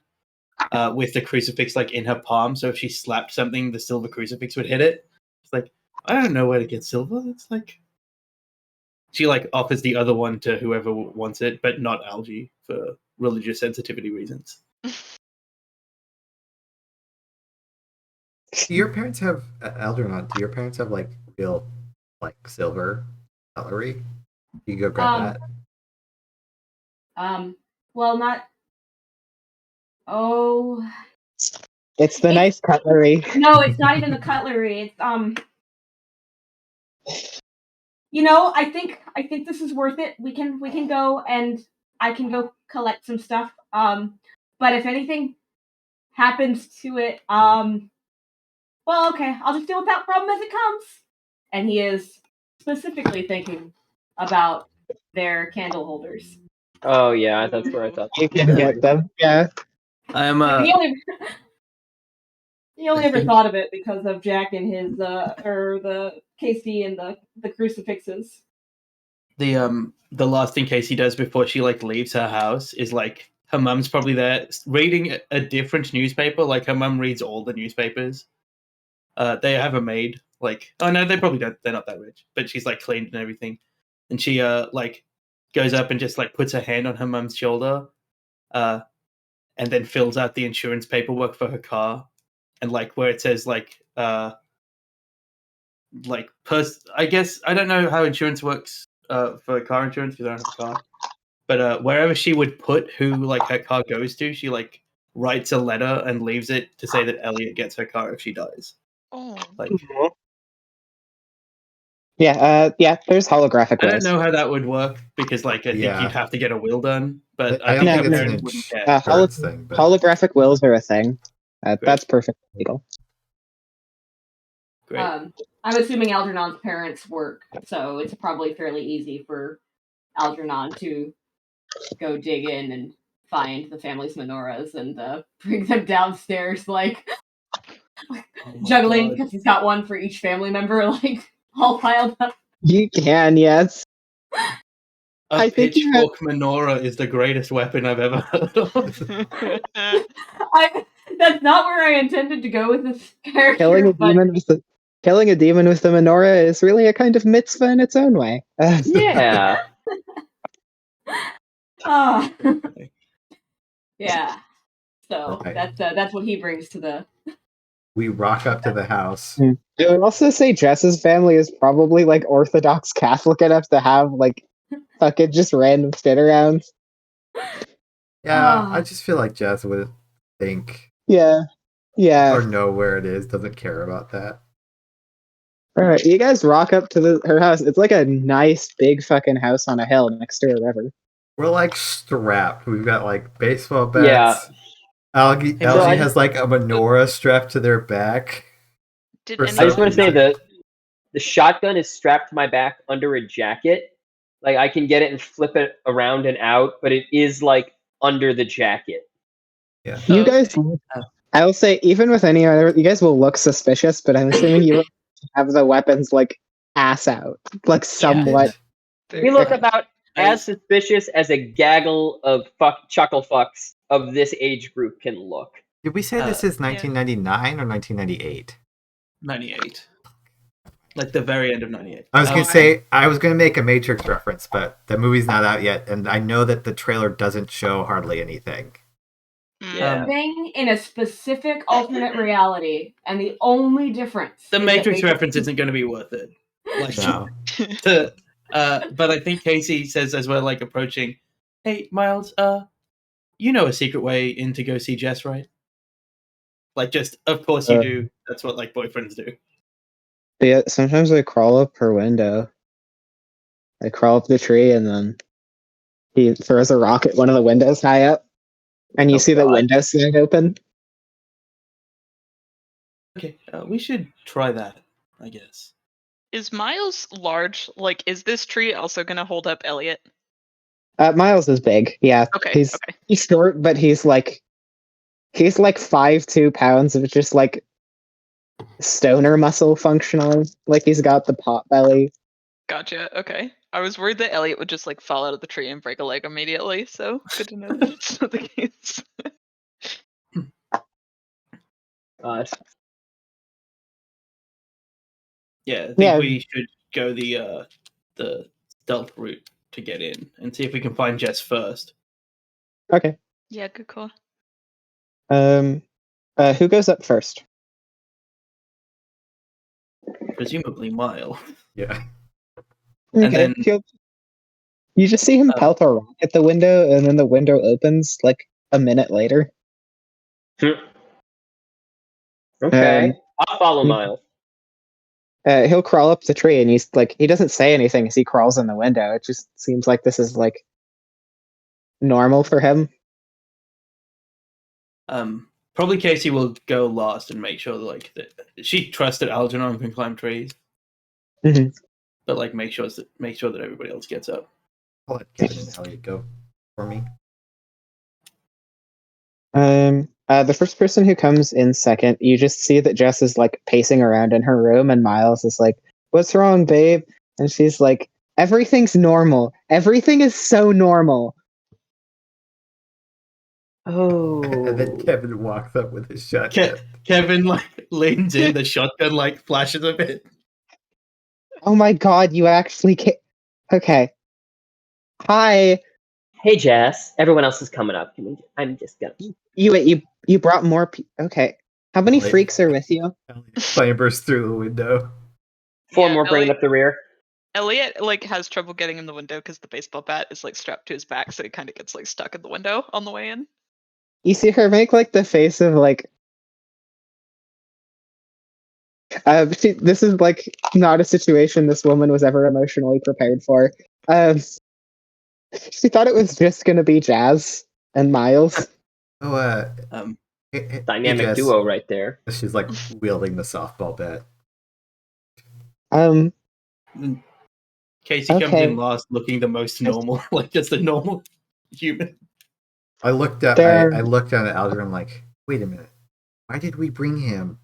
with the crucifix like in her palm. So if she slapped something, the silver crucifix would hit it. It's like, I don't know where to get silver. It's like she like offers the other one to whoever wants it, but not Algie for religious sensitivity reasons. Do your parents have Algernon? Do your parents have like real like silver cutlery? You go grab that. Well, not. Oh. It's the nice cutlery. No, it's not even the cutlery. It's You know, I think this is worth it. We can go, and I can go collect some stuff. But if anything happens to it, well, okay, I'll just deal with that problem as it comes. And he is specifically thinking about their candle holders. Oh yeah, that's where I thought. You can get them. Yeah. I'm He only ever thought of it because of Jack and his or the Casey and the crucifixes. The last thing Casey does before she like leaves her house is like her mum's probably there reading a different newspaper. Like her mum reads all the newspapers. They have a maid. Like, oh no, they probably don't. They're not that rich, but she's like cleaned and everything. And she like goes up and just like puts her hand on her mum's shoulder, and then fills out the insurance paperwork for her car. And like where it says like I guess I don't know how insurance works for car insurance because I don't have a car. But wherever she would put who like her car goes to, she like writes a letter and leaves it to say that Elliot gets her car if she dies. Oh. Like Yeah, there's holographic I don't wills. know how that would work because, like, I think Yeah. you'd have to get a will done. But I I don't think think the it's parents an wouldn't care. insurance thing, but Holographic wills are a thing. That's perfectly legal. Great. I'm assuming Algernon's parents work, so it's probably fairly easy for Algernon to go dig in and find the family's menorahs and bring them downstairs, like Oh my juggling God. because he's got one for each family member, like all piled up. You can, yes. A I think you have- pitchfork menorah is the greatest weapon I've ever heard of. That's not where I intended to go with this character. Killing a but demon with the menorah is really a kind of mitzvah in its own way. Yeah. Ah. Yeah. So Right. that's what he brings to the. we rock up to the house. I would also say Jess's family is probably like Orthodox Catholic enough to have like fucking just random sit arounds. Yeah, I just feel like Jess would think Yeah. or know where it is, doesn't care about that. Alright, you guys rock up to her house. It's like a nice big fucking house on a hill next to a river. We're like strapped. We've got like baseball bats. Yeah. Algie so I has like a menorah strapped to their back. Did I I just want to say Something. that the shotgun is strapped to my back under a jacket. Like I can get it and flip it around and out, but it is like under the jacket. Yeah. You guys, I will say, even with any other, you guys will look suspicious, but I'm assuming you have the weapons like ass out, like somewhat. We look about as suspicious as a gaggle of chuckle fucks of this age group can look. Did we say this is 1999 or 1998? 98. Like the very end of 98. I was gonna say I was gonna make a Matrix reference, but the movie's not out yet, and I know that the trailer doesn't show hardly anything. Yeah. Thing in a specific alternate reality, and the only difference. The is that Matrix they- reference isn't going to be worth it. Like, No. but I think Casey says as we're like approaching, "Hey, Miles, you know a secret way in to go see Jess, right?" Like, just of course you do. That's what like boyfriends do. Yeah, sometimes I crawl up her window. I crawl up the tree, and then he throws a rock at one of the windows high up, and you see the window swing open. Okay, we should try that, I guess. Is Miles large? Like, is this tree also going to hold up Elliot? Miles is big. Yeah, Okay. he's short, but he's like 5'2" pounds of just like stoner muscle functionally. Like he's got the pot belly. Gotcha. Okay. I was worried that Elliot would just like fall out of the tree and break a leg immediately. So good to know that it's not the case. Yeah, I think Yeah. we should go the stealth route to get in and see if we can find Jess first. Okay. Yeah, good call. Who goes up first? Presumably Miles. Yeah. And Okay. then- You just see him pelt a rock at the window, and then the window opens like a minute later. Okay. I'll follow Miles. He'll crawl up the tree, and he doesn't say anything as he crawls in the window. It just seems like this is like normal for him. Probably Casey will go last and make sure that she trusted Algernon can climb trees. Mhm. But like make sure that everybody else gets up. I'll let Kevin and Elliot go for me. The first person who comes in second, you just see that Jess is like pacing around in her room, and Miles is like, "What's wrong, babe?" And she's like, "Everything's normal. Everything is so normal." Oh. And then Kevin walks up with his shotgun. Kevin like leans in, the shotgun like flashes a bit. Oh my god, you actually can't. Okay. Hi. Hey, Jess. Everyone else is coming up. I'm just gonna. You brought more okay. How many Wait. freaks are with you? Elliot clambers through the window. Four Yeah, more bringing Elliot- up the rear. Elliot like has trouble getting in the window because the baseball bat is like strapped to his back, so he kind of gets like stuck in the window on the way in. You see her make like the face of like This is like not a situation this woman was ever emotionally prepared for. She thought it was just gonna be Jazz and Miles. Oh, hey, Dynamic Jess. duo right there. She's like wielding the softball bat. Casey comes Okay. in last, looking the most normal, like just a normal human. I looked at There- I looked at Algernon like, wait a minute, why did we bring him?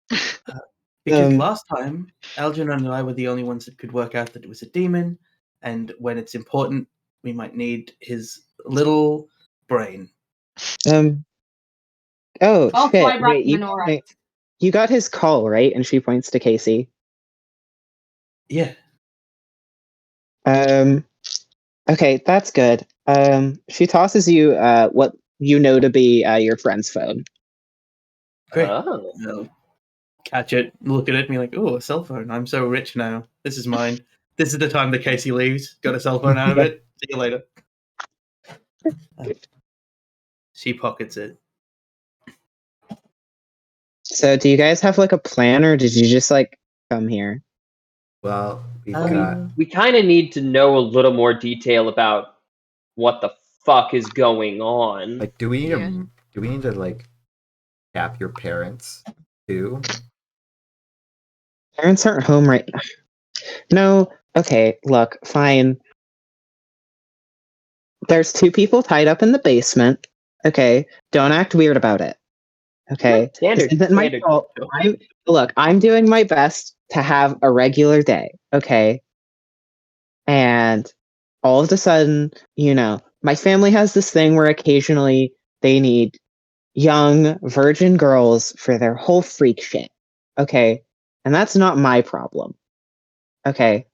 Because Um, last time, Algernon and I were the only ones that could work out that it was a demon, and when it's important, we might need his little brain. Oh Also, I shit! brought Wait, the menorah. you got his call, right? And she points to Casey. Yeah. Okay, that's good. She tosses you what you know to be your friend's phone. Great. Oh. I'll catch it, look at it, and be like, oh, a cell phone. I'm so rich now. This is mine. This is the time that Casey leaves. Got a cell phone out of it. See you later. She pockets it. So, do you guys have like a plan, or did you just like come here? Well, we've Um, got We kind of need to know a little more detail about what the fuck is going on. like, do we need Yeah. to like tap your parents too? Parents aren't home right now. No. Okay. Look. Fine. There's 2 people tied up in the basement. Okay. Don't act weird about it. Okay. Standard. This isn't my Standard. fault. I'm doing my best to have a regular day. Okay. And all of a sudden, my family has this thing where occasionally they need young virgin girls for their whole freak shit. Okay. And that's not my problem. Okay.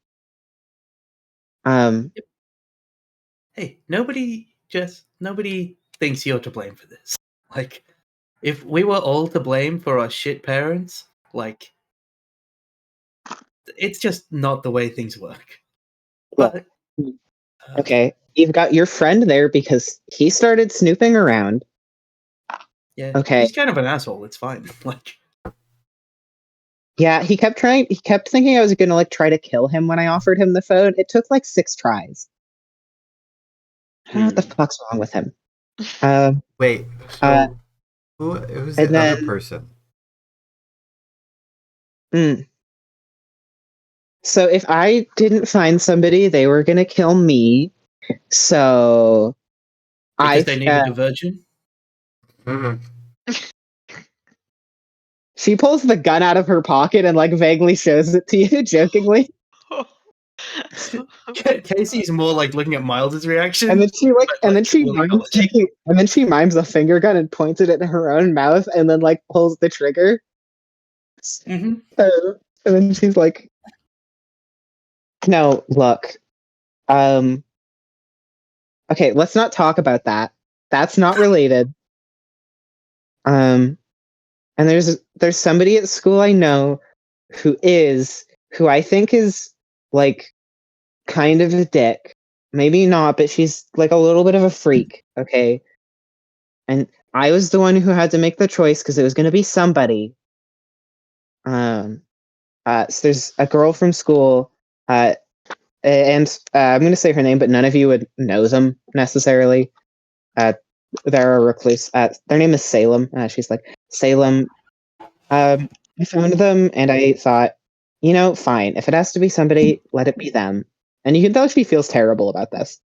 Hey, nobody thinks you're to blame for this. Like, if we were all to blame for our shit parents, like, it's just not the way things work. Look, But okay. You've got your friend there because he started snooping around. yeah, Okay. he's kind of an asshole. It's fine. Like, Yeah, he kept thinking I was gonna like try to kill him when I offered him the phone. It took like 6 tries. I don't know what the fuck's wrong with him. Wait, so Uh, who's the and other then- person? So if I didn't find somebody, they were gonna kill me. So because they needed a virgin. she pulls the gun out of her pocket and like vaguely shows it to you, jokingly. Casey's more like looking at Miles's reaction. And then she like, but, and then like, she fully mimes knowledge. and then she mimes a finger gun and points it at her own mouth, and then like pulls the trigger. Mhm. And then she's like, "No, look, okay, let's not talk about that. That's not related." And there's somebody at school I know who I think is like kind of a dick. Maybe not, but she's like a little bit of a freak, okay? And I was the one who had to make the choice because it was going to be somebody. So there's a girl from school, and I'm going to say her name, but none of you would know them necessarily. They're a recluse. Their name is Salem. She's like, Salem. I found them, and I thought, fine. If it has to be somebody, let it be them. And you can tell she feels terrible about this.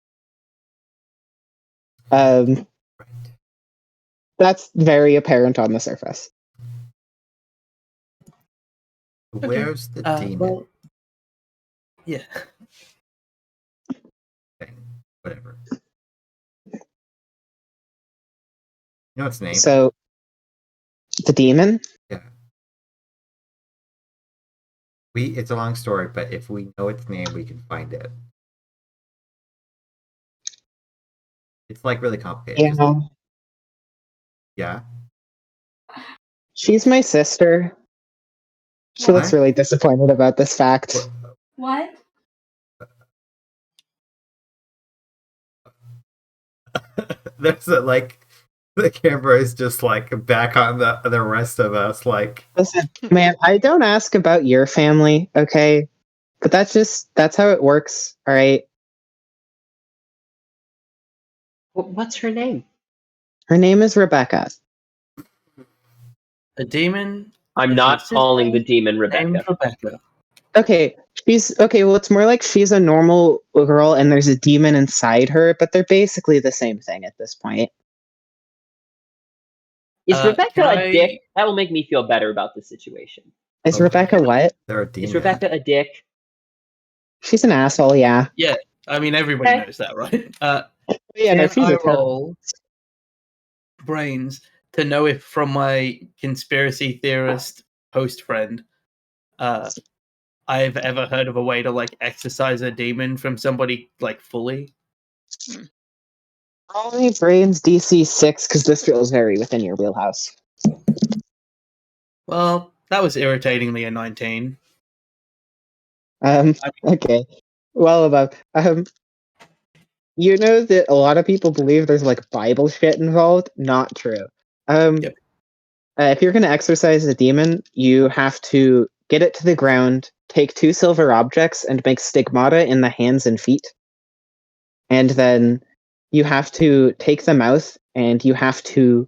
That's very apparent on the surface. Where's the demon? Well, yeah. Okay, whatever. You know its name? So, the demon? Yeah. It's a long story, but if we know its name, we can find it. It's like really complicated. Yeah. Yeah. She's my sister. She What? looks really disappointed about this fact. What? There's a like The camera is just like back on the rest of us. Like, Listen, man, I don't ask about your family, okay? But that's how it works, all right? What's her name? Her name is Rebecca. A demon. I'm is not your calling the sister demon named Rebecca. Rebecca. Okay, she's okay. Well, it's more like she's a normal girl, and there's a demon inside her, but they're basically the same thing at this point. Is Rebecca can a dick? I- That will make me feel better about the situation. Is Okay. Rebecca what? they're a demon. Is Rebecca a dick? She's an asshole, yeah. I mean, everybody Okay. knows that, right? Yeah, no, Can she's I a terrible. roll brains to know if from my conspiracy theorist host friend, I've ever heard of a way to like exorcise a demon from somebody like fully? Only brains DC 6 because this feels very within your wheelhouse. Well, that was irritatingly a 19. Okay. Well above. You know that a lot of people believe there's like Bible shit involved? Not true. Yep. If you're gonna exorcise a demon, you have to get it to the ground, take 2 silver objects, and make stigmata in the hands and feet. And then you have to take the mouth, and you have to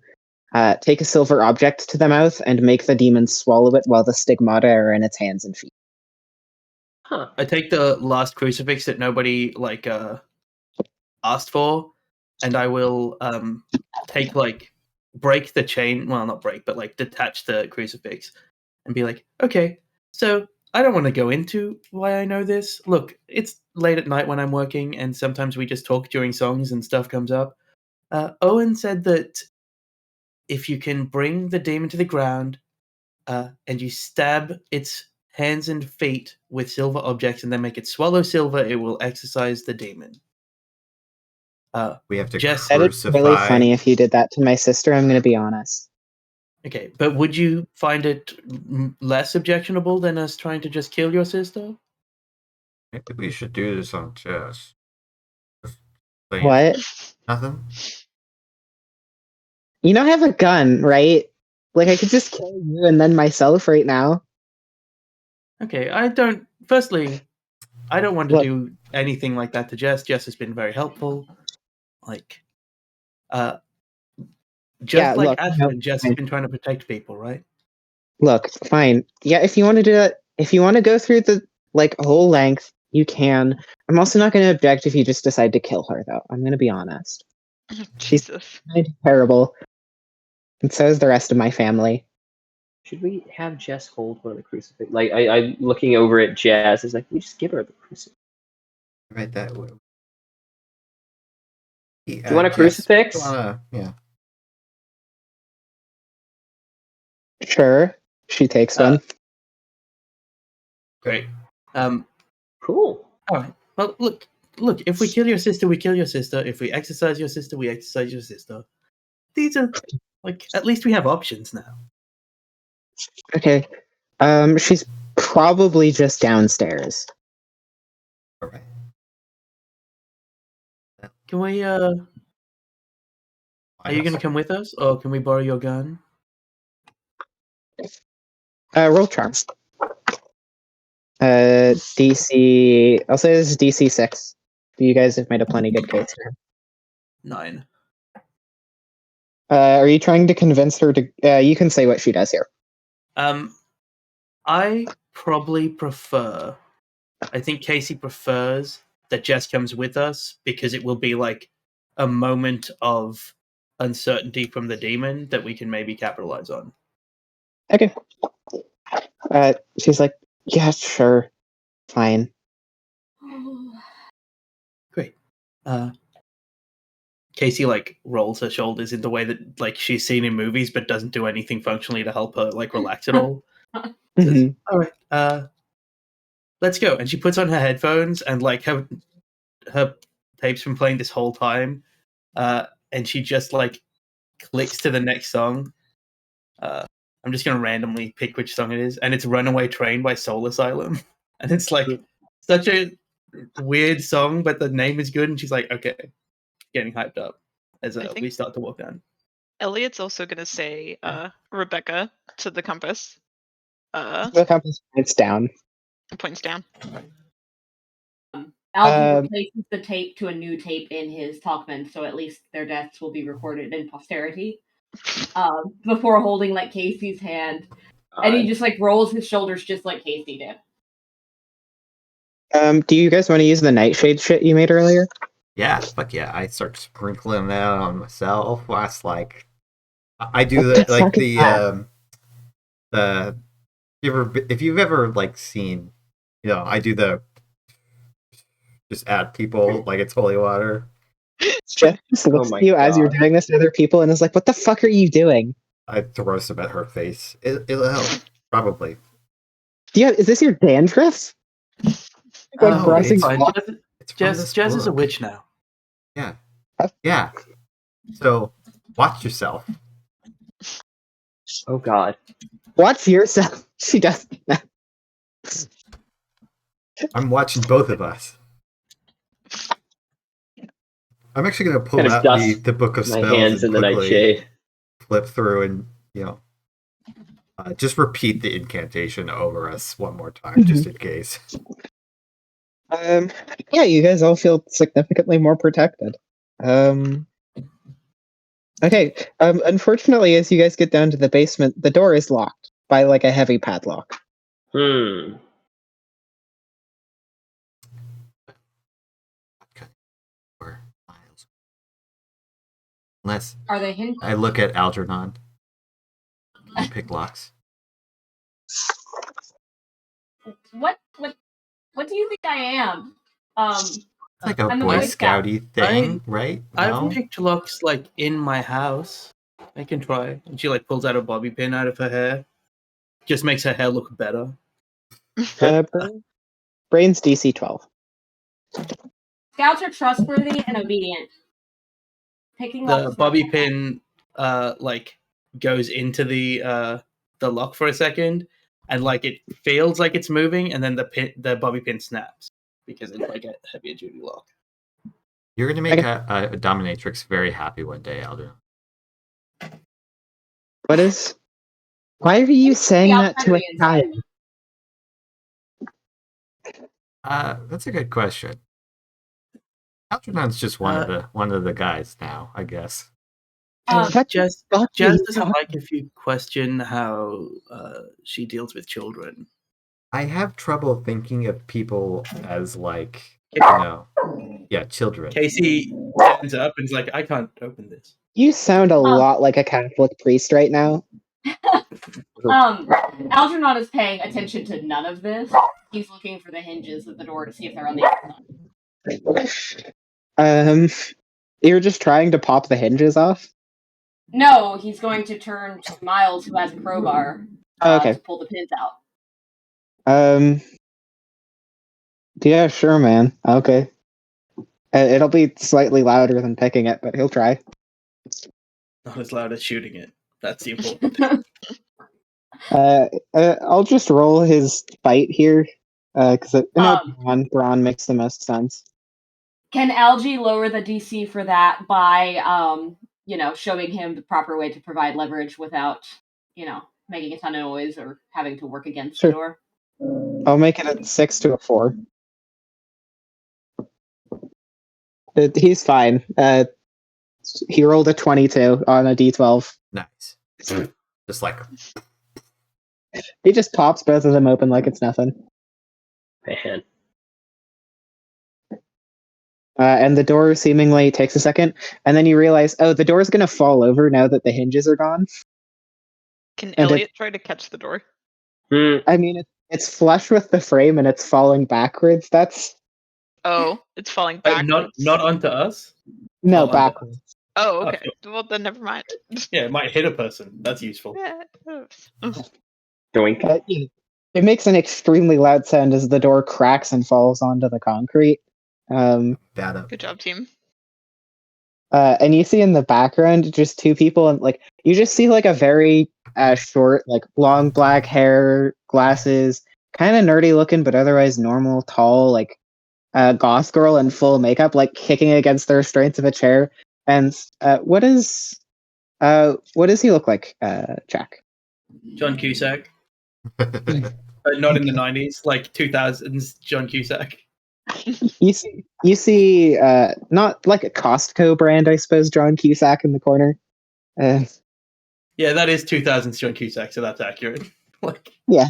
take a silver object to the mouth and make the demon swallow it while the stigmata are in its hands and feet. Huh. I take the last crucifix that nobody like asked for, and I will take like break the chain. Well, not break, but like detach the crucifix and be like, okay, so I don't want to go into why I know this. Look, it's late at night when I'm working, and sometimes we just talk during songs and stuff comes up. Owen said that if you can bring the demon to the ground and you stab its hands and feet with silver objects and then make it swallow silver, it will exorcise the demon. We have to Jess, That is crucify. really funny if you did that to my sister, I'm going to be honest. Okay, but would you find it less objectionable than us trying to just kill your sister? Maybe we should do this on Jess. Just saying. What? Nothing. You know I have a gun, right? Like I could just kill you and then myself right now. Okay, firstly, I don't want to Look. do anything like that to Jess. Jess has been very helpful. Like, just Yeah, like look, Aspen, Jess has fine. been trying to protect people, right? Look, fine. Yeah, if you want to do that, if you want to go through the like whole length, you can. I'm also not going to object if you just decide to kill her, though. I'm going to be honest. She's Jesus. kind of terrible, and so is the rest of my family. Should we have Jess hold one of the crucifix? Like, I'm looking over at Jess. It's like, we just give her the crucifix. Right, that way. Do you want a crucifix? Yeah. Sure, she takes one. Great. Cool. All right. Well, look. If we kill your sister, we kill your sister. If we exercise your sister, we exercise your sister. These are like at least we have options now. Okay. She's probably just downstairs. All right. Can we? Are you going to come with us, or can we borrow your gun? Roll charm. DC. I'll say this is DC 6. You guys have made a plenty good case here. 9. Are you trying to convince her to? You can say what she does here. I probably prefer. I think Casey prefers that Jess comes with us because it will be like a moment of uncertainty from the demon that we can maybe capitalize on. Okay. She's like, yeah, sure, fine. Great. Casey like rolls her shoulders in the way that like she's seen in movies, but doesn't do anything functionally to help her like relax at all. Says, all right, let's go. And she puts on her headphones and like her tape's been playing this whole time, and she just like clicks to the next song. I'm just gonna randomly pick which song it is, and it's "Runaway Train" by Soul Asylum, and it's like such a weird song, but the name is good, and she's like, okay, getting hyped up as we start to walk down. Elliot's also gonna say Rebecca to the compass. The compass points down. Points down. Algie replaces the tape to a new tape in his Talkman, so at least their deaths will be recorded in posterity. Before holding like Casey's hand, and he just like rolls his shoulders just like Casey did. Do you guys want to use the nightshade shit you made earlier? Yeah, fuck yeah. I start sprinkling that on myself. That's like I do the like the if you've ever like seen, I do the just at people like it's holy water. Jeff just looks at you as you're doing this to other people and is like, "What the fuck are you doing?" I throw some at her face. It'll help, probably. Yeah, is this your dandruff? It's fine. Jess is a witch now. Yeah. Yeah. So, watch yourself. Oh God. Watch yourself. She does. I'm watching both of us. I'm actually going to pull out the book of spells. My hands in the nightshade. Flip through and, just repeat the incantation over us one more time, just in case. Yeah, you guys all feel significantly more protected. Okay. Unfortunately, as you guys get down to the basement, the door is locked by like a heavy padlock. Unless are they hinges? I look at Algernon and pick locks. What do you think I am? It's like a Boy Scouty thing, right? No? I've picked locks like in my house. I can try. And she like pulls out a bobby pin out of her hair. Just makes her hair look better. Brains DC 12. Scouts are trustworthy and obedient. Picking the bobby pin like goes into the lock for a second, and like it feels like it's moving, and then the bobby pin snaps because it's like a heavier duty lock. You're gonna make a dominatrix very happy one day, Alder. Why are you saying that to a child? That's a good question. Algernon's just one of the guys now, I guess. Jess doesn't like if you question how she deals with children. I have trouble thinking of people as like, children. Casey stands up and is like, I can't open this. You sound a lot like a Catholic priest right now. Algernon is paying attention to none of this. He's looking for the hinges of the door to see if they're on the outside. You're just trying to pop the hinges off? No, he's going to turn to Miles, who has a crowbar, to pull the pins out. Yeah, sure, man. Okay. It'll be slightly louder than picking it, but he'll try. Not as loud as shooting it. That's the important thing. I'll just roll his fight here, because Brawn makes the most sense. Can Algie lower the DC for that by, showing him the proper way to provide leverage without, making a ton of noise or having to work against the door? I'll make it a 6 to a 4. He's fine. He rolled a 22 on a D12. Nice. Just like... He just pops both of them open like it's nothing. Man. And the door seemingly takes a second, and then you realize, the door's going to fall over now that the hinges are gone. Can Elliot try to catch the door? I mean, it's flush with the frame, and it's falling backwards. It's falling backwards. Not onto us? No, backwards. Oh, okay. Well, then never mind. Yeah, it might hit a person. That's useful. Doink. It makes an extremely loud sound as the door cracks and falls onto the concrete. Good job, team. And you see in the background just two people, and like you just see like a very short, like long black hair, glasses, kind of nerdy looking, but otherwise normal, tall, like goth girl in full makeup, like kicking against the restraints of a chair. And what is What does he look like, Jack? John Cusack. Not in the 90s, like 2000s John Cusack. You see, not like a Costco brand, I suppose, John Cusack in the corner. Yeah, that is 2000s John Cusack, so that's accurate. Like, yeah.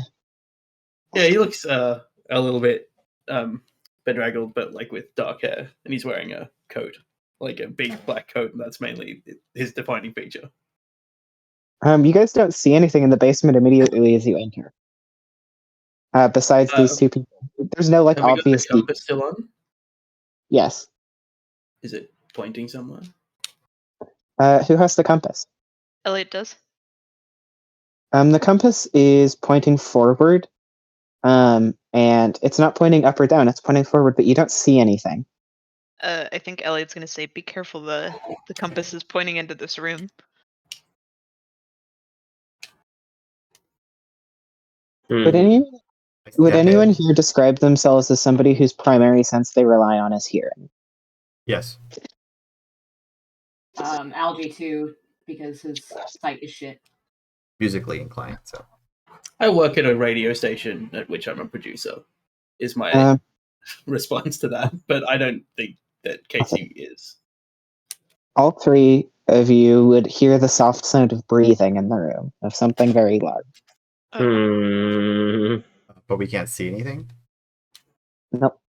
Yeah, he looks a little bit bedraggled, but like with dark hair, and he's wearing a coat, like a big black coat, and that's mainly his defining feature. You guys don't see anything in the basement immediately as you enter. Besides these two people, there's no like have we obvious. got the compass still on? Yes. Is it pointing somewhere? Who has the compass? Elliot does. The compass is pointing forward, and it's not pointing up or down. It's pointing forward, but you don't see anything. I think Elliot's gonna say, "Be careful! The compass is pointing into this room." Would anyone here describe themselves as somebody whose primary sense they rely on is hearing? Yes. Algie too, because his sight is shit. Musically inclined, so. I work at a radio station at which I'm a producer, is my response to that, but I don't think that Casey is. All three of you would hear the soft sound of breathing in the room, of something very large. But we can't see anything? Nope.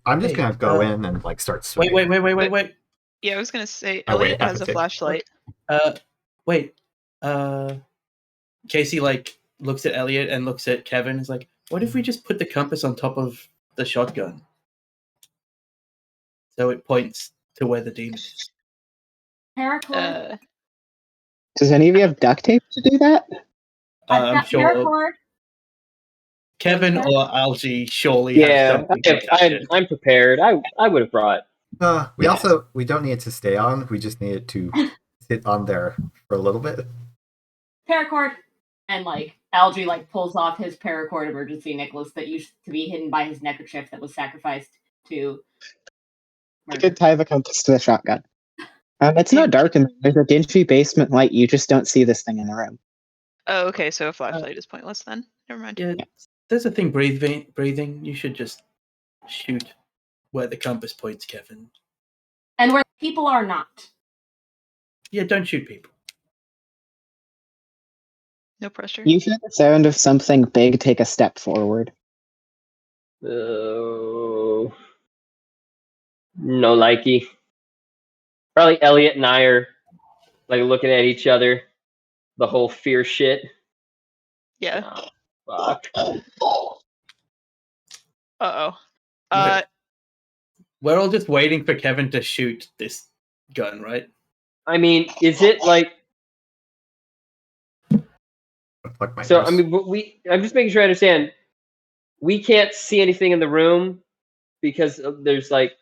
I'm just gonna go in and like start swimming. Wait. Yeah, I was gonna say Oh, wait, Elliot has a flashlight. Casey like looks at Elliot and looks at Kevin. Is like, what if we just put the compass on top of the shotgun, so it points to where the demon is? Paracord. Does any of you have duct tape to do that? I'm got sure paracord. Kevin or Algie surely have something. I'm prepared. I would have brought. We don't need it to stay on. We just need it to sit on there for a little bit. Paracord. And like Algie like pulls off his paracord emergency necklace that used to be hidden by his neckerchief that was sacrificed to You could tie the compass to the shotgun. It's not dark and there's a dingy basement light. You just don't see this thing in the room. Oh, okay. So a flashlight is pointless then. Never mind. Yeah, there's a thing breathing. You should just shoot where the compass points, Kevin. And where people are not. Yeah, don't shoot people. No pressure. You hear the sound of something big take a step forward. Oh, no likey. Probably Elliot and I are like looking at each other. The whole fear shit. Yeah. Oh, fuck. Uh-oh. We're all just waiting for Kevin to shoot this gun, right? I mean, is it like? So I mean, I'm just making sure I understand. We can't see anything in the room because there's like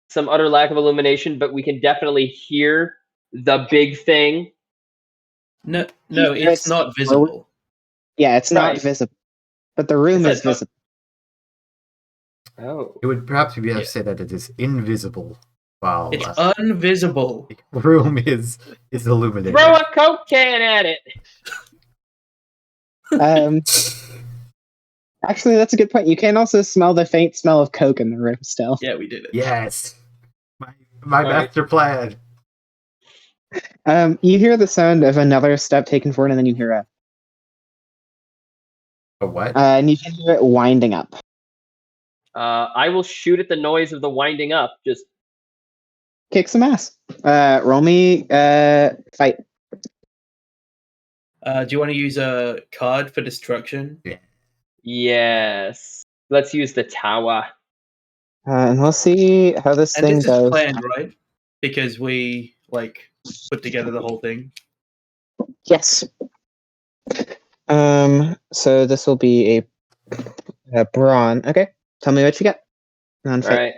some utter lack of illumination, but we can definitely hear the big thing. No, it's not visible. Yeah, it's not visible, but the room is visible. Oh, it would perhaps be better to say that it is invisible, while it's invisible. The room is illuminated. Throw a Coke can at it. Actually, that's a good point. You can also smell the faint smell of Coke in the room still. Yeah, we did it. Yes, my master plan. You hear the sound of another step taken forward, and then you hear a what? And you can hear it winding up. I will shoot at the noise of the winding up. Just kick some ass. Roll me fight. Do you want to use a card for destruction? Yeah. Yes. Let's use the tower. And we'll see how this thing goes. And this is planned, right? Because we like put together the whole thing. Yes. So this will be a brawn. Okay. Tell me what you get. All right.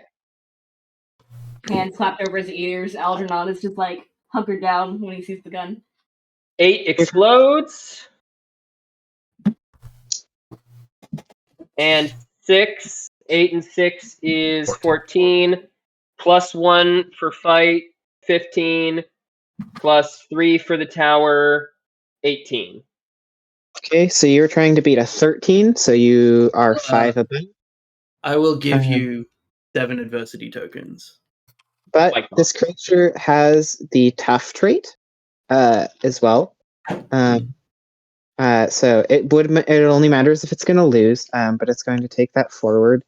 Hand clapped over his ears. Algernon is just like hunkered down when he sees the gun. 8 explodes. And 6. 8 and 6 is 14. +1 for fight, 15. plus 3 for the tower, 18. Okay, so you're trying to beat a 13, so you are 5 above. I will give Um, you 7 adversity tokens. But my God. this creature has the tough trait as well. So it only matters if it's going to lose, but it's going to take that forward,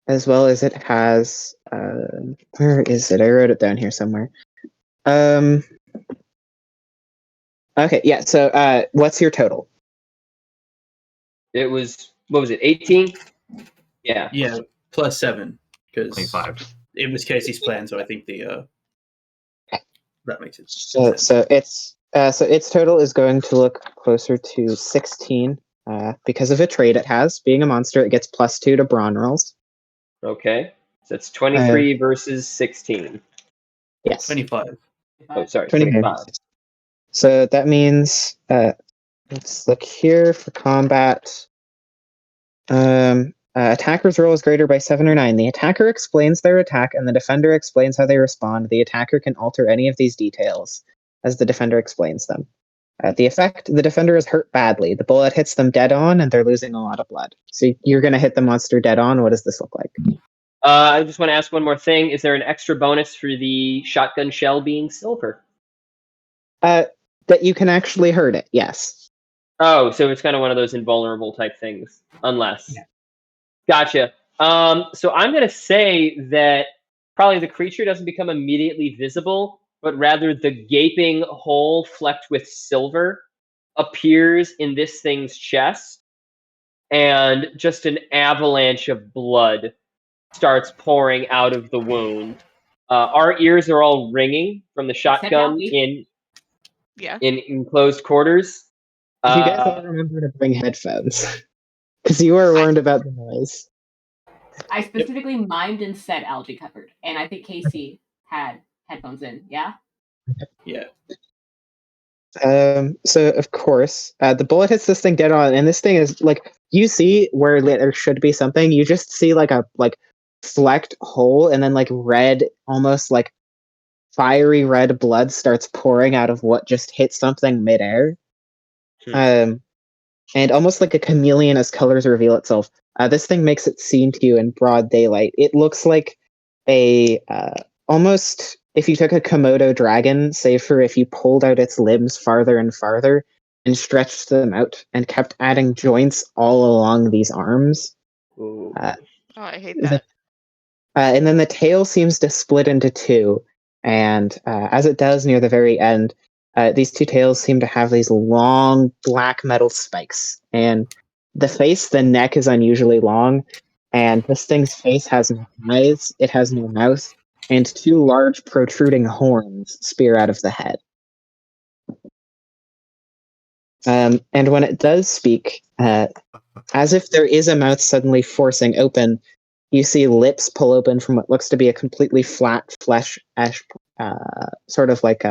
as well as it has. Where is it? I wrote it down here somewhere. Okay, yeah. So what's your total? It was, what was it, 18? Yeah. Yeah, plus 7 because 25. it was Casey's plan. So I think that makes it. So its total is going to look closer to 16 because of a trait it has. Being a monster, it gets +2 to brawn rolls. Okay. So it's 23 versus 16. Yes. 25. Oh, sorry, 25. 25. So that means let's look here for combat. Attacker's roll is greater by 7 or 9. The attacker explains their attack, and the defender explains how they respond. The attacker can alter any of these details as the defender explains them. The effect: the defender is hurt badly. The bullet hits them dead on, and they're losing a lot of blood. So you're going to hit the monster dead on. What does this look like? I just want to ask one more thing. Is there an extra bonus for the shotgun shell being silver? That you can actually hurt it. Yes. Oh, so it's kind of one of those invulnerable type things. Unless. Yeah. Gotcha. So I'm going to say that probably the creature doesn't become immediately visible, but rather the gaping hole flecked with silver appears in this thing's chest, and just an avalanche of blood starts pouring out of the wound. Our ears are all ringing from the shotgun in enclosed quarters. You guys all remember to bring headphones because you were warned about the noise. I specifically mimed and said algae covered, and I think Casey had headphones in. Yeah. Yeah. So of course, the bullet hits this thing dead on, and this thing is like, you see where there should be something. You just see like a flecked hole, and then like red, almost like fiery red blood starts pouring out of what just hit something midair. And almost like a chameleon as colors reveal itself. This thing makes it seen to you in broad daylight. It looks like a almost if you took a Komodo dragon, save for if you pulled out its limbs farther and farther and stretched them out and kept adding joints all along these arms. Ooh. I hate that. And then the tail seems to split into two. And as it does near the very end, these two tails seem to have these long black metal spikes. And the neck is unusually long. And this thing's face has no eyes, it has no mouth, and two large protruding horns spear out of the head. And when it does speak, as if there is a mouth suddenly forcing open, you see lips pull open from what looks to be a completely flat flesh, sort of like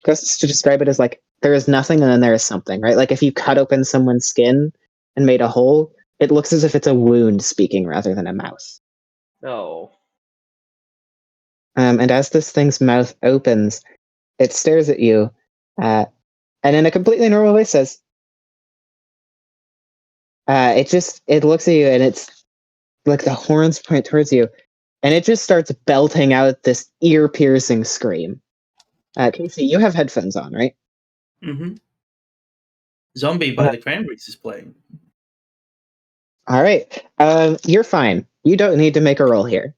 just to describe it as like there is nothing and then there is something, right? Like if you cut open someone's skin and made a hole, it looks as if it's a wound speaking rather than a mouth. Oh. And as this thing's mouth opens, it stares at you, and in a completely normal way says, it looks at you and it's like the horns point towards you, and it just starts belting out this ear-piercing scream. Casey, you have headphones on, right? Mm-hmm. Zombie by the Cranberries is playing. All right. You're fine. You don't need to make a roll here.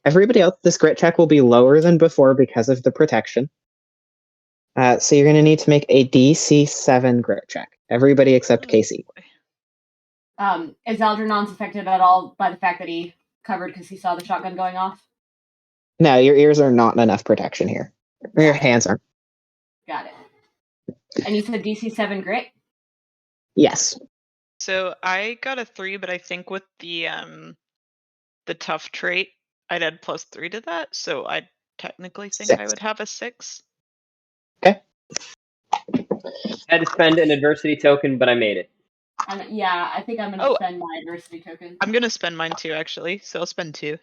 Everybody else, this grit check will be lower than before because of the protection. So you're going to need to make a DC 7 grit check. Everybody except Casey. Is Algernon's affected at all by the fact that he covered because he saw the shotgun going off? No, your ears are not enough protection here. Your hands aren't. Got it. And you said DC 7 grit? Yes. So I got a 3, but I think with the tough trait, I'd add +3 to that. So I technically think 6. I would have a 6. Okay. Had to spend an adversity token, but I made it. Yeah, I think I'm going to spend my adversity token. I'm going to spend mine too, actually. So I'll spend 2.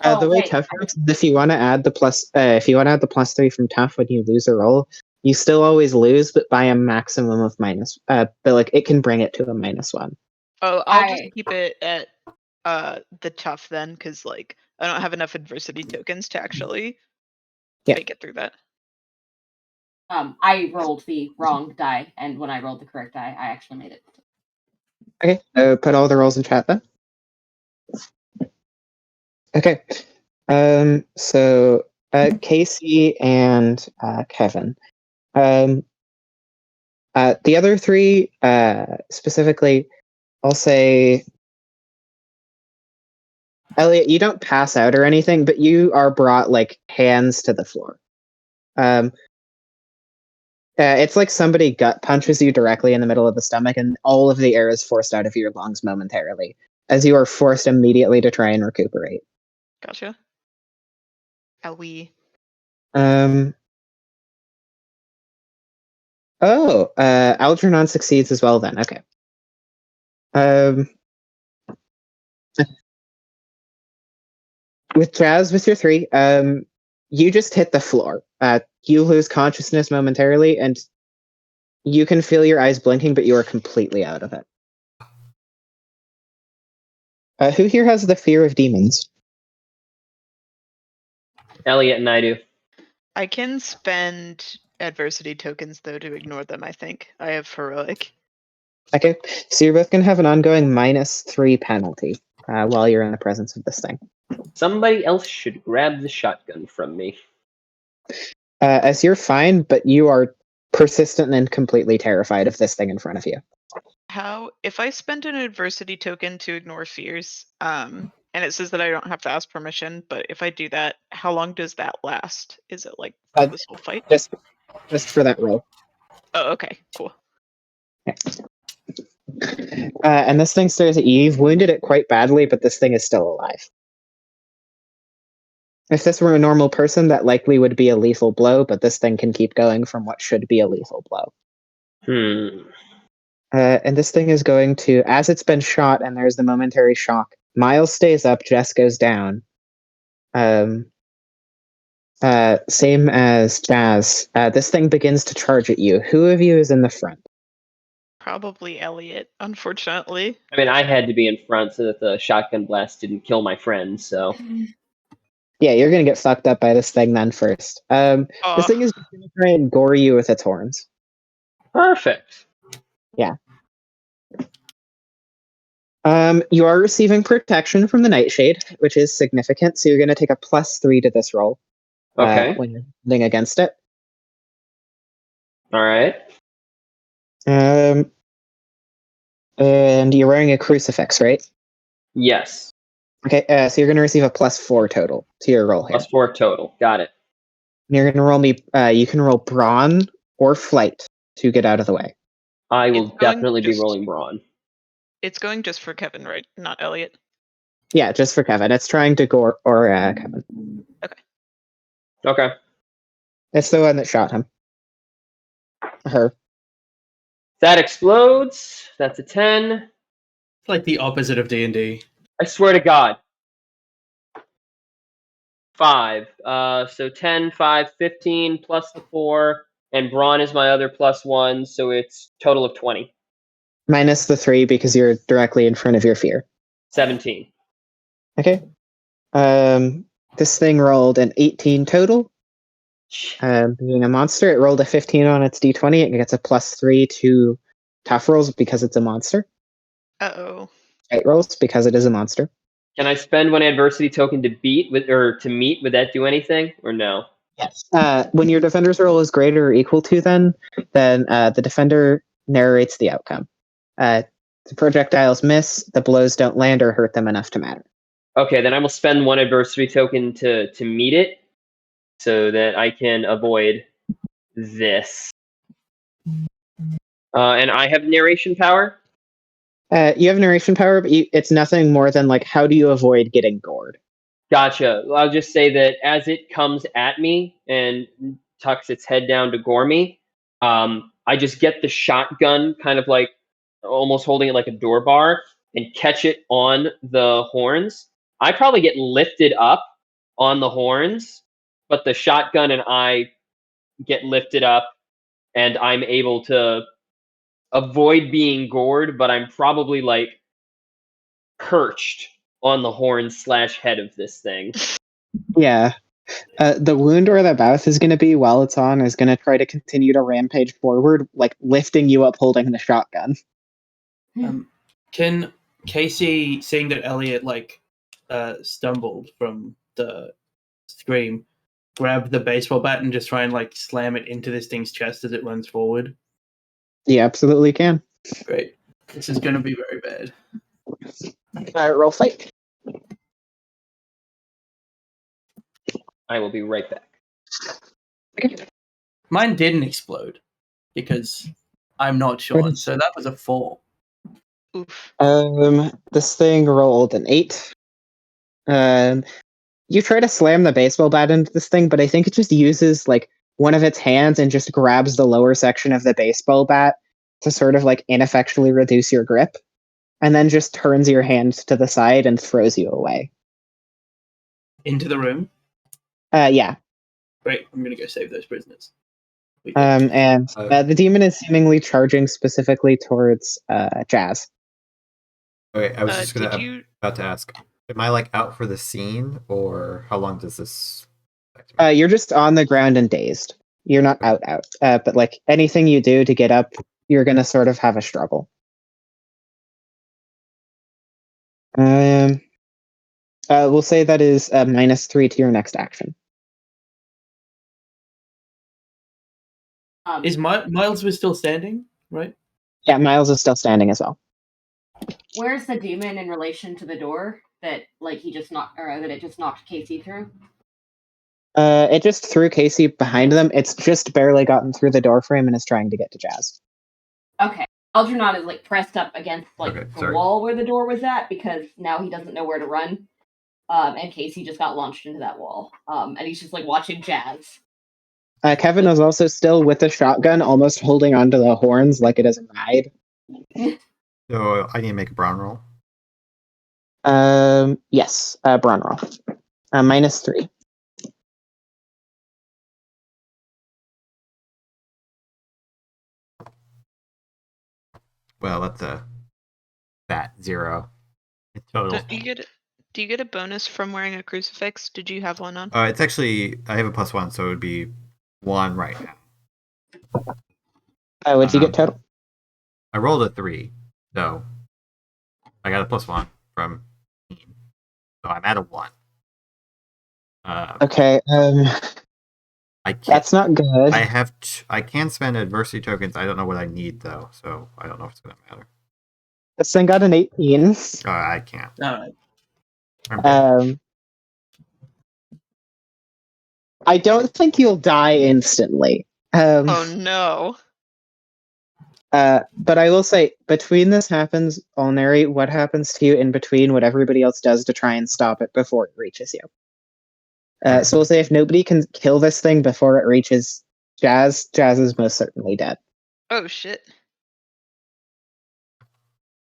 The way wait. tough works is if you want to add the +3 from tough when you lose a roll, you still always lose, but by a maximum of minus. But like it can bring it to a -1. Oh, I'll I- just keep it at the tough then, because like I don't have enough adversity tokens to actually Yeah. make it through that. I rolled the wrong die, and when I rolled the correct die, I actually made it. Okay, put all the rolls in chat then. Okay, so Casey and Kevin. The other three, specifically, I'll say, Elliot, you don't pass out or anything, but you are brought like hands to the floor. It's like somebody gut punches you directly in the middle of the stomach, and all of the air is forced out of your lungs momentarily, as you are forced immediately to try and recuperate. Gotcha. Owie. Algernon succeeds as well then. Okay. With Jazz, with your 3, you just hit the floor. You lose consciousness momentarily, and you can feel your eyes blinking, but you are completely out of it. Who here has the fear of demons? Elliot and I do. I can spend adversity tokens though to ignore them. I think I have heroic. Okay, so you're both going to have an ongoing -3 penalty while you're in the presence of this thing. Somebody else should grab the shotgun from me. As you're fine, but you are persistent and completely terrified of this thing in front of you. How if I spend an adversity token to ignore fears, and it says that I don't have to ask permission, but if I do that, how long does that last? Is it like for this whole fight? Just for that roll. Oh, okay, cool. And this thing stares at you. You've wounded it quite badly, but this thing is still alive. If this were a normal person, that likely would be a lethal blow, but this thing can keep going from what should be a lethal blow. And this thing is going to, as it's been shot and there's the momentary shock, Miles stays up, Jess goes down. Same as Jazz. This thing begins to charge at you. Who of you is in the front? Probably Elliot, unfortunately. I mean, I had to be in front so that the shotgun blast didn't kill my friend, so. Yeah, you're gonna get fucked up by this thing then first. This thing is gonna try and gore you with its horns. Perfect. Yeah. You are receiving protection from the Nightshade, which is significant, so you're gonna take a +3 to this roll. Okay. When you're holding against it. All right. And you're wearing a crucifix, right? Yes. Okay, so you're going to receive a +4 total to your roll here. +4 total. Got it. You're going to roll me. You can roll brawn or flight to get out of the way. I will definitely be rolling brawn. It's going just for Kevin, right? Not Elliot. Yeah, just for Kevin. It's trying to gore or Kevin. Okay. It's the one that shot him. Her. That explodes. That's a 10. It's like the opposite of D&D. I swear to God. 5. So 10, 5, 15 plus the 4, and brawn is my other +1, so it's total of 20. Minus the 3 because you're directly in front of your fear. 17. Okay. This thing rolled an 18 total. Being a monster, it rolled a 15 on its d20. It gets a +3 to tough rolls because it's a monster. Uh-oh. Fight rolls because it is a monster. Can I spend one adversity token to beat with or to meet? Would that do anything or no? Yes. When your defender's roll is greater or equal to then the defender narrates the outcome. The projectiles miss, the blows don't land or hurt them enough to matter. Okay, then I will spend one adversity token to meet it, so that I can avoid this. And I have narration power. You have narration power, but it's nothing more than like, how do you avoid getting gored? Gotcha. I'll just say that as it comes at me and tucks its head down to gore me, I just get the shotgun, kind of like almost holding it like a door bar, and catch it on the horns I probably get lifted up on the horns, but the shotgun and I get lifted up, and I'm able to avoid being gored, but I'm probably like perched on the horns / head of this thing. Yeah. The wound or the mouth is going to be, while it's on, is going to try to continue to rampage forward, like lifting you up holding the shotgun. Can Casey, seeing that Elliot stumbled from the scream, grab the baseball bat and just try and like slam it into this thing's chest as it runs forward? You absolutely can. Great. This is going to be very bad. Roll fight. I will be right back. Mine didn't explode because I'm not Sean, so that was a 4. Oof. This thing rolled an 8. You try to slam the baseball bat into this thing, but I think it just uses like one of its hands and just grabs the lower section of the baseball bat to sort of like ineffectually reduce your grip, and then just turns your hand to the side and throws you away. Into the room? Yeah. Great, I'm going to go save those prisoners. And the demon is seemingly charging specifically towards Jazz. Okay, I was just about to ask, am I like out for the scene, or how long does this affect me? You're just on the ground and dazed. You're not out. But like anything you do to get up, you're gonna sort of have a struggle. We'll say that is -3 to your next action. Is Miles was still standing, right? Yeah, Miles is still standing as well. Where's the demon in relation to the door that like he just knocked, or that it just knocked Casey through? It just threw Casey behind them. It's just barely gotten through the door frame and is trying to get to Jazz. Okay. Algernon is like pressed up against the wall where the door was at, because now he doesn't know where to run. And Casey just got launched into that wall. And he's just like watching Jazz. Kevin is also still with the shotgun, almost holding onto the horns like it is a ride. So I need to make a brawn roll. Yes, brawn roll. -3. Well, that's a fat 0 in total. Do you get a bonus from wearing a crucifix? Did you have one on? It's actually, I have a +1, so it would be 1 right now. What'd you get total? I rolled a 3, so I got a +1 from team, so I'm at a 1. Okay. That's not good. I can spend adversity tokens. I don't know what I need though, so I don't know if it's gonna matter. This thing got an 18. I can't. All right. I don't think you'll die instantly. Oh no. But I will say, between this happens, I'll narrate what happens to you in between what everybody else does to try and stop it before it reaches you. So we'll say if nobody can kill this thing before it reaches Jazz is most certainly dead. Oh shit.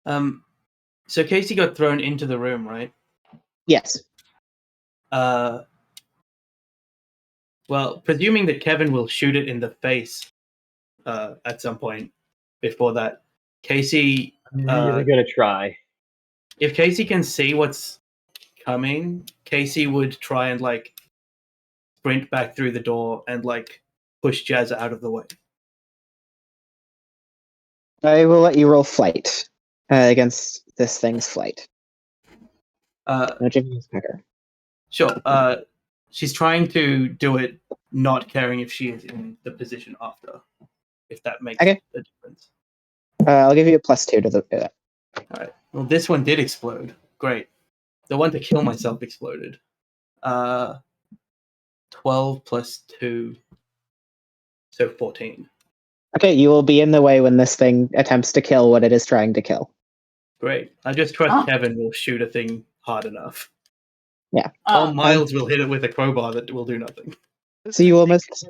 So Casey got thrown into the room, right? Yes. Well, presuming that Kevin will shoot it in the face at some point before that, Casey... I'm really gonna try. If Casey can see what's coming, Casey would try and sprint back through the door and push Jazz out of the way. I will let you roll flight against this thing's flight. No, Jimmy's better. Sure. She's trying to do it not caring if she is in the position after, if that makes a difference. I'll give you a +2 to the... Alright. Well, this one did explode. Great. The one to kill myself exploded. 12 plus 2, so 14. Okay, you will be in the way when this thing attempts to kill what it is trying to kill. Great. I just trust Kevin will shoot a thing hard enough. Yeah. Or Miles will hit it with a crowbar that will do nothing. So you almost...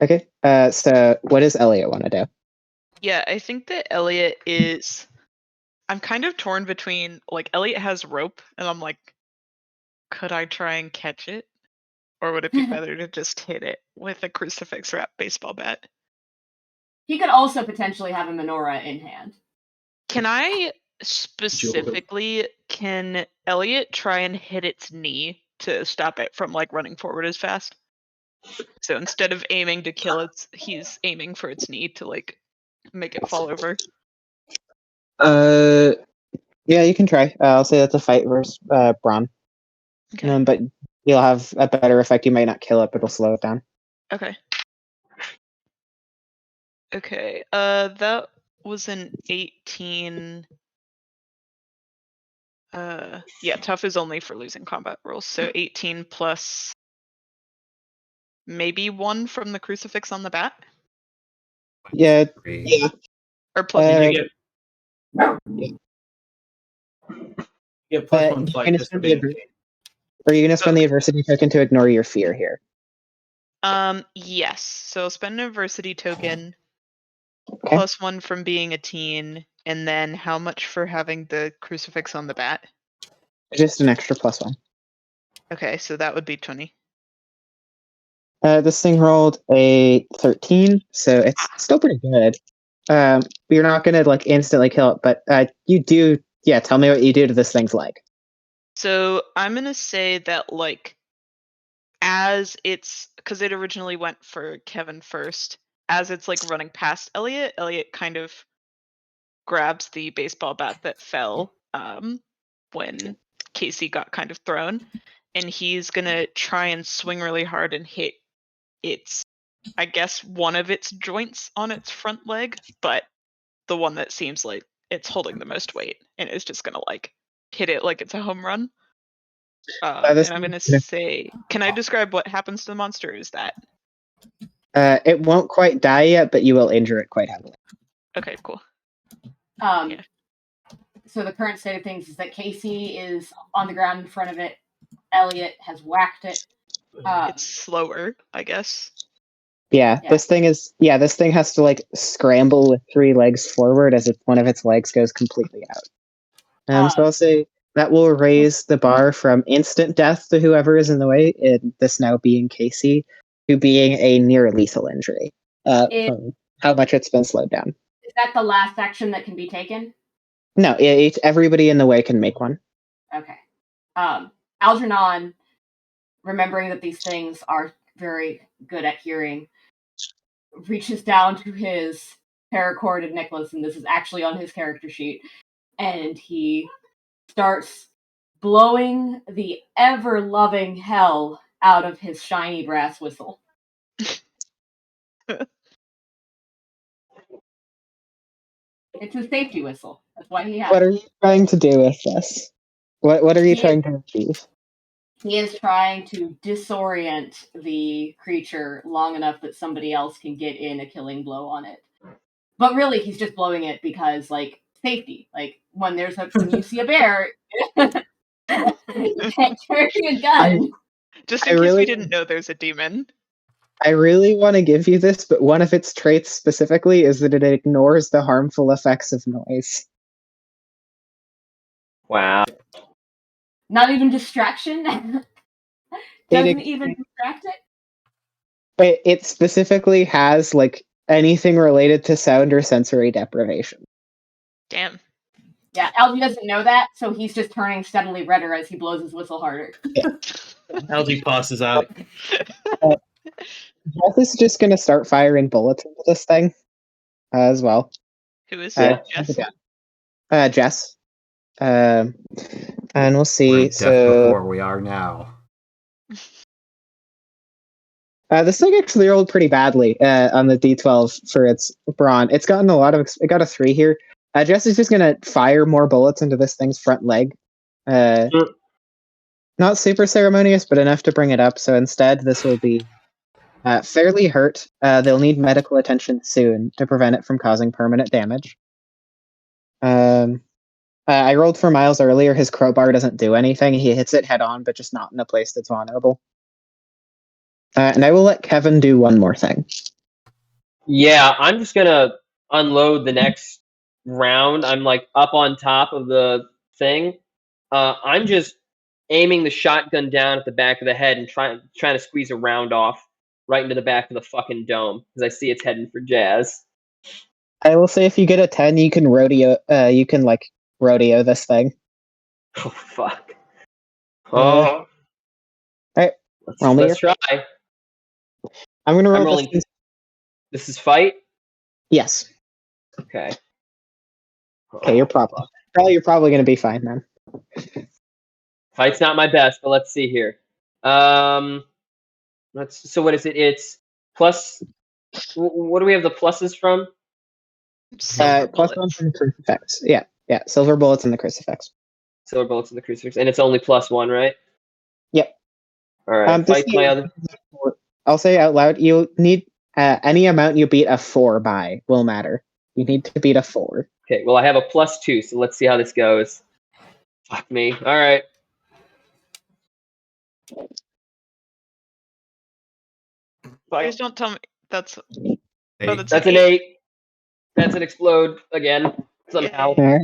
Okay, so what does Elliot want to do? Yeah, I think that Elliot is I'm kind of torn between, like, Elliot has rope, and I'm like, could I try and catch it? Or would it be better to just hit it with a crucifix wrapped baseball bat? He could also potentially have a menorah in hand. Can I specifically, can Elliot try and hit its knee to stop it from, like, running forward as fast? So instead of aiming to kill it, he's aiming for its knee to, like, make it fall over. Yeah, you can try. I'll say that's a fight versus Brawn. Okay. But you'll have a better effect. You might not kill it, but it'll slow it down. Okay. Okay. That was an 18. Yeah, tough is only for losing combat rolls. So 18 plus maybe 1 from the crucifix on the bat? Yeah. Yeah. Or plus Did you get plus 1 you're fight gonna just for spend being the Are you going to spend the adversity token to ignore your fear here? Yes. So I'll spend an adversity token, Okay. plus 1 from being a teen, and then how much for having the crucifix on the bat? Just an extra plus 1. Okay, so that would be 20. This thing rolled a 13, so it's still pretty good. You're not going to like instantly kill it, but you do. Yeah, tell me what you do to this thing's leg. So I'm gonna say that, like, as it's, because it originally went for Kevin first, as it's like running past Elliot, Elliot kind of grabs the baseball bat that fell when Casey got kind of thrown, and he's gonna try and swing really hard and hit its, I guess, one of its joints on its front leg, but the one that seems like it's holding the most weight, and it's just gonna like hit it like it's a home run. And I'm gonna say, can I describe what happens to the monster? Or is that it won't quite die yet, but you will injure it quite heavily. okay? Cool. Yeah. So the current state of things is that Casey is on the ground in front of it. Elliot has whacked it. It's slower, I guess. Yeah, this thing has to like scramble with 3 legs forward as one of its legs goes completely out. So I'll say that will raise the bar from instant death to whoever is in the way, and this now being Casey, to being a near lethal injury. From how much it's been slowed down. Is that the last action that can be taken? No, everybody in the way can make one. Okay. Algernon, remembering that these things are very good at hearing, reaches down to his paracorded necklace, and this is actually on his character sheet, and he starts blowing the ever-loving hell out of his shiny brass whistle. It's his safety whistle. That's why he has What are you trying to do with this? What are you trying to achieve? He is trying to disorient the creature long enough that somebody else can get in a killing blow on it. But really, he's just blowing it because, like, safety. Like, when you see a bear, you can't carry a gun. Just in case we didn't know there's a demon. I really want to give you this, but one of its traits specifically is that it ignores the harmful effects of noise. Wow. Not even distraction? Doesn't even distract it? But it specifically has, like, anything related to sound or sensory deprivation. Damn. Yeah, Algie doesn't know that, so he's just turning steadily redder as he blows his whistle harder. Yeah. Algie passes out. Jeff is just going to start firing bullets into this thing as well. Who is Jess? Jess. And we'll see. So before we are now. This thing actually rolled pretty badly on the D12 for its brawn. It's gotten it got a 3 here. Jess is just going to fire more bullets into this thing's front leg. Not super ceremonious, but enough to bring it up. So instead, this will be fairly hurt. They'll need medical attention soon to prevent it from causing permanent damage. I rolled for Miles earlier. His crowbar doesn't do anything. He hits it head on, but just not in a place that's vulnerable. And I will let Kevin do one more thing. Yeah, I'm just gonna unload the next round. I'm like up on top of the thing. I'm just aiming the shotgun down at the back of the head and trying to squeeze a round off right into the back of the fucking dome because I see it's heading for Jazz. I will say if you get a 10, you can rodeo. You can like rodeo this thing. Oh fuck. Alright, roll me Let's try. I'm gonna roll I'm rolling. This is fight. Yes. Okay. Okay, you're probably gonna be fine then. Fight's not my best, but let's see here. So what is it? It's plus. What do we have the pluses from? Silver Plus bullets. 1 from the crucifix. Yeah. Silver bullets and the crucifix. Silver bullets in the crucifix, and it's only +1, right? Yep. All right. Fight's my other. I'll say out loud. You need any amount you beat a 4 by will matter. You need to beat a 4. Okay. Well, I have a +2, so let's see how this goes. Fuck me. All right. Please don't tell me that's. Hey, that's That's an 8. That's an explode again somehow. Alright.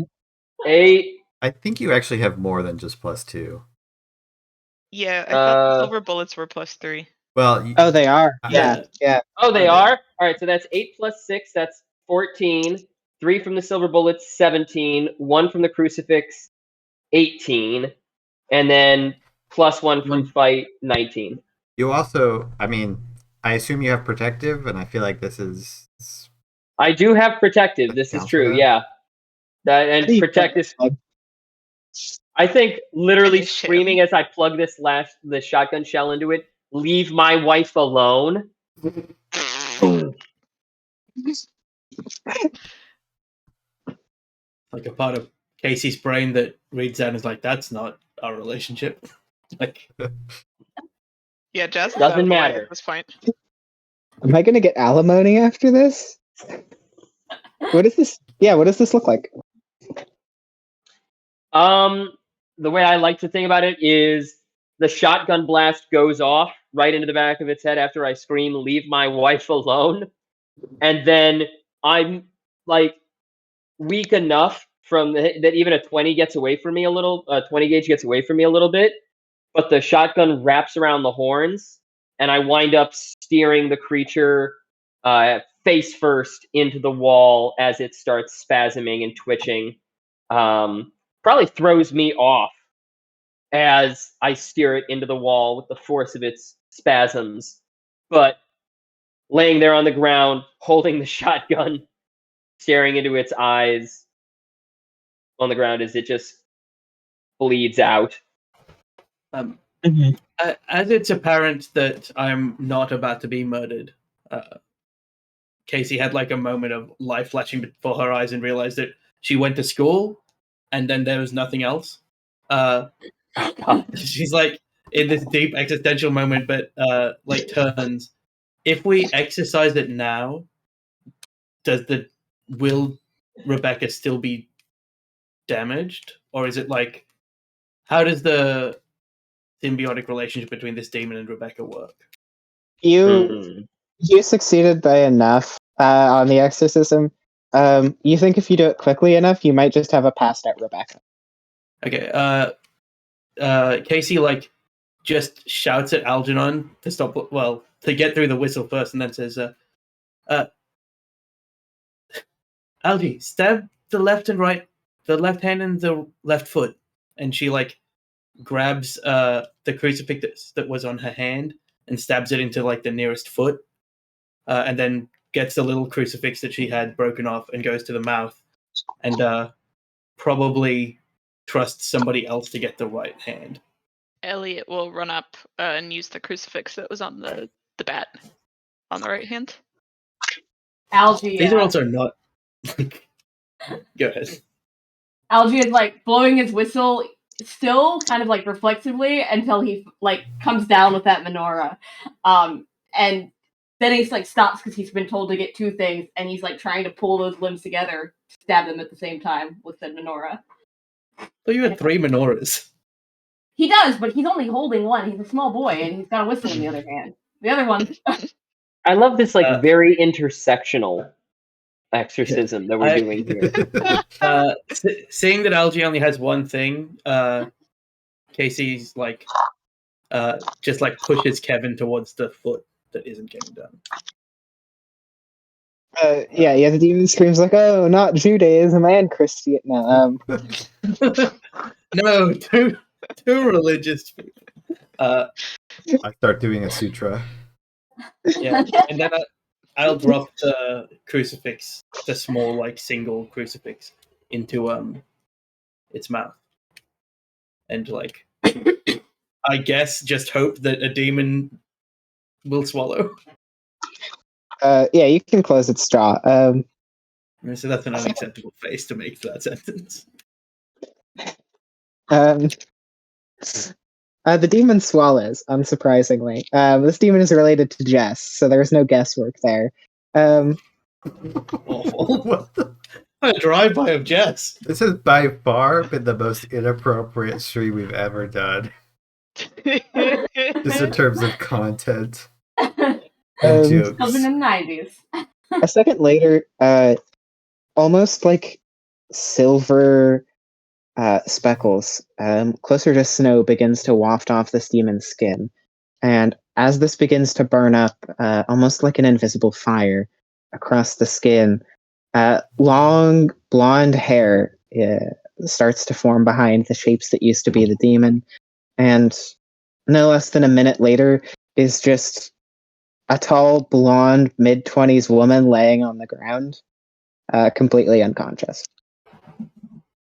8. I think you actually have more than just +2. Yeah, I thought silver bullets were +3. Well, Oh, they are. Yeah. Yeah. Oh, they Okay. are? All right, so that's 8 plus 6, that's 14. 3 from the silver bullets, 17. 1 from the crucifix, 18. And then +1 from fight, 19. you also, I mean, I assume you have protective, and I feel like this is. I do have protective. This is Counts true, for that? yeah. And protective. I think literally Finish him. screaming as I plug the shotgun shell into it, leave my wife alone. Like a part of Casey's brain that reads that and is like, that's not our relationship. Like, Yeah, Jazz is Doesn't out of the way matter. at this point. Am I gonna get alimony after this? What is this? Yeah, what does this look like? The way I like to think about it is the shotgun blast goes off right into the back of its head after I scream, leave my wife alone. And then I'm like weak enough that even a 20 gets away from me a little, 20 gauge gets away from me a little bit, but the shotgun wraps around the horns and I wind up steering the creature face first into the wall as it starts spasming and twitching. Probably throws me off as I steer it into the wall with the force of its spasms. But laying there on the ground, holding the shotgun, staring into its eyes on the ground as it just bleeds out. As it's apparent that I'm not about to be murdered, Casey had like a moment of life flashing before her eyes and realized that she went to school and then there was nothing else. She's like in this deep existential moment, but like turns. If we exercise it now, will Rebecca still be damaged, or is it like how does the symbiotic relationship between this demon and Rebecca work? You succeeded by enough on the exorcism. You think if you do it quickly enough, you might just have a passed out Rebecca. Okay. Casey like just shouts at Algernon to stop. Well, to get through the whistle first, and then says, "Algie, stab the left and right, the left hand and the left foot." And she like grabs the crucifix that was on her hand and stabs it into like the nearest foot, and then gets the little crucifix that she had broken off and goes to the mouth, and probably trusts somebody else to get the right hand. Elliot will run up and use the crucifix that was on the bat on the right hand. Algie. These are also not. Go ahead. Algie is like blowing his whistle, still kind of like reflexively until he like comes down with that menorah, and then he's like stops because he's been told to get two things, and he's like trying to pull those limbs together, stab them at the same time with the menorah. So you had 3 menorahs. He does, but he's only holding one. He's a small boy, and he's got a whistle in the other hand. The other one. I love this like very intersectional exorcism that we're doing here. Seeing that Algie only has one thing, Casey's like, just like pushes Kevin towards the foot that isn't getting done. Yeah, the demon screams like, "Oh, not Judaism and Christian." No, No, too religious people. I start doing a sutra. Yeah, and then I'll drop the crucifix, the small like single crucifix, into its mouth, and like, I guess just hope that a demon will swallow. yeah, you can close its jaw. So that's an unacceptable face to make for that sentence. The demon swallows, unsurprisingly. This demon is related to Jess, so there's no guesswork there. Awful. What the? A drive-by of Jess. This has by far been the most inappropriate stream we've ever done, just in terms of content and jokes. Children in the 90s. A second later, almost like silver speckles, closer to snow, begins to waft off this demon's skin. And as this begins to burn up, almost like an invisible fire across the skin, long blonde hair starts to form behind the shapes that used to be the demon. And no less than a minute later is just a tall, blonde, mid-20s woman laying on the ground, completely unconscious.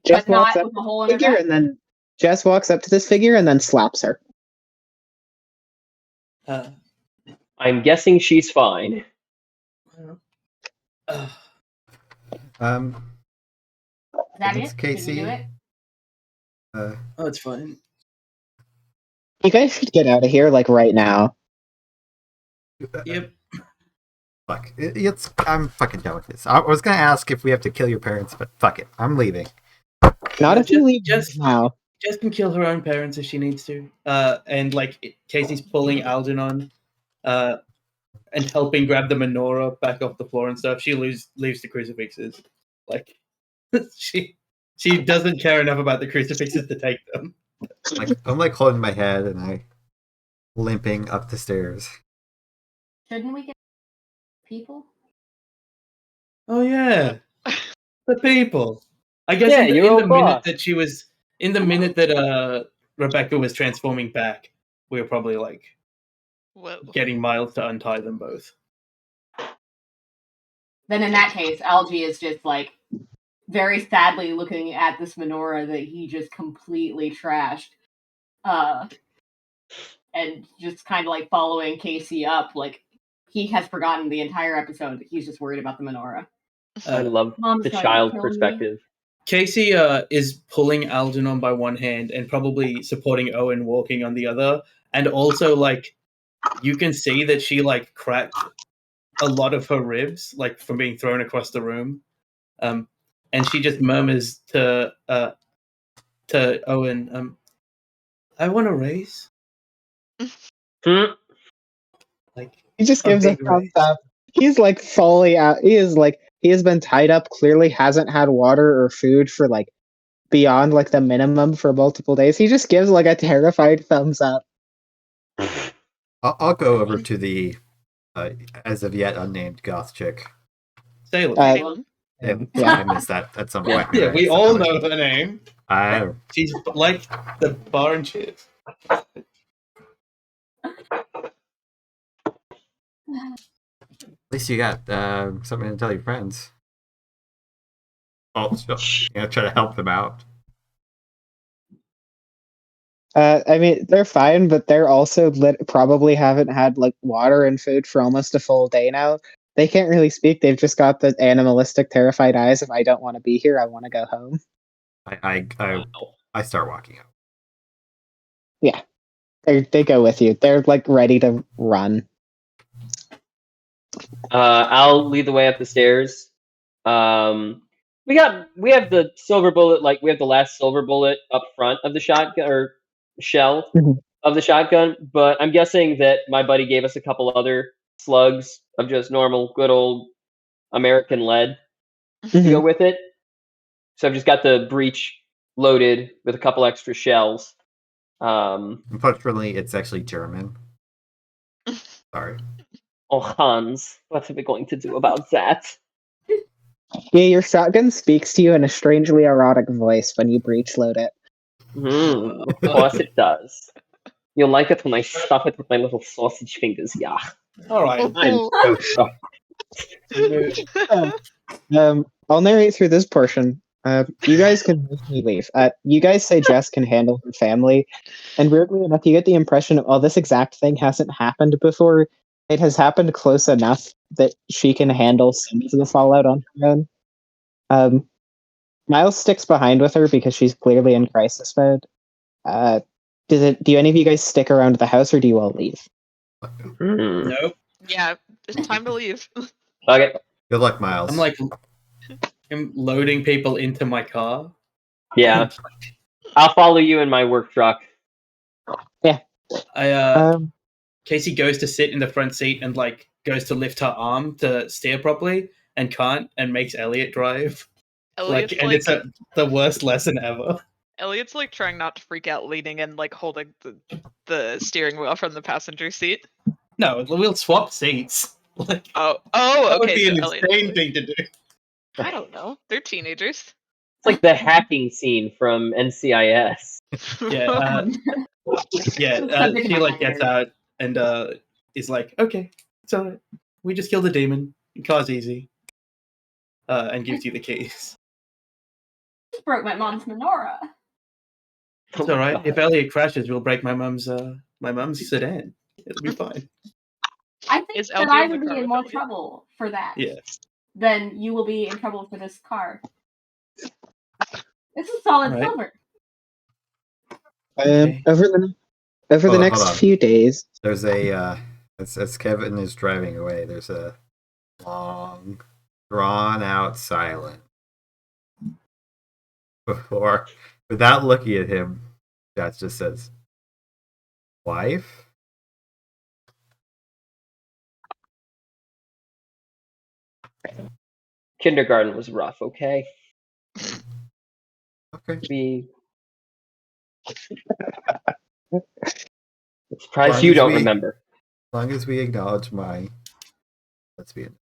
Jess But walks not up with a hole to in the her figure, back. and then Jess walks up to this figure and then slaps her. I'm guessing she's fine. Is that Thanks, it? Casey. Did we do it? Oh, it's fine. You guys should get out of here, like, right now. Yep. Fuck. I'm fucking done with this. I was gonna ask if we have to kill your parents, but fuck it. I'm leaving. Not if you leave Jess now. can kill her own parents if she needs to. And like Casey's pulling Algernon, and helping grab the menorah back off the floor and stuff. She leaves the crucifixes. Like she doesn't care enough about the crucifixes to take them. I'm like holding my head and I limping up the stairs. Shouldn't we get people? Oh yeah, the people. I guess Yeah, in your the old minute boss. that she was in the minute that Rebecca was transforming back, we were probably like Whoa. getting Miles to untie them both. Then in that case, Algie is just like very sadly looking at this menorah that he just completely trashed. And just kind of like following Casey up, like he has forgotten the entire episode that he's just worried about the menorah. I love Mom's the trying to child kill me. perspective. Casey is pulling Algernon by one hand and probably supporting Owen walking on the other, and also like you can see that she like cracked a lot of her ribs like from being thrown across the room, and she just murmurs to Owen, "I want a raise." Like He just a gives a big thumbs raise. up. He's like fully out. He has been tied up, clearly hasn't had water or food for like beyond like the minimum for multiple days. He just gives like a terrified thumbs up. I'll go over to the as of yet unnamed goth chick. Salem. Salem. Yeah. I missed that at some point. Yeah, we all know her name. I She's like the bar and chips. At least you got something to tell your friends. Oh, so, try to help them out. I mean, they're fine, but they're also probably haven't had like water and food for almost a full day now. They can't really speak. They've just got the animalistic, terrified eyes. If I don't want to be here, I want to go home. I start walking out. Yeah, they go with you. They're like ready to run. I'll lead the way up the stairs. We have the silver bullet, like we have the last silver bullet up front of the shotgun or shell of the shotgun, but I'm guessing that my buddy gave us a couple other slugs of just normal, good old American lead to go with it. So I've just got the breech loaded with a couple extra shells. Unfortunately, it's actually German. Sorry. Oh, Hans, what are we going to do about that? Yeah, your shotgun speaks to you in a strangely erotic voice when you breech load it. Of course it does. You'll like it when I stuff it with my little sausage fingers, yeah. All right. Oh. I'll narrate through this portion. You guys can make me leave. You guys say Jess can handle her family, and weirdly enough, you get the impression of, this exact thing hasn't happened before. It has happened close enough that she can handle some of the fallout on her own. Miles sticks behind with her because she's clearly in crisis mode. Do any of you guys stick around the house, or do you all leave? Nope. Yeah, it's time to leave. Okay. Good luck, Miles. I'm loading people into my car. Yeah. I'll follow you in my work truck. Casey goes to sit in the front seat and goes to lift her arm to steer properly and can't, and makes Elliot drive. Elliot's it's the worst lesson ever. Elliot's trying not to freak out, leaning and holding the steering wheel from the passenger seat. No, we'll swap seats. Okay. That would be an Elliot, insane thing to do. I don't know. They're teenagers. It's like the hacking scene from NCIS. Yeah. She gets out and is like, okay, it's alright. We just killed a demon. The car's easy. And gives you the keys. Just broke my mom's menorah. It's alright. If Elliot crashes, we'll break my mum's sedan. It'll be fine. I think that I would be in more trouble for that. Yeah. Than you will be in trouble for this car. This is solid silver. Okay. Over the next few days, there's a as Kevin is driving away, there's a long, drawn out silence. Before, without looking at him, Jess just says, "Wife." Kindergarten was rough, okay? Okay. I'm surprised you don't remember. As long as we acknowledge my lesbian.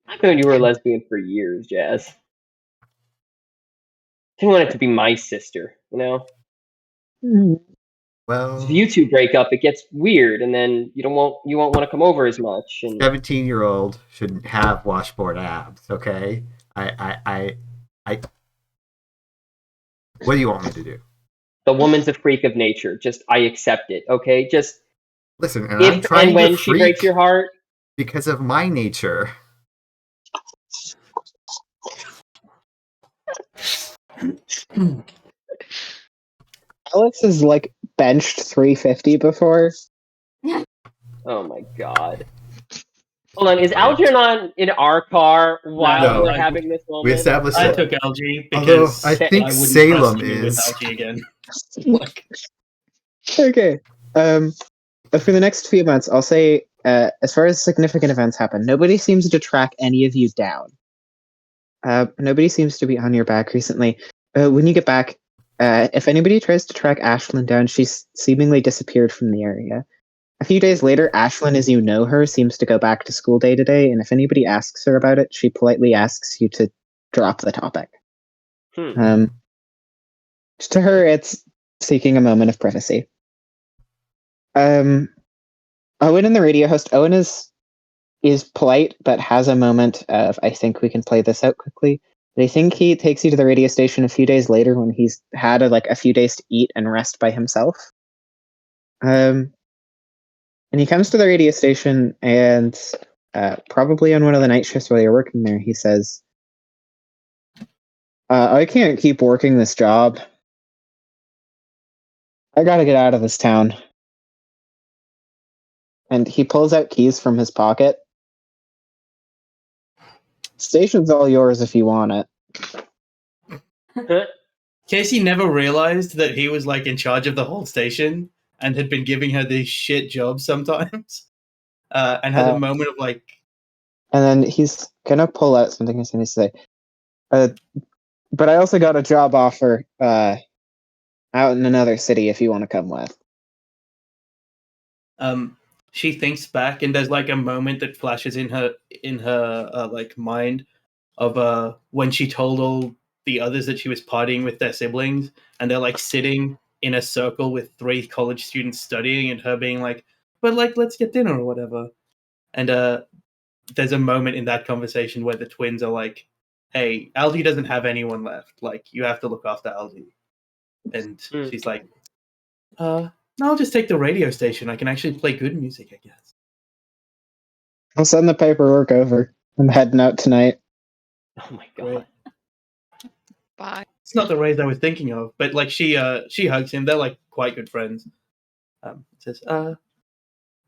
I've known you were a lesbian for years, Jazz. I didn't want it to be my sister, you know? Well, if you two break up, it gets weird, and then you won't want to come over as much. And 17-year-old shouldn't have washboard abs, okay? I what do you want me to do? The woman's a freak of nature. Just I accept it, okay? Just listen, and I'm trying and when to she breaks your heart because of my nature. Alex has benched 350 before. Oh my god. Hold on, is Algernon in our car while we're having this moment? We established I took Algie because I think Salem is Algie again. Okay. For the next few months, I'll say, as far as significant events happen, nobody seems to track any of you down. Nobody seems to be on your back recently. When you get back, if anybody tries to track Ashlyn down, she's seemingly disappeared from the area. A few days later, Ashlyn, as you know her, seems to go back to school day to day, and if anybody asks her about it, she politely asks you to drop the topic. To her, it's seeking a moment of privacy. Owen and the radio host. Owen is polite, but has a moment of, I think we can play this out quickly. But I think he takes you to the radio station a few days later when he's had a few days to eat and rest by himself. And he comes to the radio station, and probably on one of the night shifts while you're working there, he says, I can't keep working this job. I gotta get out of this town. And he pulls out keys from his pocket. Station's all yours if you want it. Casey never realized that he was in charge of the whole station and had been giving her these shit jobs sometimes. and has a moment of like, And then he's gonna pull out something he's gonna say. But I also got a job offer out in another city if you want to come with. she thinks back, and there's like a moment that flashes in her like mind of when she told all the others that she was partying with their siblings, and they're like sitting in a circle with 3 college students studying, and her being like, "But like, let's get dinner or whatever." And there's a moment in that conversation where the twins are like, "Hey, Aldi doesn't have anyone left. Like, you have to look after Aldi." And she's like, no, I'll just take the radio station. I can actually play good music, I guess." I'll send the paperwork over. I'm heading out tonight. Oh my Great. god. Bye. It's not the raise I was thinking of, but like she hugs him. They're like quite good friends. Says,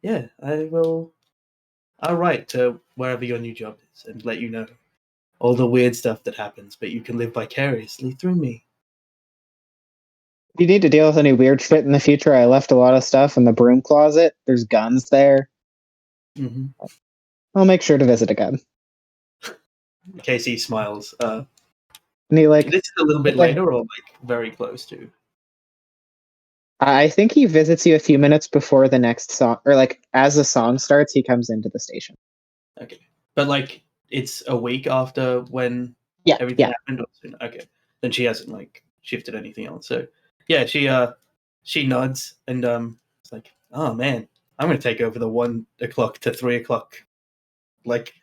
yeah, I'll write to wherever your new job is and let you know all the weird stuff that happens, but you can live vicariously through me. If you need to deal with any weird shit in the future, I left a lot of stuff in the broom closet. There's guns there. Mm-hmm. I'll make sure to visit again. Casey smiles. And he This is a little bit Okay. later, or like very close to. I think he visits you a few minutes before the next song, or like as the song starts, he comes into the station. Okay, but like it's a week after when everything happened. Or soon? Okay, then she hasn't like shifted anything else. So yeah, she nods and it's like, oh man, I'm gonna take over the 1 o'clock to 3 o'clock like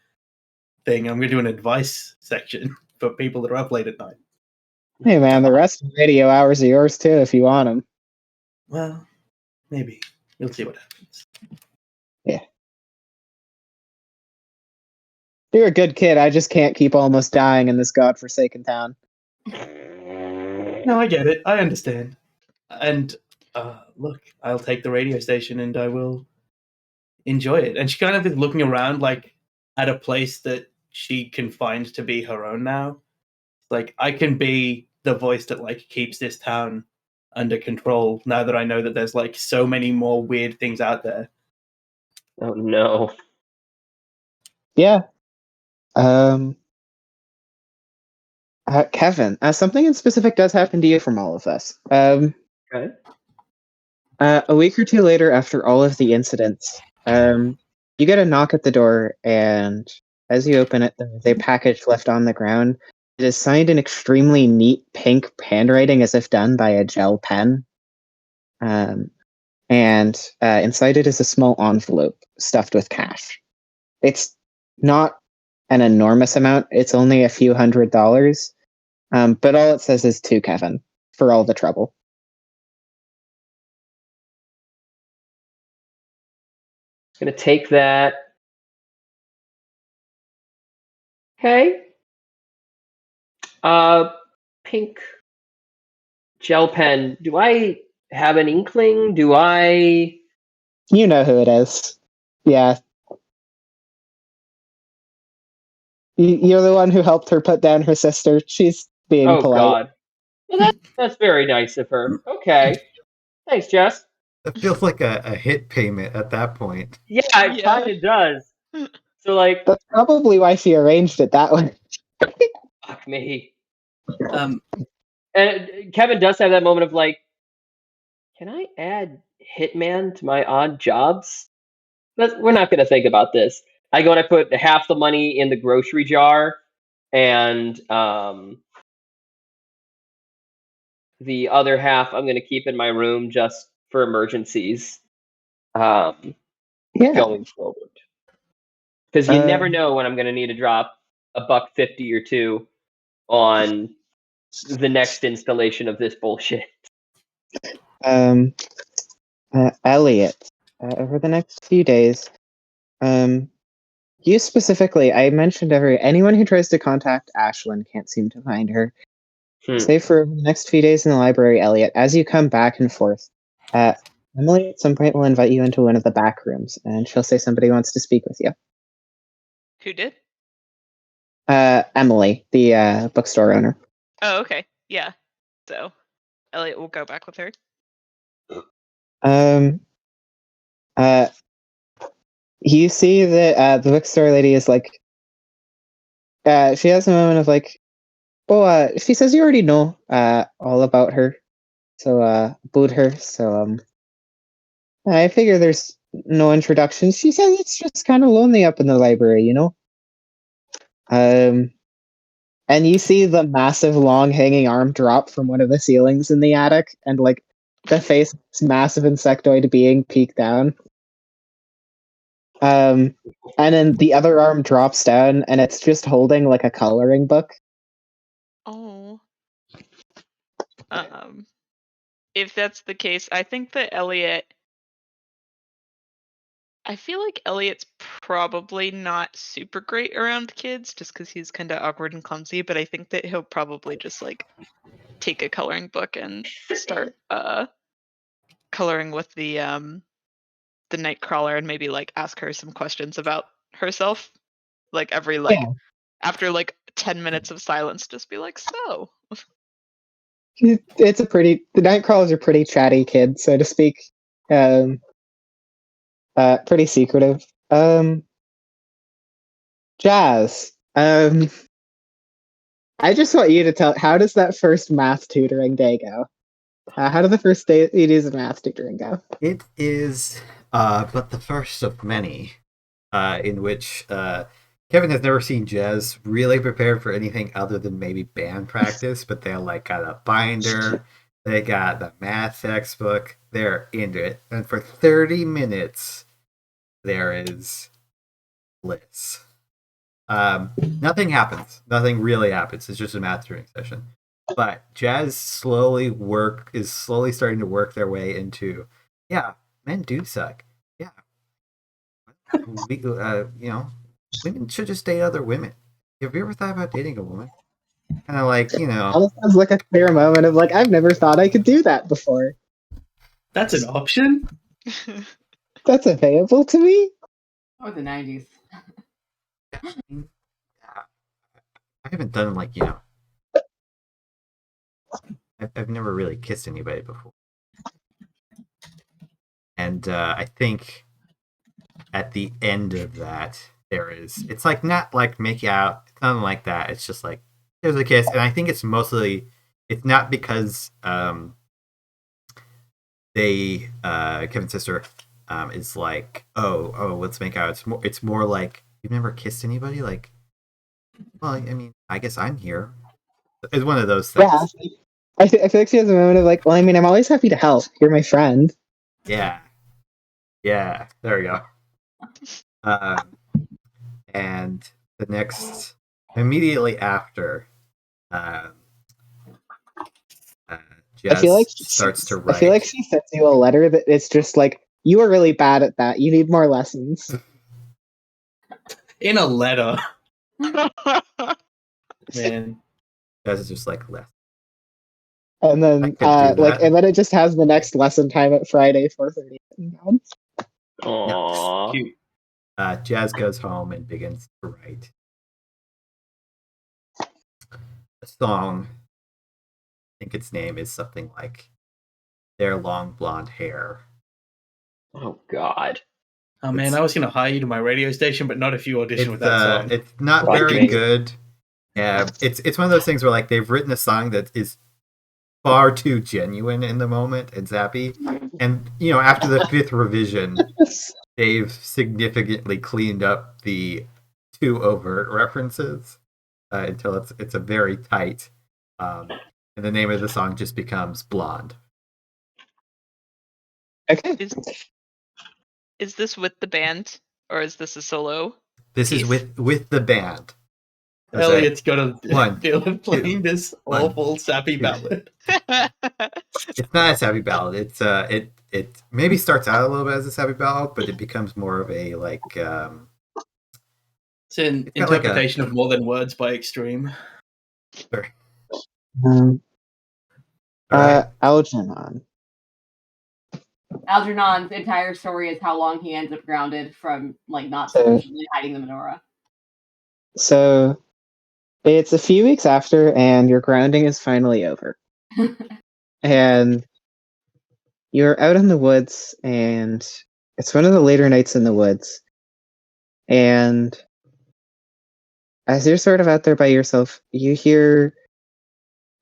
thing. I'm gonna do an advice section for people that are up late at night. Hey man, the rest of the radio hours are yours too if you want them. Well, maybe you'll see what happens. Yeah. You're a good kid. I just can't keep almost dying in this godforsaken town. No, I get it. I understand. And look, I'll take the radio station and I will enjoy it. And she kind of is looking around like at a place that she can find to be her own now. Like, I can be the voice that like keeps this town under control now that I know that there's like so many more weird things out there. Oh no. Yeah. Kevin, something in specific does happen to you from all of this. Okay. A week or two later, after all of the incidents, you get a knock at the door, and as you open it, there's a package left on the ground. It is signed in extremely neat pink handwriting, as if done by a gel pen. And inside it is a small envelope stuffed with cash. It's not an enormous amount. It's only a few $100s. But all it says is to Kevin for all the trouble. Gonna take that. Okay. Pink gel pen. Do I have an inkling? Do I? You know who it is. Yeah. You're the one who helped her put down her sister. She's being Oh polite. god. Well, that's very nice of her. Okay. Thanks, Jess. It feels like a hit payment at that point. Yeah, it Yeah. kind of does. So like, That's probably why she arranged it that way. fuck me. Um, And Kevin does have that moment of like, can I add Hitman to my odd jobs? We're not going to think about this. I go and I put half the money in the grocery jar, and the other half I'm going to keep in my room just for emergencies. Yeah. Going forward, because you never know when I'm going to need to drop $1.50 or $2 on the next installation of this bullshit. Elliot, over the next few days, you specifically, I mentioned anyone who tries to contact Ashlyn can't seem to find her. Say for the next few days in the library, Elliot, as you come back and forth, Emily at some point will invite you into one of the back rooms, and she'll say somebody wants to speak with you. Who did? Emily, the bookstore owner. Oh, okay. Yeah. So Elliot will go back with her. You see that the bookstore lady is like, she has a moment of like, oh, she says you already know all about her, so about her. So I figure there's no introduction. She says it's just kind of lonely up in the library, you know. And you see the massive, long hanging arm drop from one of the ceilings in the attic, and like the face of this massive insectoid being peeked down. And then the other arm drops down, and it's just holding like a coloring book. Oh. If that's the case, I think that Elliot. I feel like Elliot's probably not super great around kids, just because he's kind of awkward and clumsy. But I think that he'll probably just like take a coloring book and start coloring with the Nightcrawler, and maybe like ask her some questions about herself. Like every like Yeah. after like 10 minutes of silence, just be like, so. It's the Nightcrawler's a pretty chatty kid, so to speak. Pretty secretive. Jazz. I just want you to tell, how does that first math tutoring day go? How do the first days of math tutoring go? It is but the first of many, in which Kevin has never seen Jez really prepared for anything other than maybe band practice, but they like got a binder, they got the math textbook, they're into it. And for 30 minutes, there is bliss. Nothing happens. Nothing really happens. It's just a math tutoring session. But Jazz is slowly starting to work their way into, yeah, men do suck. Yeah. We, women should just date other women. Have you ever thought about dating a woman? Kind of like, Almost sounds like a clear moment of like, I've never thought I could do that before. That's an option. That's available to me? Or the 90s. I haven't done like, I've never really kissed anybody before. And I think at the end of that, it's like not like make out, it's nothing like that. It's just like there's a kiss, and I think it's not because Kevin's sister is like, oh, let's make out. It's more like, you've never kissed anybody, like, well, I mean, I guess I'm here. It's one of those things. Yeah. I feel like she has a moment of like, well, I mean, I'm always happy to help. You're my friend. Yeah, there we go. And the next, immediately after, Jess starts to write. I feel like she sends you a letter that it's just like, you are really bad at that. You need more lessons. In a letter. Man. Jess is just like, less. And then and then it just has the next lesson time at Friday 4:30. Aww. Cute. Jazz goes home and begins to write a song. I think its name is something like "Their Long Blonde Hair." Oh God. Oh man, I was gonna hire you to my radio station, but not if you audition with that song. It's not very good. It's one of those things where like they've written a song that is far too genuine in the moment and zappy, and after the 5th revision, they've significantly cleaned up the too overt references until it's a very tight, and the name of the song just becomes Blonde. Okay. Is this with the band, or is this a solo? This is with the band. Elliot's got to deal with playing this awful sappy ballad. It's not a sappy ballad. It maybe starts out a little bit as a sappy ballad, but it becomes more of a like. It's an interpretation of More Than Words by Extreme. Sorry. Algernon. Algernon's entire story is how long he ends up grounded from like not sufficiently hiding the menorah. So it's a few weeks after, and your grounding is finally over. And you're out in the woods, and it's one of the later nights in the woods. And as you're sort of out there by yourself, you hear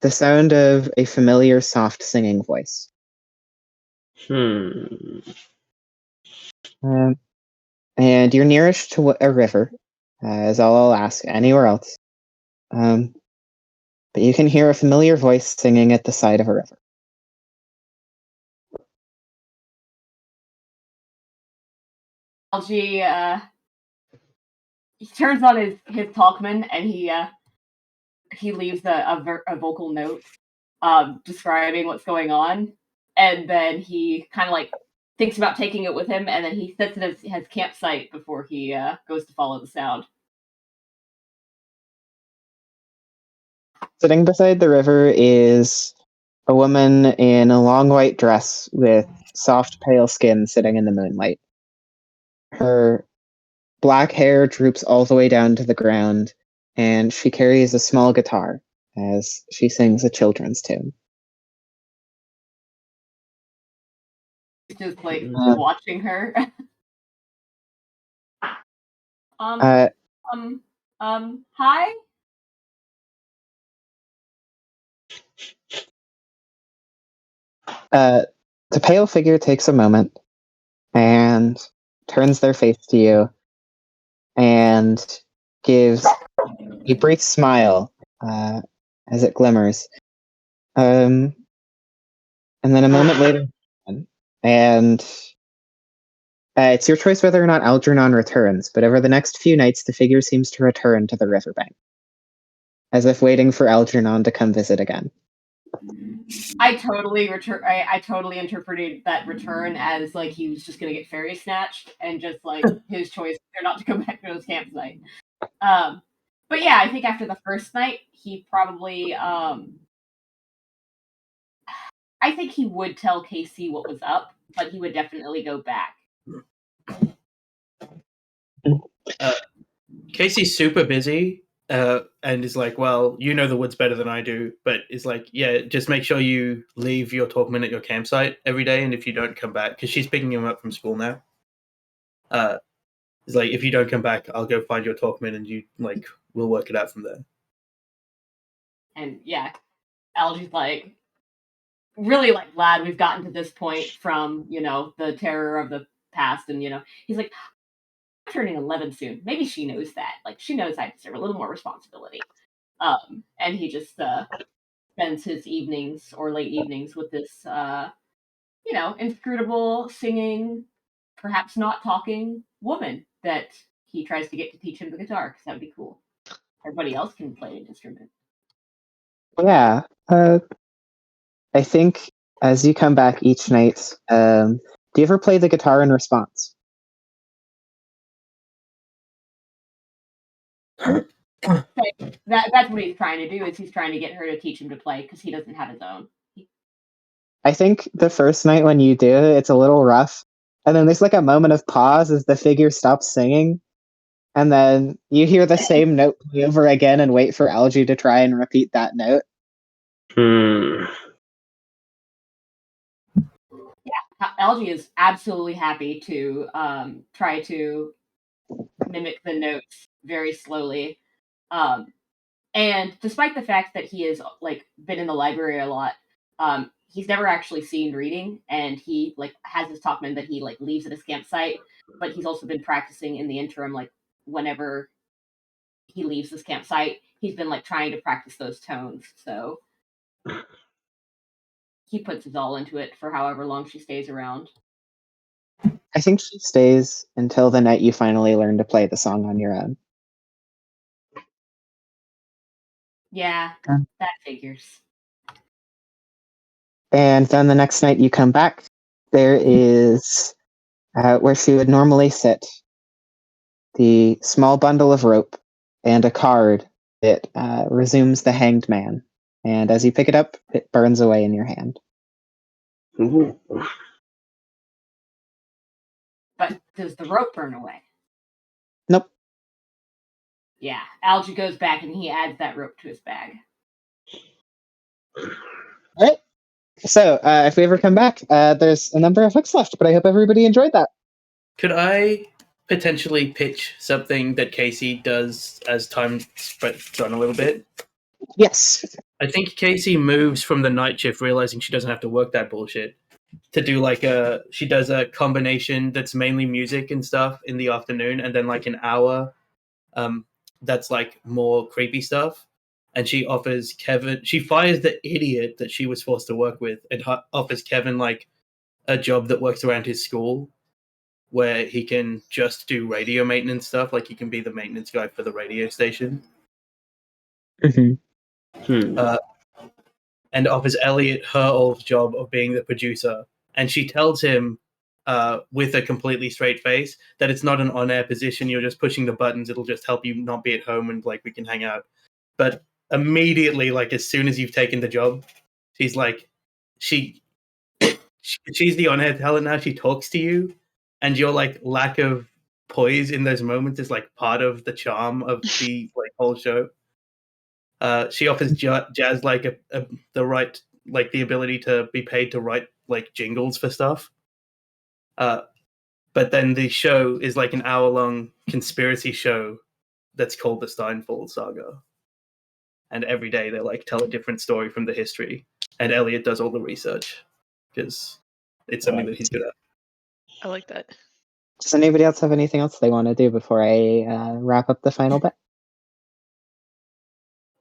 the sound of a familiar, soft singing voice. And you're nearest to a river, is all I'll ask. Anywhere else. But you can hear a familiar voice singing at the side of a river. Algie, he turns on his Talkman and he leaves a vocal note describing what's going on, and then he kind of like thinks about taking it with him, and then he sits at his campsite before he goes to follow the sound. Sitting beside the river is a woman in a long white dress with soft pale skin sitting in the moonlight. Her black hair droops all the way down to the ground, and she carries a small guitar as she sings a children's tune. He's just like watching her. Hi? The pale figure takes a moment and turns their face to you and gives a brief smile as it glimmers. And then a moment later, and it's your choice whether or not Algernon returns, but over the next few nights, the figure seems to return to the riverbank, as if waiting for Algernon to come visit again. I totally interpreted that return as like he was just gonna get fairy snatched and just like his choice or not to go back to his campsite. But yeah, I think after the first night, he probably I think he would tell Casey what was up, but he would definitely go back. Casey's super busy. And is like, well, you know the woods better than I do, but is like, yeah, just make sure you leave your Talkman at your campsite every day, and if you don't come back, because she's picking him up from school now, it's like, if you don't come back, I'll go find your Talkman, and you like, we'll work it out from there. And yeah, Algie's like, really like glad we've gotten to this point from the terror of the past, and he's like, turning 11 soon. Maybe she knows that. Like, she knows I deserve a little more responsibility. And he just spends his evenings or late evenings with this, inscrutable, singing, perhaps not talking woman that he tries to get to teach him the guitar, because that would be cool. Everybody else can play an instrument. Yeah. I think as you come back each night, do you ever play the guitar in response? That's what he's trying to do, is he's trying to get her to teach him to play, because he doesn't have his own. I think the first night when you do it, it's a little rough. And then there's like a moment of pause as the figure stops singing. And then you hear the same note play over again and wait for Algie to try and repeat that note. Yeah, Algie is absolutely happy to try to mimic the notes very slowly. And despite the fact that he has like been in the library a lot, he's never actually seen reading, and he like has his Talkman that he like leaves at his campsite, but he's also been practicing in the interim, like whenever he leaves his campsite, he's been like trying to practice those tones. So he puts his all into it for however long she stays around. I think she stays until the night you finally learn to play the song on your own. Yeah, that figures. And then the next night you come back, there is where she would normally sit, the small bundle of rope and a card that resumes the hanged man. And as you pick it up, it burns away in your hand. But does the rope burn away? Nope. Yeah, Algie goes back and he adds that rope to his bag. All right. So, if we ever come back, there's a number of hooks left, but I hope everybody enjoyed that. Could I potentially pitch something that Casey does as time spreads on a little bit? Yes. I think Casey moves from the night shift, realizing she doesn't have to work that bullshit, to do like she does a combination that's mainly music and stuff in the afternoon, and then like an hour that's like more creepy stuff. And she offers Kevin, she fires the idiot that she was forced to work with, and offers Kevin like a job that works around his school, where he can just do radio maintenance stuff. Like he can be the maintenance guy for the radio station. And offers Elliot her old job of being the producer. And she tells him with a completely straight face that it's not an on-air position. You're just pushing the buttons. It'll just help you not be at home and like we can hang out. But immediately, like as soon as you've taken the job, she's like, she's the on-air talent now. She talks to you, and your like lack of poise in those moments is like part of the charm of the like whole show. She offers Jazz like the right, like the ability to be paid to write like jingles for stuff. But then the show is like an hour-long conspiracy show that's called the Stine Saga. And every day they like tell a different story from the history. And Elliot does all the research because it's something that he's good at. I like that. Does anybody else have anything else they want to do before I wrap up the final bit?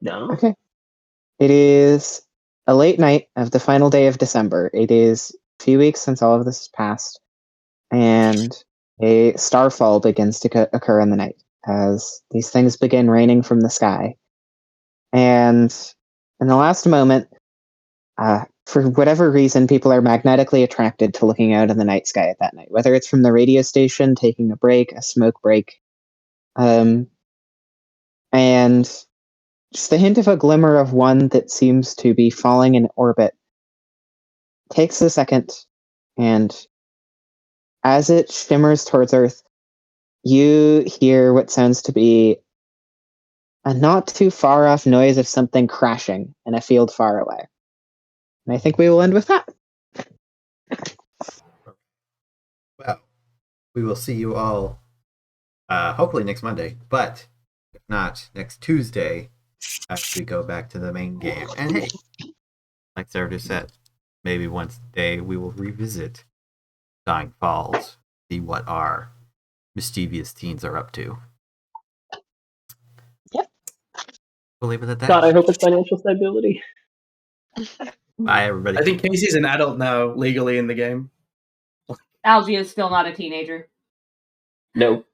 No. Okay. It is a late night of the final day of December. It is a few weeks since all of this has passed, and a starfall begins to occur in the night as these things begin raining from the sky. And in the last moment, for whatever reason, people are magnetically attracted to looking out in the night sky at that night, whether it's from the radio station, taking a break, a smoke break, and just a hint of a glimmer of one that seems to be falling in orbit takes a second, and as it shimmers towards Earth, you hear what sounds to be a not too far off noise of something crashing in a field far away. And I think we will end with that. Well, we will see you all hopefully next Monday, but if not, next Tuesday as we go back to the main game. And hey, like Sarah just said, maybe once a day we will revisit Dying Falls, see what our mischievous teens are up to. Yep. We'll leave it at that. God, I hope it's financial stability. Bye, everybody. I think Casey's an adult now, legally in the game. Algie is still not a teenager. No.